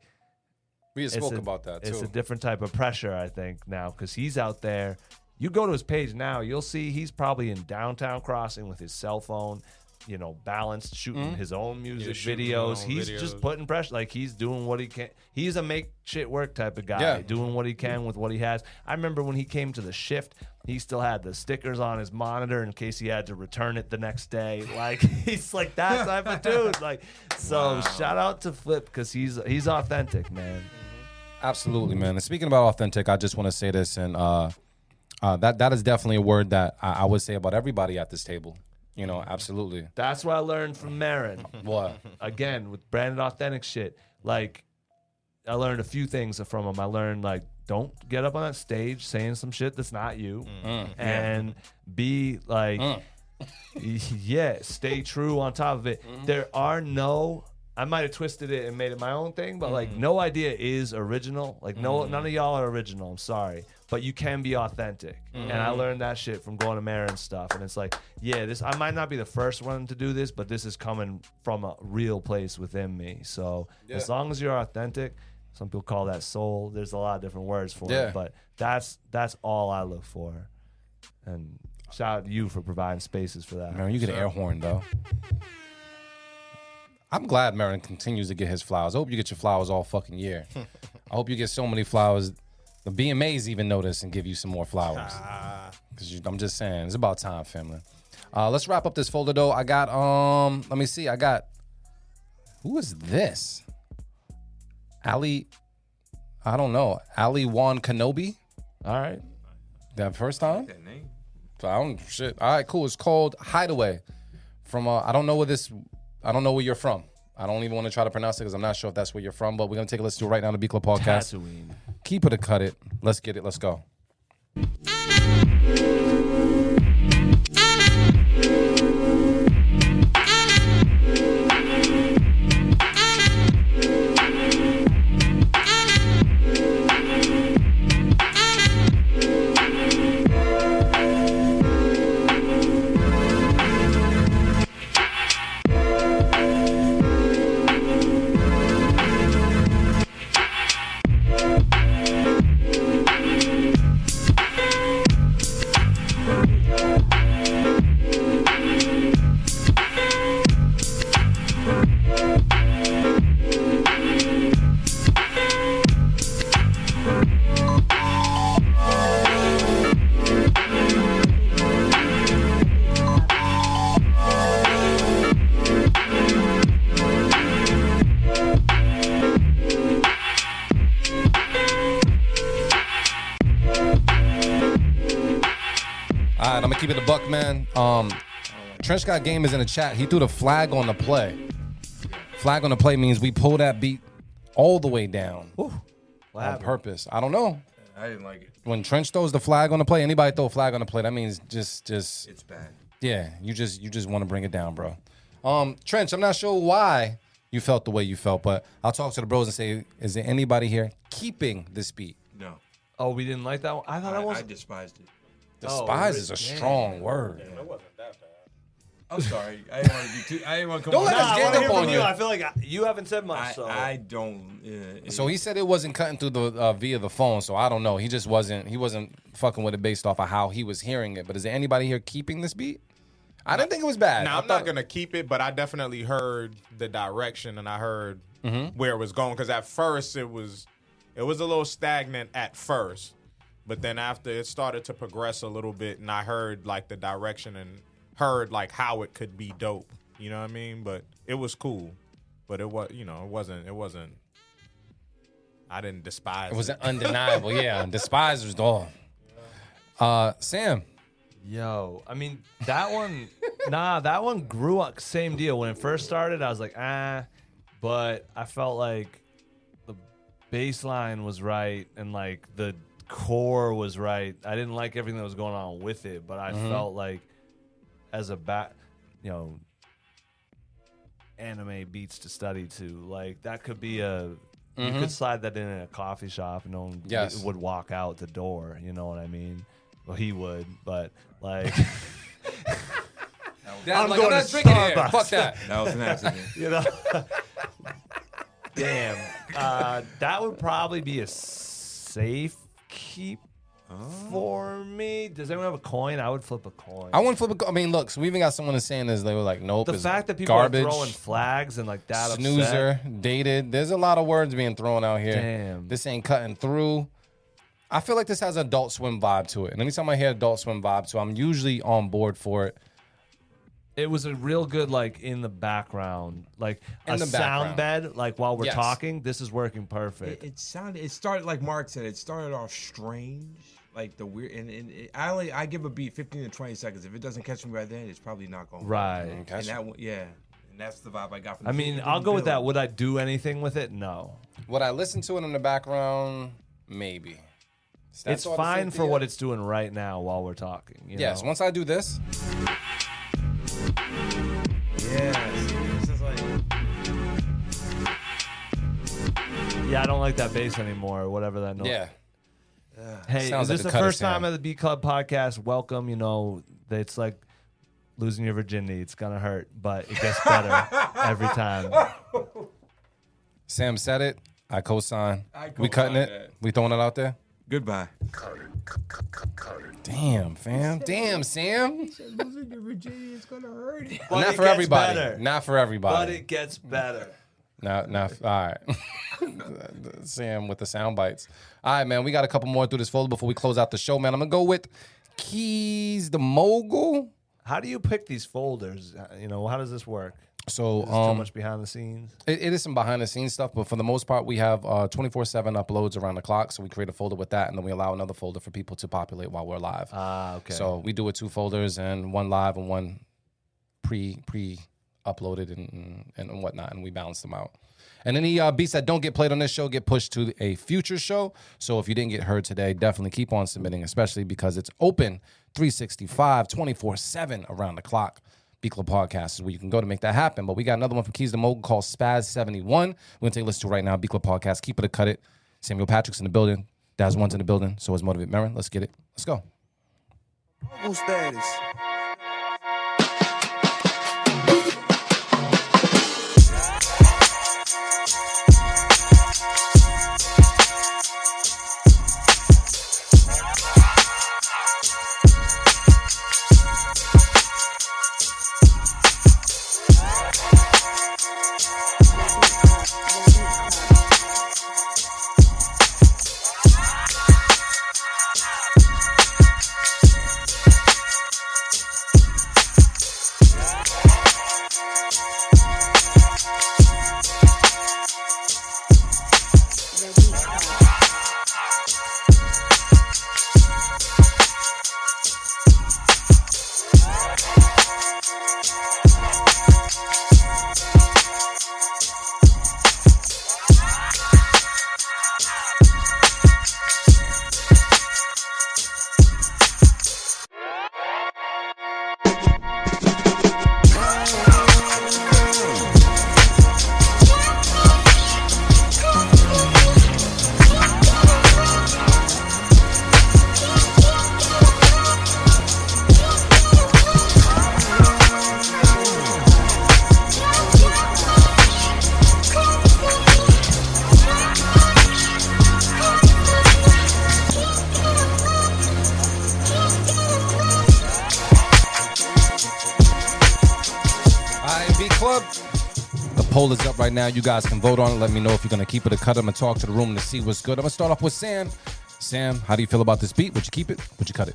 We just spoke about that too. it's a different type of pressure. I think now because he's out there. You go to his page now, you'll see he's probably in downtown Crossing with his cell phone, balanced, shooting his own music videos. He's just putting pressure. Like, he's doing what he can. He's a make shit work type of guy, doing what he can with what he has. I remember when he came to the shift, he still had the stickers on his monitor in case he had to return it the next day. Like, he's like that type of dude. Like, so shout out to Flip because he's authentic, man. Absolutely, man. And speaking about authentic, I just want to say this, and that is definitely a word that I would say about everybody at this table. Absolutely. That's what I learned from Marin. What? Again, with branded authentic shit. Like, I learned a few things from him. I learned, like, don't get up on that stage saying some shit that's not you. And be, like, stay true on top of it. There are no... I might have twisted it and made it my own thing, but like no idea is original. Like none of y'all are original. I'm sorry, but you can be authentic. And I learned that shit from going to Marin's stuff. And it's like, I might not be the first one to do this, but this is coming from a real place within me. So as long as you're authentic, some people call that soul. There's a lot of different words for it, but that's all I look for. And shout out to you for providing spaces for that. Man, you get an air horn though. I'm glad Marin continues to get his flowers. I hope you get your flowers all fucking year. I hope you get so many flowers. The BMAs even notice and give you some more flowers. Because I'm just saying, it's about time, family. Let's wrap up this folder, though. I got, let me see. Who is this? Ali, I don't know. Ali Wan Kenobi? All right. That first time? That name. Shit. All right, cool. It's called Hideaway. From, I don't know where you're from. I don't even want to try to pronounce it because I'm not sure if that's where you're from, but we're going to take a listen to it right now on the B Club Podcast. Tatooine. Keep it or cut it. Let's get it. Let's go. I'm gonna keep it a buck, man. Trench Got Game is in the chat. He threw the flag on the play. Flag on the play means we pull that beat all the way down on purpose. I don't know. I didn't like it. When Trench throws the flag on the play, anybody throw a flag on the play, that means just It's bad. yeah, you just want to bring it down, bro. Trench, I'm not sure why you felt the way you felt, but I'll talk to the bros and say, is there anybody here keeping this beat? No. Oh, we didn't like that one? I thought that was... I despised it. Despise is a strong word. It wasn't that bad. I'm sorry. I didn't want to be too. I didn't want to come. Don't let on. us gang up on you. I feel like you haven't said much. I don't. So he said it wasn't cutting through the via the phone. So I don't know. He just wasn't. He wasn't fucking with it based off of how he was hearing it. But is there anybody here keeping this beat? I didn't think it was bad. Now, I'm not gonna keep it, but I definitely heard the direction and I heard where it was going. Because at first it was a little stagnant at first, but then after it started to progress a little bit, and I heard like the direction and heard like how it could be dope. You know what I mean? But it was cool. But it was, it wasn't. I didn't despise it. It wasn't undeniable. Yeah, despise was all. Sam. Yo, I mean, that one, that one grew up, same deal. When it first started, I was like, but I felt like the bass line was right and like the core was right. I didn't like everything that was going on with it, but I felt like as a anime beats to study to, like that could be you could slide that in a coffee shop and no one would walk out the door. You know what I mean? Well, he would, but like, That I'm like, going I'm to not drinking here. Starbucks. Fuck that. That was an accident. You know. Damn. That would probably be a safe keep for me. Does anyone have a coin? I would flip a coin. I wouldn't flip a. I mean, look. So we even got someone that's saying this. They were like, nope. The it's fact that people garbage, are throwing flags and like that. snoozer, Upset. dated. There's a lot of words being thrown out here. Damn. This ain't cutting through. I feel like this has an Adult Swim vibe to it. And anytime I hear Adult Swim vibe, so I'm usually on board for it. It was a real good, like, in the background, like In a the sound background. bed, like while we're Yes. talking. This is working perfect. It started like Mark said. It started off strange, like the weird. I give a beat 15 to 20 seconds. If it doesn't catch me by then, it's probably not going. Right. And that one, yeah. And that's the vibe I got from. I the mean, beat. I'll go with that. Would I do anything with it? No. Would I listen to it in the background? Maybe. It's all the fine same for thing. what it's doing right now while we're talking. You Yes. know? Once I do this, Yes. This is like. Yeah, I don't like that bass anymore, or whatever that note. yeah. Hey, Sounds is this like a the cut of first time Sam. at the B Club podcast? Welcome. You know, it's like losing your virginity. It's gonna hurt, but it gets better every time. Sam said it. I co-sign. I We cutting co-sign it. that. We throwing it out there. Goodbye. Damn, fam. Damn, Sam. Losing your virginity is gonna hurt. But Not it for gets everybody. better. Not for But everybody. it gets better. All right. Sam with the sound bites. All right, man. We got a couple more through this folder before we close out the show, man. I'm gonna go with Keys the Mogul. How do you pick these folders? You know, how does this work? So Is this too much behind the scenes? it is some behind the scenes stuff, but for the most part, we have 24/7 uploads around the clock. So we create a folder with that, and then we allow another folder for people to populate while we're live. Okay. So we do it 2 folders, and one live and one pre uploaded and whatnot, and we balance them out. And any beats that don't get played on this show get pushed to a future show. So if you didn't get heard today, definitely keep on submitting, especially because it's open 365, 24/7 around the clock. B Club Podcast is where you can go to make that happen. But we got another one from Keys to Mogul called Spaz71. We're going to take a listen to it right now. B Club Podcast. Keep it or cut it. Samuel Patrick's in the building. Daz One's in the building. So is Motivate Marin. Let's get it. Let's go. Status. Club. The poll is up right now. You guys can vote on it. Let me know if you're going to keep it or cut it. I'm going to talk to the room to see what's good. I'm going to start off with Sam. Sam, how do you feel about this beat? Would you keep it? Would you cut it?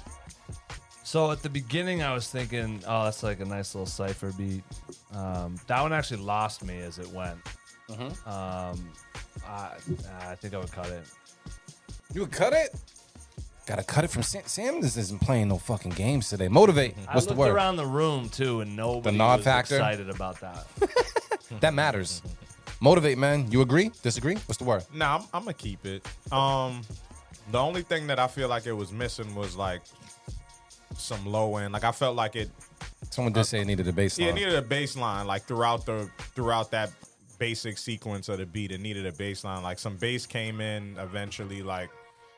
So at the beginning, I was thinking, oh, that's like a nice little cypher beat. That one actually lost me as it went. I think I would cut it. You would cut it? Gotta cut it from Sam. Sam isn't playing no fucking games today. Motivate. What's I the looked word? around the room too, and nobody nod was factor? excited about that. That matters. Motivate, man. You agree? Disagree? What's the word? Nah, I'm gonna keep it. The only thing that I feel like it was missing was like some low end. Like I felt like it. Someone did say it needed a bass line. Yeah, it needed a bass line. Like throughout that basic sequence of the beat, it needed a bass line. Like some bass came in eventually. Like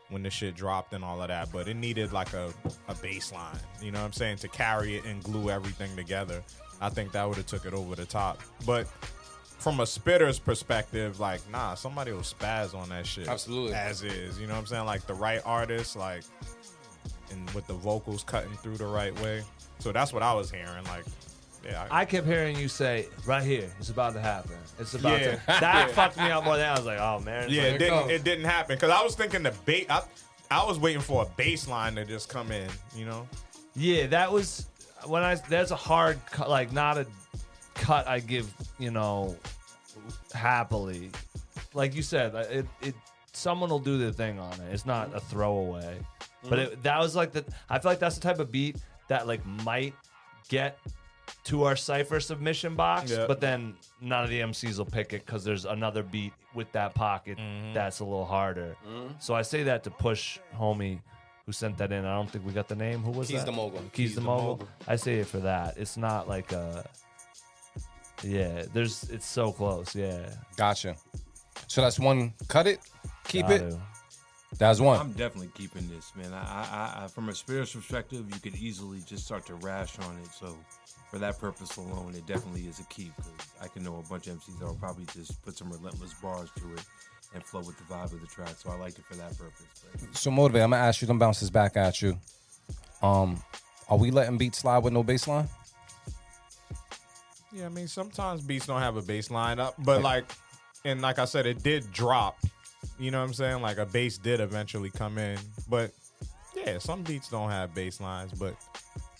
when the shit dropped and all of that, but it needed like a bass line, you know what I'm saying, to carry it and glue everything together. I think that would have took it over the top. But from a spitter's perspective, like, nah, somebody will spaz on that shit. Absolutely. As is, you know what I'm saying? Like the right artist, like, and with the vocals cutting through the right way. So that's what I was hearing. Like, yeah. I kept hearing you say, right here, it's about to happen. It's about Yeah. to. That fucked me up more than I was like, oh, man. Yeah, Like, it didn't happen. Because I was thinking I was waiting for a bass line to just come in, you know? Yeah, that was there's a hard cut, like not a cut I give, happily. Like you said, someone will do their thing on it. It's not a throwaway. But that was like I feel like that's the type of beat that like might get to our Cypher submission box, Yeah. but then none of the MCs will pick it because there's another beat with that pocket that's a little harder. So I say that to push homie who sent that in. I don't think we got the name. Who was Keys that? the Mogul. Keys the Mogul. I say it for that. It's not like it's so close. Yeah. Gotcha. So that's one. Cut it. Keep it. Gotta. That's one. I'm definitely keeping this, man. I from a spiritual perspective, you could easily just start to rash on it. So for that purpose alone, it definitely is a keep. Because I can know a bunch of MCs that will probably just put some relentless bars to it and flow with the vibe of the track. So I liked it for that purpose. But So Motivate, I'm gonna ask you. Them bounce this back at you. Are we letting beats slide with no bass line? Yeah, I mean, sometimes beats don't have a bass line up, but like I said, it did drop. You know what I'm saying? Like a bass did eventually come in, but yeah, some beats don't have bass lines. But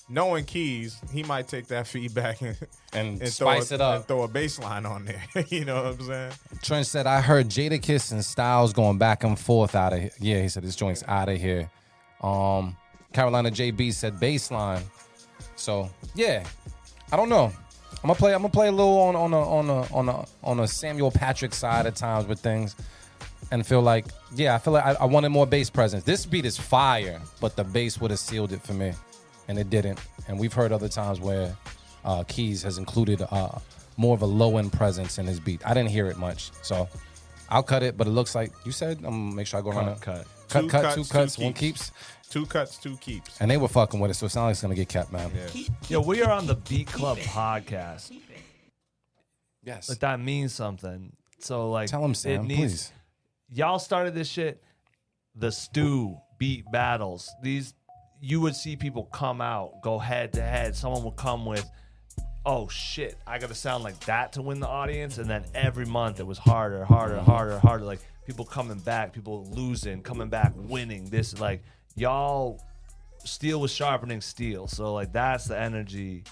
knowing Keys, he might take that feedback and spice it up and throw a bass line on there. You know what I'm saying? Trent said, I heard Jadakiss and Styles going back and forth out of here. Yeah, he said this joint's out of here. Carolina JB said baseline. So yeah, I don't know. I'm gonna play a little on a Samuel Patrick side at times with things, and feel like I wanted more bass presence. This beat is fire, but the bass would have sealed it for me, and it didn't. And we've heard other times where Keys has included more of a low end presence in his beat. I didn't hear it much, so I'll cut it. But it looks like you said. I'm gonna make sure I go around. Cut. Two cuts, two one keeps. keeps. 2 cuts, 2 keeps. And they were fucking with it, so it sounds like it's gonna get kept, man. Yeah. Yo, we are on the Beat Club podcast. Yes. Like that means something. So like, Tell him, Sam, please. Y'all started this shit. The stew beat battles. You would see people come out, go head to head. Someone would come with, oh shit, I gotta sound like that to win the audience. And then every month it was harder. Like people coming back, people losing, coming back, winning. This like y'all, steel was sharpening steel. So like that's the energy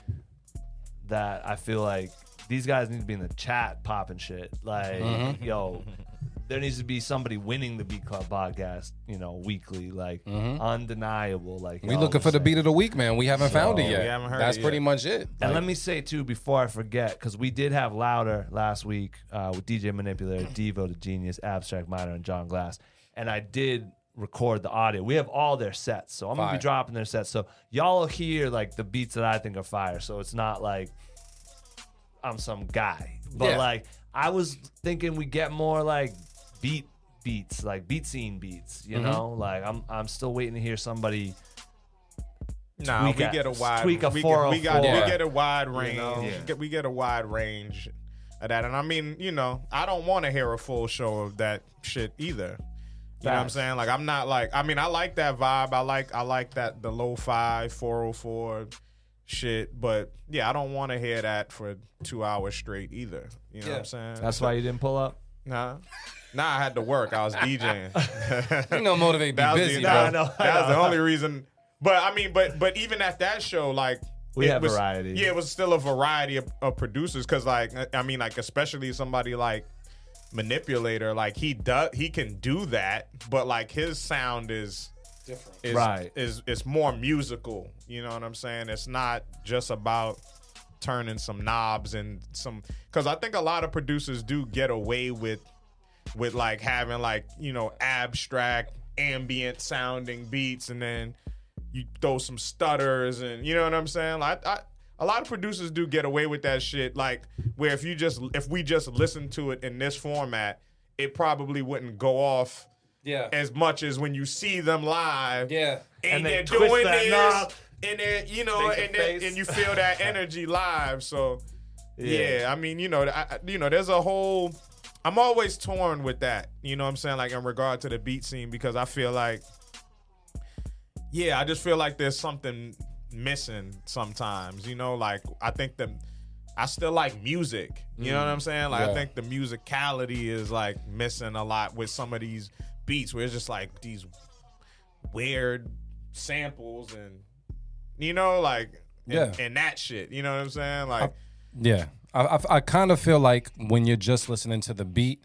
that I feel like these guys need to be in the chat popping shit. Like, yo, there needs to be somebody winning the Beat Club podcast, weekly, like undeniable. Like We looking for the beat of the week, man. We haven't found it yet. we haven't heard That's it pretty yet. much it. And let me say too, before I forget, because we did have Louder last week with DJ Manipulator, Devo the Genius, Abstract Minor, and John Glass, and I did record the audio. We have all their sets, so I'm gonna Fire. be dropping their sets, so y'all will hear like the beats that I think are fire. So it's not like I'm some guy, but Yeah. like I was thinking we get more like beats, like beat scene beats. You know, like I'm still waiting to hear somebody. Nah, we get a wide. tweak a we 404. we get a wide range. know? We get a wide range of that, and I mean, I don't want to hear a full show of that shit either. You know what I'm Facts. saying? Like, I'm not like. I mean, I like that vibe. I like that the lo-fi 404 shit. But yeah, I don't want to hear that for 2 hours straight either. You know what I'm saying? That's why you didn't pull up. Nah, I had to work. I was DJing. Motivate be That was busy, the, bro. I know. that was the only reason. But I mean, but even at that show, like We it have was, variety. Yeah, it was still a variety of producers. Because like I mean, like especially somebody like Manipulator, like he can do that, but like his sound is different. Right. Is more musical. You know what I'm saying? It's not just about turning some knobs and some. Because I think a lot of producers do get away with like having like abstract ambient sounding beats, and then you throw some stutters, and you know what I'm saying. Like a lot of producers do get away with that shit. Like where if we just listen to it in this format, it probably wouldn't go off Yeah. as much as when you see them live. Yeah. And they they're twist doing that this, knob. and they're, you know, Make a and face. you feel that energy live. So, yeah, I mean, you know, there's a whole. I'm always torn with that. You know what I'm saying? Like in regard to the beat scene, because I feel like, I just feel like there's something missing sometimes. You know, like I still like music. You know what I'm saying? Like I think the musicality is like missing a lot with some of these beats where it's just like these weird samples and, you know, like and that shit. You know what I'm saying? Like I kind of feel like when you're just listening to the beat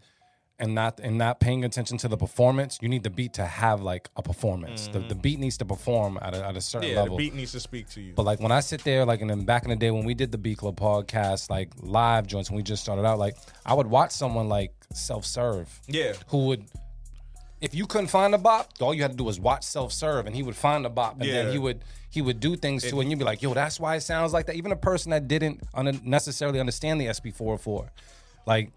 and not paying attention to the performance, you need the beat to have like a performance. The beat needs to perform at a certain level. The beat needs to speak to you. But like when I sit there, like, and then back in the day when we did the Beat Club podcast, like live joints, when we just started out, like I would watch someone like Self-Serve. Yeah. Who would, if you couldn't find a bop, all you had to do was watch Self-Serve and he would find a bop. And then he would do things to it and you'd be like, yo, that's why it sounds like that. Even a person that didn't necessarily understand the SB404, like,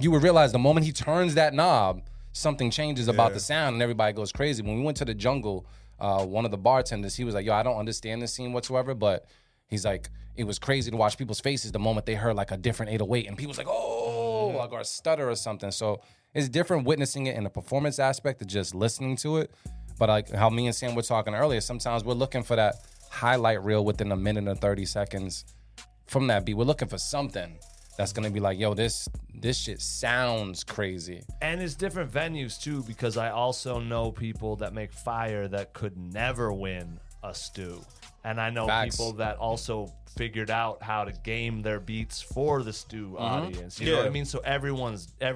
you would realize the moment he turns that knob, something changes about the sound and everybody goes crazy. When we went to the Jungle, one of the bartenders, he was like, yo, I don't understand this scene whatsoever, but he's like, it was crazy to watch people's faces the moment they heard like a different 808 and people's like, oh, like, or a stutter or something. So it's different witnessing it in the performance aspect of just listening to it. But like how me and Sam were talking earlier, sometimes we're looking for that highlight reel within a minute or 30 seconds from that beat. We're looking for something that's gonna be like, yo, this shit sounds crazy. And it's different venues too, because I also know people that make fire that could never win a stew. And I know people that also figured out how to game their beats for the stew audience. You know what I mean? So every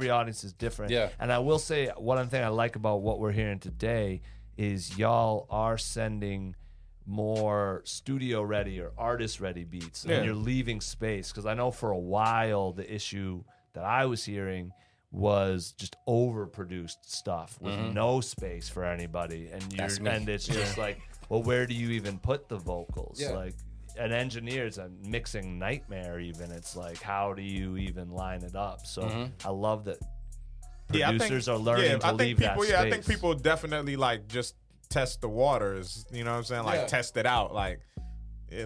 audience is different. Yeah. And I will say one thing I like about what we're hearing today is y'all are sending more studio ready or artist ready beats and you're leaving space, because I know for a while the issue that I was hearing was just overproduced stuff with no space for anybody, and it's just like, well, where do you even put the vocals? Like an engineer's a mixing nightmare. Even it's like, how do you even line it up? So I love that producers are learning to leave that space. I think people definitely like just test the waters, you know what I'm saying? Like test it out. Like, I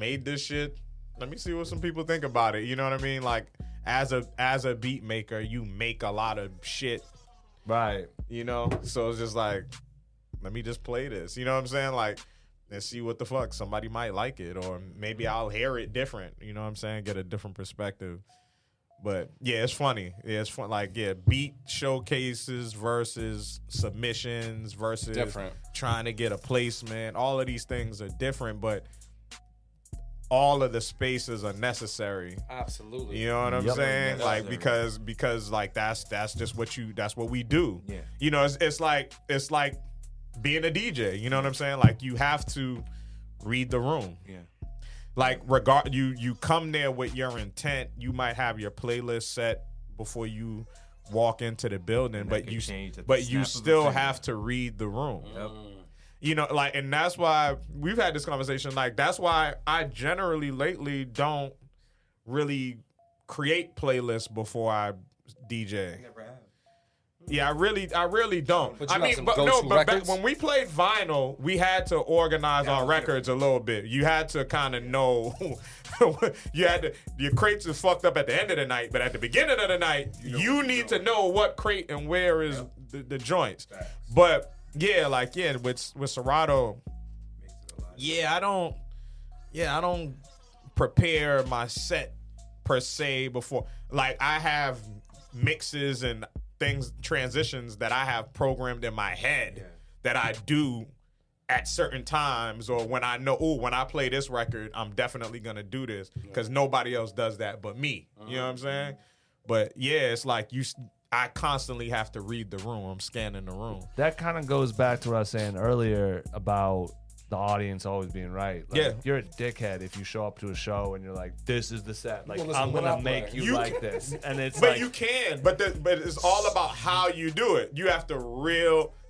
made this shit. Let me see what some people think about it. You know what I mean? Like as a beat maker, you make a lot of shit. Right. You know? So it's just like, let me just play this. You know what I'm saying? Like, and see what the fuck. Somebody might like it, or maybe I'll hear it different. You know what I'm saying? Get a different perspective. But yeah, it's funny. Yeah, it's fun. Like, beat showcases versus submissions versus trying to get a placement. All of these things are different, but all of the spaces are necessary. Absolutely. You know what I'm saying? Like, because like that's just that's what we do. Yeah. You know, it's like being a DJ. You know what I'm saying? Like, you have to read the room. Yeah. Like, you come there with your intent. You might have your playlist set before you walk into the building, but you still have to read the room. Yep. You know, like, and that's why we've had this conversation. Like, that's why I generally lately don't really create playlists before I DJ. Never have. Yeah, I really don't. But you I got mean, some but go-to records? when we played vinyl, we had to organize our records a little bit. You had to kind of know. Your crates is fucked up at the end of the night, but at the beginning of the night, you need to know what crate and where is the joints. But with Serato, I don't prepare my set per se before. Like, I have mixes and transitions that I have programmed in my head that I do at certain times, or when I know, when I play this record, I'm definitely gonna do this because nobody else does that but me. You know what I'm saying? But it's like I constantly have to read the room. I'm scanning the room. That kind of goes back to what I was saying earlier about the audience always being right. Like, you're a dickhead if you show up to a show and you're like, this is the set. Like, I'm going to make you like this. And it's but you can. But it's all about how you do it. You have to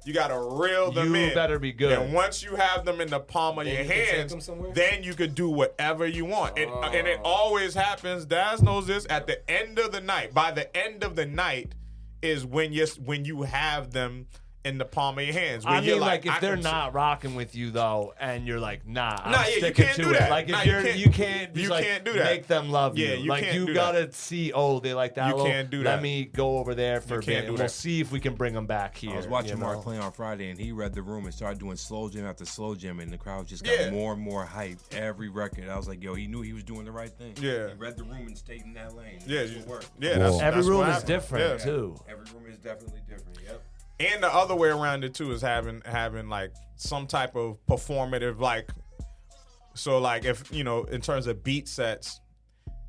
you got to reel them in. You better be good. And once you have them in the palm of your hands, then you could do whatever you want. And it always happens, Daz knows this, at the end of the night. By the end of the night, is when you have them in the palm of your hands. Where I you're mean, like, if I they're can- not rocking with you though, and you're like, nah, I'm Nah, yeah, you sticking can't to do it. that. Like, if Nah, you can't, just, you like, can't do that. make them love you. Yeah, you like, can't you do gotta that. see, oh, they like that. You little- can't do Let that. me go over there for a can't bit, do and we'll that. see if we can bring them back here. I was watching you Mark know? play on Friday, and he read the room and started doing slow jam after slow jam, and the crowd just got Yeah. more and more hype every record. I was like, yo, he knew he was doing the right thing. Yeah. He read the room and stayed in that lane. Yeah, That's what worked. yeah. That's, Every that's room what is happened. different Yeah. too. Every room is definitely different. Yep. And the other way around it too is having like some type of performative, like, so like if in terms of beat sets,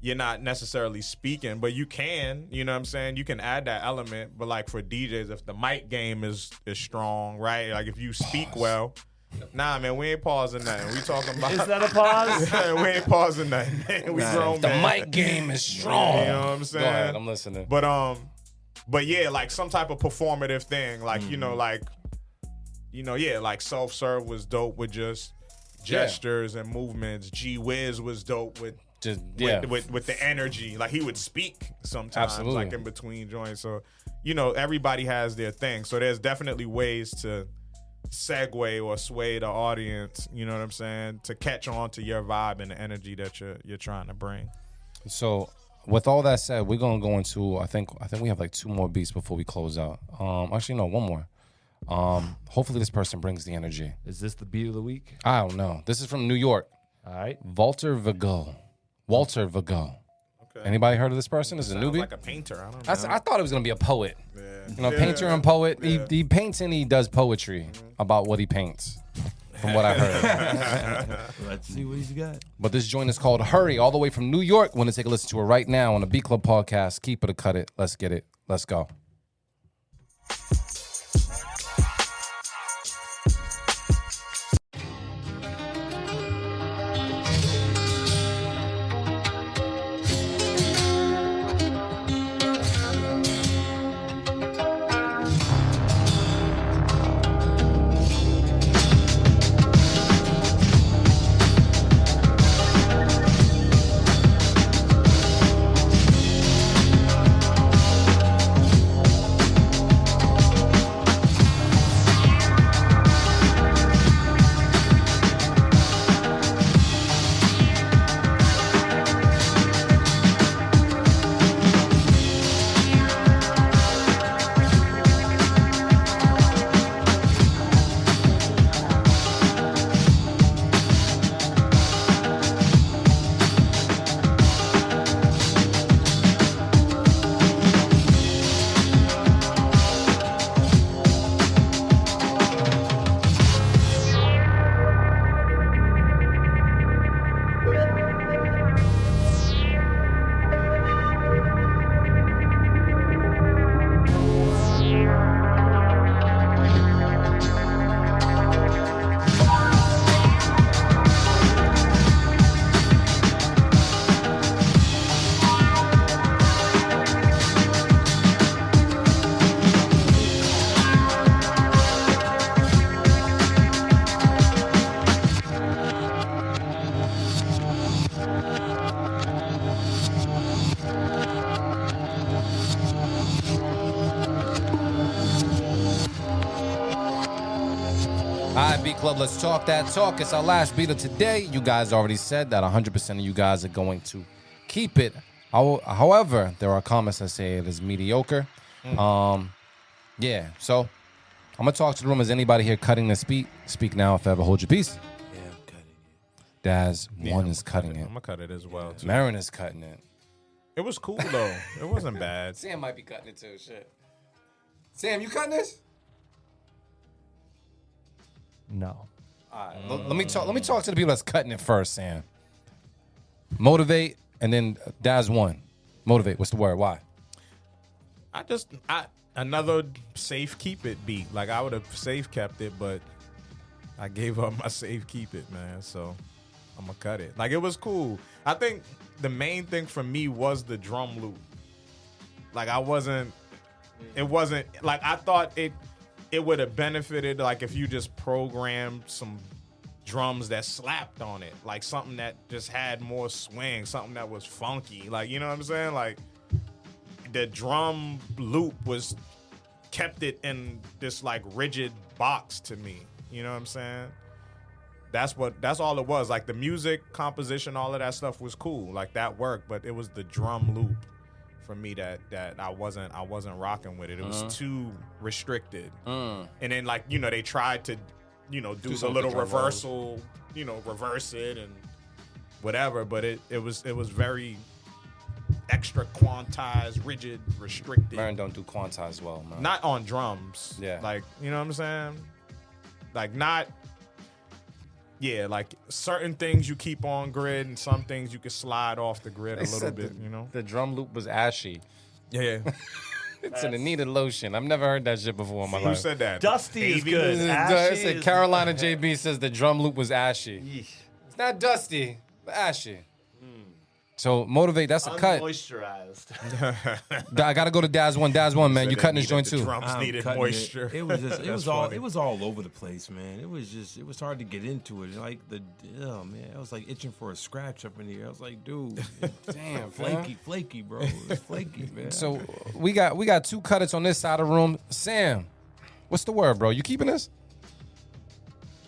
you're not necessarily speaking, but you can, you know what I'm saying? You can add that element, but like for DJs, if the mic game is strong, right? Like if you speak well. Nah, man, we ain't pausing nothing. We talking about. Is that a pause? We ain't pausing nothing, man. We grown The man. mic game is strong. You know what I'm saying? Go ahead, I'm listening. But yeah, like some type of performative thing, like like self-serve was dope with just gestures and movements. G Wiz was dope with Just with the energy. Like he would speak sometimes, Absolutely. like in between joints. So everybody has their thing. So there's definitely ways to segue or sway the audience. You know what I'm saying? To catch on to your vibe and the energy that you're trying to bring. So with all that said, we're gonna go into I think we have like 2 more beats before we close out. Actually no, 1 more. Hopefully this person brings the energy. Is this the beat of the week? I don't know. This is from New York. All right. Walter Vago. Okay. Anybody heard of this person? This is a Sounds newbie. like a painter. I don't know. I thought it was gonna be a poet. Yeah. Painter and poet. He paints and he does poetry about what he paints, from what I heard. Let's see what he's got. But this joint is called Hurry, all the way from New York. Want to take a listen to it right now on the Beat Club podcast. Keep it or cut it. Let's get it. Let's go. All right, Beat Club, let's talk that talk. It's our last beat of today. You guys already said that 100% of you guys are going to keep it. However, there are comments that say it is mediocre. Yeah, so I'm going to talk to the room. Is anybody here cutting this beat? Speak now if ever. Hold your peace. Yeah, I'm cutting it. Daz, one is cutting it. I'm gonna cut it as well too. Marin is cutting it. It was cool though. It wasn't bad. Sam might be cutting it too. Shit. Sam, you cutting this? No. All right. Let me talk to the people that's cutting it first, Sam. Motivate, and then Daz one. Motivate. What's the word? Why? Another safe keep it beat. Like I would have safe kept it, but I gave up my safe keep it, man. So I'm gonna cut it. Like it was cool. I think the main thing for me was the drum loop. Like it wasn't like I thought it would have benefited like if you just programmed some drums that slapped on it, like something that just had more swing, something that was funky, like, you know what I'm saying? Like the drum loop kept it in this like rigid box to me. You know what I'm saying? That's all it was. Like the music composition, all of that stuff was cool. Like that worked, but it was the drum loop for me that I wasn't rocking with it. It was too restricted. And then like, you know, they tried to, you know, do the little reversal, you know, reverse it and whatever, but it was very extra quantized, rigid, restricted. Marin don't do quantized well, man. Not on drums. Yeah. Like, you know what I'm saying? Like not like certain things you keep on grid and some things you can slide off the grid a little bit, you know? The drum loop was ashy. Yeah. It's an needed lotion. I've never heard that shit before in my Who life. said that? Dusty is good. It Ashy said is- Carolina JB says the drum loop was ashy. It's not dusty, but ashy. So motivate. That's a cut. Unmoisturized. I gotta go to Daz one. Daz one, man. You cutting this joint The too? drums I'm needed cutting moisture. It was just, That's it was all over the place, man. It was hard to get into it. Like man, I was like itching for a scratch up in here. I was like, dude, Damn, flaky, bro. It's flaky, man. So we got two cutters on this side of the room. Sam, what's the word, bro? You keeping this?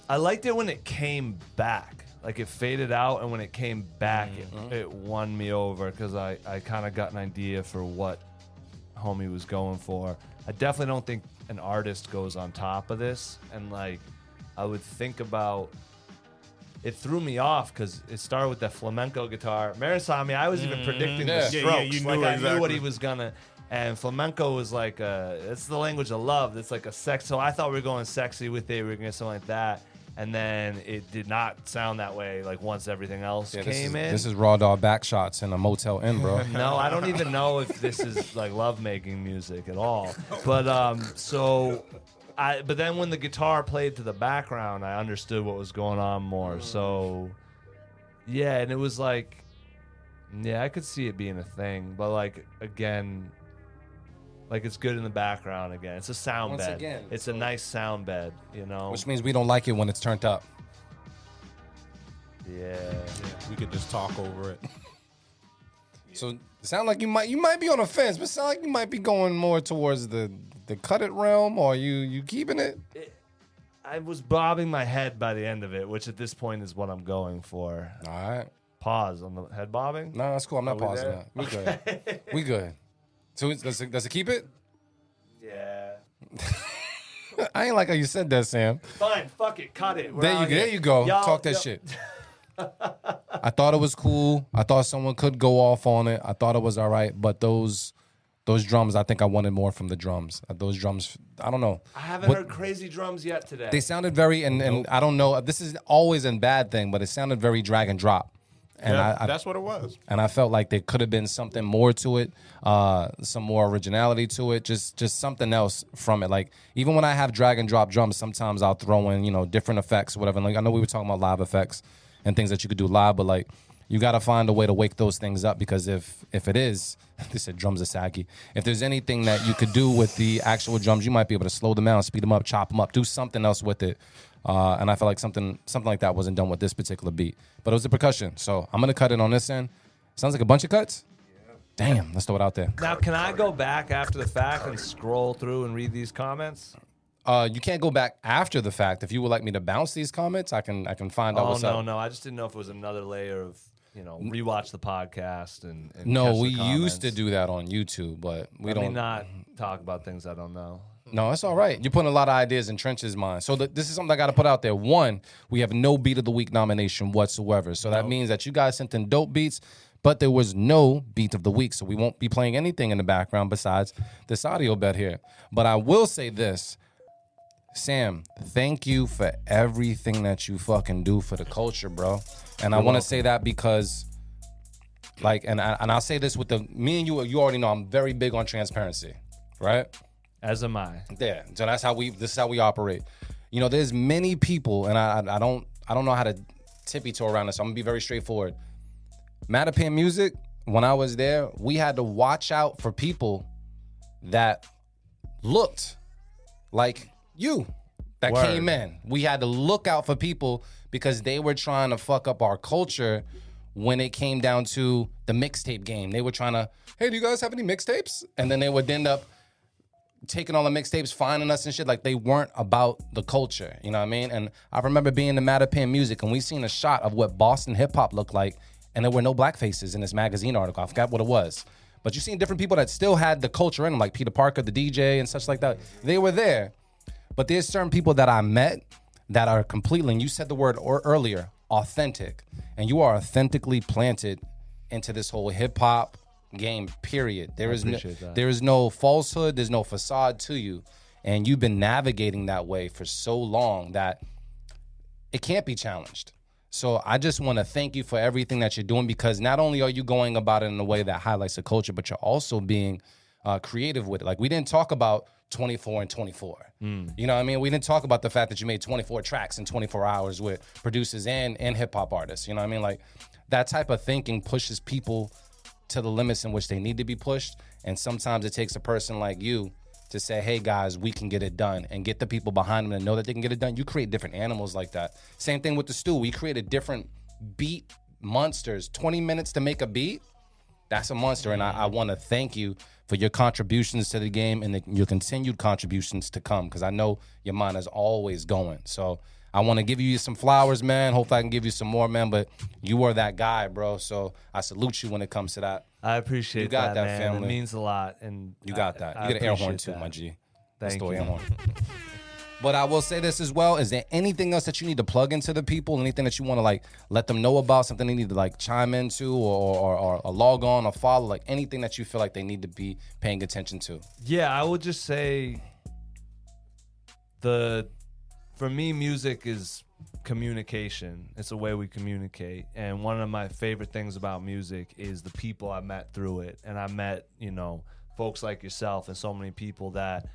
I liked it when it came back. Like it faded out, and when it came back, it won me over because I kind of got an idea for what homie was going for. I definitely don't think an artist goes on top of this, and like I would think about. It threw me off because it started with the flamenco guitar. Marin saw me. I was even predicting the strokes. Yeah, you knew like I exactly. knew what he was gonna. And flamenco was like it's the language of love. It's like a sex. So I thought we were going sexy with it. We were gonna get something like that. And then it did not sound that way. Like once everything else came in. This is raw dog back shots in a Motel Inn, bro. No, I don't even know if this is like lovemaking music at all. But but then when the guitar played to the background, I understood what was going on more. So yeah, and it was like, yeah, I could see it being a thing, but like again, like it's good in the background again. It's a sound Once bed. again, It's a nice sound bed, you know. Which means we don't like it when it's turned up. Yeah. We could just talk over it. So it sound like you might be on the fence, but it sound like you might be going more towards the cut it realm, or you keeping it? I was bobbing my head by the end of it, which at this point is what I'm going for. All right. Pause on the head bobbing. No, that's cool. I'm not Are we pausing there? that. We good. We good. So does it keep it? Yeah. I ain't like how you said that, Sam. Fine. Fuck it. Cut it. We're There out you here. go. Y'all- Talk that y'all- shit. I thought it was cool. I thought someone could go off on it. I thought it was all right, but those drums, I think I wanted more from the drums. Those drums, I don't know. I haven't heard crazy drums yet today. They sounded very, and I don't know. This is always a bad thing, but it sounded very drag and drop. And Yeah, I that's what it was. and I felt like there could have been something more to it, some more originality to it, just something else from it. Like even when I have drag and drop drums, sometimes I'll throw in different effects, or whatever. Like I know we were talking about live effects and things that you could do live, but like you got to find a way to wake those things up because if it is, they said drums are saggy. If there's anything that you could do with the actual drums, you might be able to slow them down, speed them up, chop them up, do something else with it. And I feel like something like that wasn't done with this particular beat. But it was the percussion. So I'm going to cut it on this end. Sounds like a bunch of cuts? Yeah. Damn, let's throw it out there. Now, can I go back after the fact and scroll through and read these comments? You can't go back after the fact. If you would like me to bounce these comments, I can find out Oh, what's up. no. I just didn't know if it was another layer of, rewatch the podcast and No, catch we the used to comments. do that on YouTube, but we Let me don't. not talk about things I don't know. No, it's all right. You're putting a lot of ideas in Trench's mind. So this is something I got to put out there. One, we have no Beat of the Week nomination whatsoever. So that means that you guys sent in dope beats, but there was no Beat of the Week. So we won't be playing anything in the background besides this audio bed here. But I will say this. Sam, thank you for everything that you fucking do for the culture, bro. And I want to say that because, and I'll say this with me and you already know I'm very big on transparency, right? As am I. Yeah, so this is how we operate. There's many people, and I don't know how to tippy toe around this. So I'm gonna be very straightforward. Mattapan Music, when I was there, we had to watch out for people that looked like you that Word. came in. We had to look out for people because they were trying to fuck up our culture when it came down to the mixtape game. They were trying to, hey, do you guys have any mixtapes? And then they would end up taking all the mixtapes, finding us and shit. Like, they weren't about the culture, you know what I mean? And I remember being in Mattapan Music, and we seen a shot of what Boston hip-hop looked like, and there were no black faces in this magazine article. I forgot what it was. But you seen different people that still had the culture in them, like Peter Parker, the DJ, and such like that. They were there. But there's certain people that I met that are completely, and you said the word earlier, authentic. And you are authentically planted into this whole hip-hop game, period. There is no falsehood, there's no facade to you. And you've been navigating that way for so long that it can't be challenged. So I just want to thank you for everything that you're doing, because not only are you going about it in a way that highlights the culture, but you're also being creative with it. Like, we didn't talk about 24 and 24. You know what I mean? We didn't talk about the fact that you made 24 tracks in 24 hours with producers and hip-hop artists. You know what I mean? Like, that type of thinking pushes people to the limits in which they need to be pushed. And sometimes it takes a person like you to say, hey, guys, we can get it done, and get the people behind them to know that they can get it done. You create different animals like that. Same thing with the stew. We created different beat monsters. 20 minutes to make a beat, that's a monster. And I want to thank you for your contributions to the game and your continued contributions to come, because I know your mind is always going. So I want to give you some flowers, man. Hopefully I can give you some more, man. But you are that guy, bro. So I salute you when it comes to that. I appreciate you got that, man. family. It means a lot. And you got that. I You get an air horn appreciate too, that. my G. Thank you. Air horn. But I will say this as well. Is there anything else that you need to plug into the people? Anything that you want to, like, let them know about? Something they need to, like, chime into or log on or follow? Like, anything that you feel like they need to be paying attention to? Yeah, I would just say for me, music is communication. It's a way we communicate. And one of my favorite things about music is the people I met through it. And I met, folks like yourself and so many people that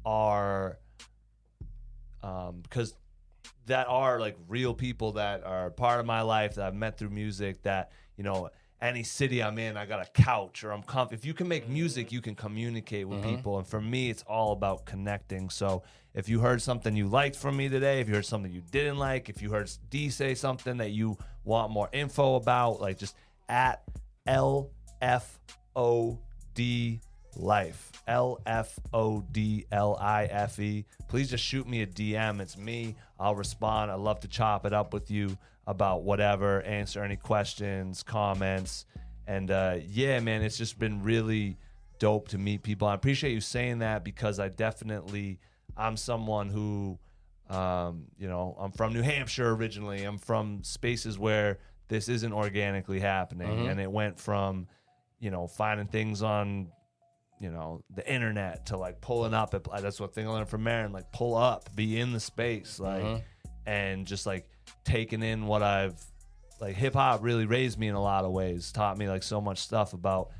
are... because that are like real people that are part of my life that I've met through music, that, any city I'm in, I got a couch or I'm comfy. If you can make music, you can communicate with people. And for me, it's all about connecting. So if you heard something you liked from me today, if you heard something you didn't like, if you heard D say something that you want more info about, like, just at LFOD Life, LFODLIFE. Please just shoot me a DM. It's me. I'll respond. I'd love to chop it up with you about whatever, answer any questions, comments. And yeah, man, it's just been really dope to meet people. I appreciate you saying that, because I'm someone who, I'm from New Hampshire originally. I'm from spaces where this isn't organically happening. And it went from, finding things on, the internet to, like, pulling up. That's what thing I learned from Marin, like, pull up, be in the space, like, and just, like, taking in what I've, like, hip hop really raised me in a lot of ways, taught me, like, so much stuff about,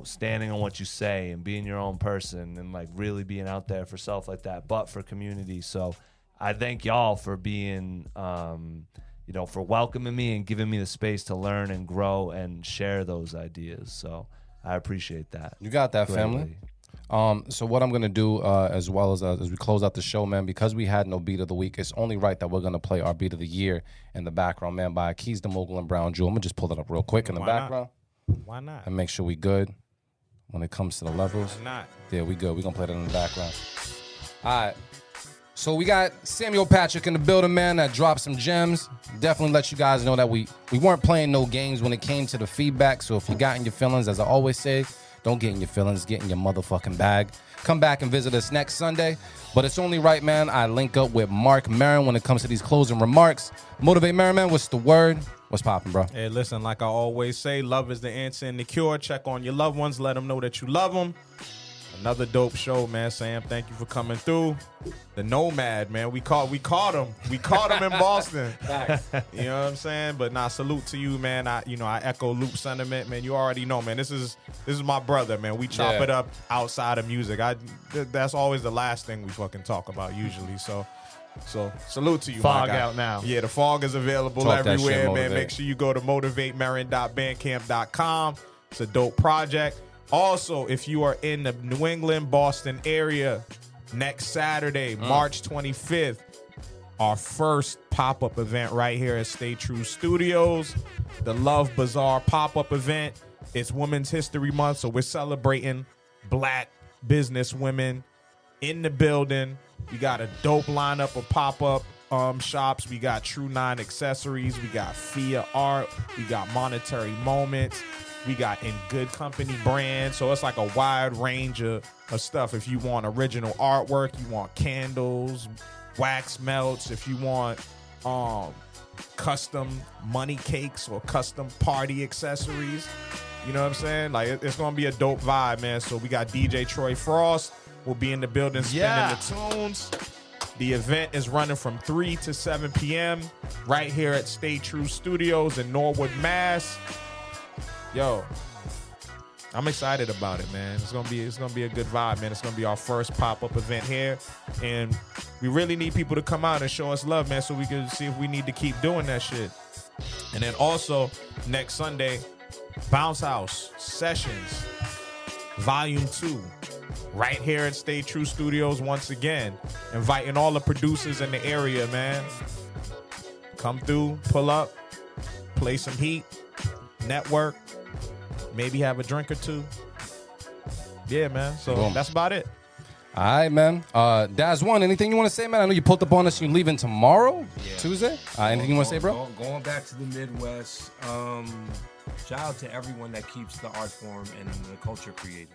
standing on what you say and being your own person and, like, really being out there for self like that, but for community. So I thank y'all for being, for welcoming me and giving me the space to learn and grow and share those ideas. So I appreciate that. You got that, family. So what I'm going to do as well as we close out the show, man, because we had no beat of the week, it's only right that we're going to play our beat of the year in the background, man, by Keys the Mogul and Brown Jewel. I'm going to just pull it up real quick in the background. Why not? And make sure we good when it comes to the levels. Why not? Yeah, we good. We're going to play that in the background. All right. So we got Samuel Patrick in the building, man, that dropped some gems. Definitely let you guys know that we weren't playing no games when it came to the feedback. So if you got in your feelings, as I always say, don't get in your feelings, get in your motherfucking bag. Come back and visit us next Sunday. But it's only right, man, I link up with Mark Marin when it comes to these closing remarks. Motivate Marin, man, what's the word? What's popping, bro? Hey, listen, like I always say, love is the answer and the cure. Check on your loved ones. Let them know that you love them. Another dope show, man. Sam, thank you for coming through. The Nomad, man. We caught him. We caught him in Boston. You know what I'm saying? But salute to you, man. I echo Loop sentiment, man. You already know, man. This is my brother, man. We chop it up outside of music. That's always the last thing we fucking talk about usually. So salute to you, Fog my guy. out now. Yeah, the fog is available Talk that everywhere, shit, man. Motivate. Make sure you go to motivatemerin.bandcamp.com. It's a dope project. Also, if you are in the New England, Boston area, next Saturday, March 25th, our first pop-up event right here at Stay True Studios, the Love Bazaar pop-up event. It's Women's History Month, so we're celebrating black business women in the building. We got a dope lineup of pop-up shops. We got True 9 accessories. We got Fia art. We got Monetary Moments. We got In Good Company brand. So it's like a wide range of stuff. If you want original artwork, you want candles, wax melts, if you want custom money cakes or custom party accessories. You know what I'm saying? Like, it's going to be a dope vibe, man. So we got DJ Troy Frost will be in the building spinning the tunes. The event is running from 3 to 7 p.m. right here at Stay True Studios in Norwood, Mass. Yo, I'm excited about it, man. It's gonna be a good vibe, man. It's gonna be our first pop-up event here, and we really need people to come out and show us love, man, so we can see if we need to keep doing that shit. And then also next Sunday, Bounce House Sessions Volume 2, right here at Stay True Studios once again. Inviting all the producers in the area, man. Come through, pull up, play some heat, network, maybe have a drink or two. Yeah, man. So Boom. That's about it. All right, man. Daz One, anything you want to say, man? I know you pulled up on us. You're leaving tomorrow, Tuesday. Anything you want to say, bro? Going back to the Midwest. Shout out to everyone that keeps the art form and the culture creative.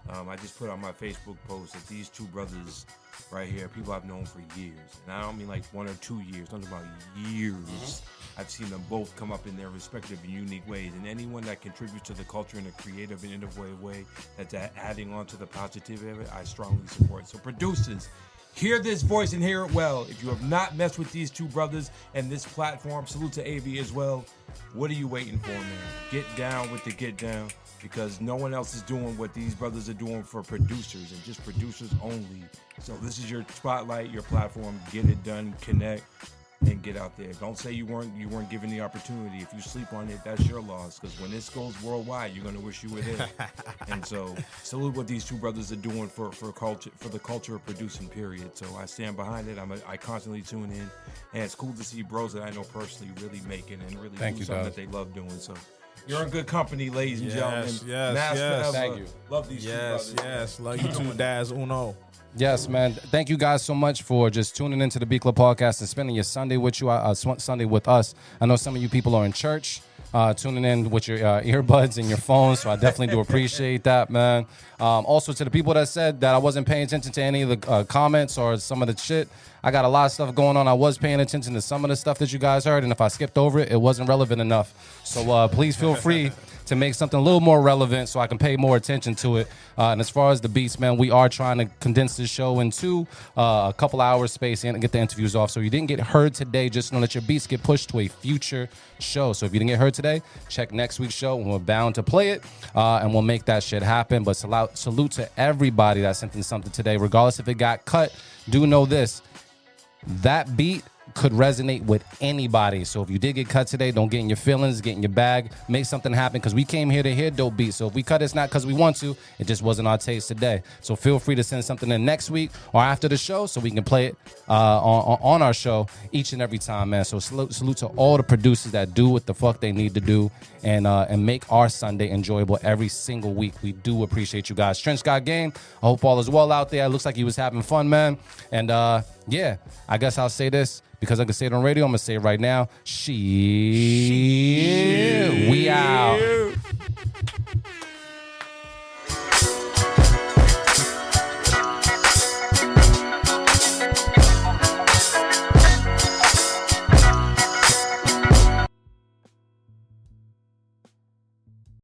I just put on my Facebook post that these two brothers right here, people I've known for years. And I don't mean like 1 or 2 years. I'm talking about years. I've seen them both come up in their respective and unique ways. And anyone that contributes to the culture in a creative and innovative way that's adding on to the positivity of it, I strongly support. So producers, hear this voice and hear it well. If you have not messed with these two brothers and this platform, salute to AV as well. What are you waiting for, man? Get down with the get down, because no one else is doing what these brothers are doing for producers, and just producers only. So this is your spotlight, your platform. Get it done, connect, and get out there. Don't say you weren't given the opportunity. If you sleep on it, that's your loss, because when this goes worldwide, you're gonna wish you were there. And so salute what these two brothers are doing for culture, for the culture of producing, period. So I stand behind it. I constantly tune in, and it's cool to see bros that I know personally really make it and really do something that they love doing. So you're in good company, ladies and gentlemen. Yes. Forever. Thank you. Love these two brothers. Yes. Love you too, Daz Uno. Yes, man. Thank you guys so much for just tuning into the B Club podcast and spending your Sunday with you, Sunday with us. I know some of you people are in church, tuning in with your earbuds and your phones, so I definitely do appreciate that, man. Also, to the people that said that I wasn't paying attention to any of the comments or some of the shit, I got a lot of stuff going on. I was paying attention to some of the stuff that you guys heard, and if I skipped over it, it wasn't relevant enough. So please feel free to make something a little more relevant so I can pay more attention to it. And as far as the beats, man, we are trying to condense this show into a couple hours space and get the interviews off. So you didn't get heard today, just know that your beats get pushed to a future show. So if you didn't get heard today, check next week's show. We're bound to play it, and we'll make that shit happen. But salute to everybody that sent in something today, regardless if it got cut. Do know this, that beat could resonate with anybody. So if you did get cut today, don't get in your feelings, get in your bag, make something happen, because we came here to hear dope beats. So if we cut, it's not because we want to, it just wasn't our taste today. So feel free to send something in next week or after the show so we can play it on our show each and every time, man. So salute to all the producers that do what the fuck they need to do and make our Sunday enjoyable every single week. We do appreciate you guys. Trench Got Game, I hope all is well out there. It looks like he was having fun, man. And yeah, I guess I'll say this, because I can say it on radio, I'm going to say it right now. We out.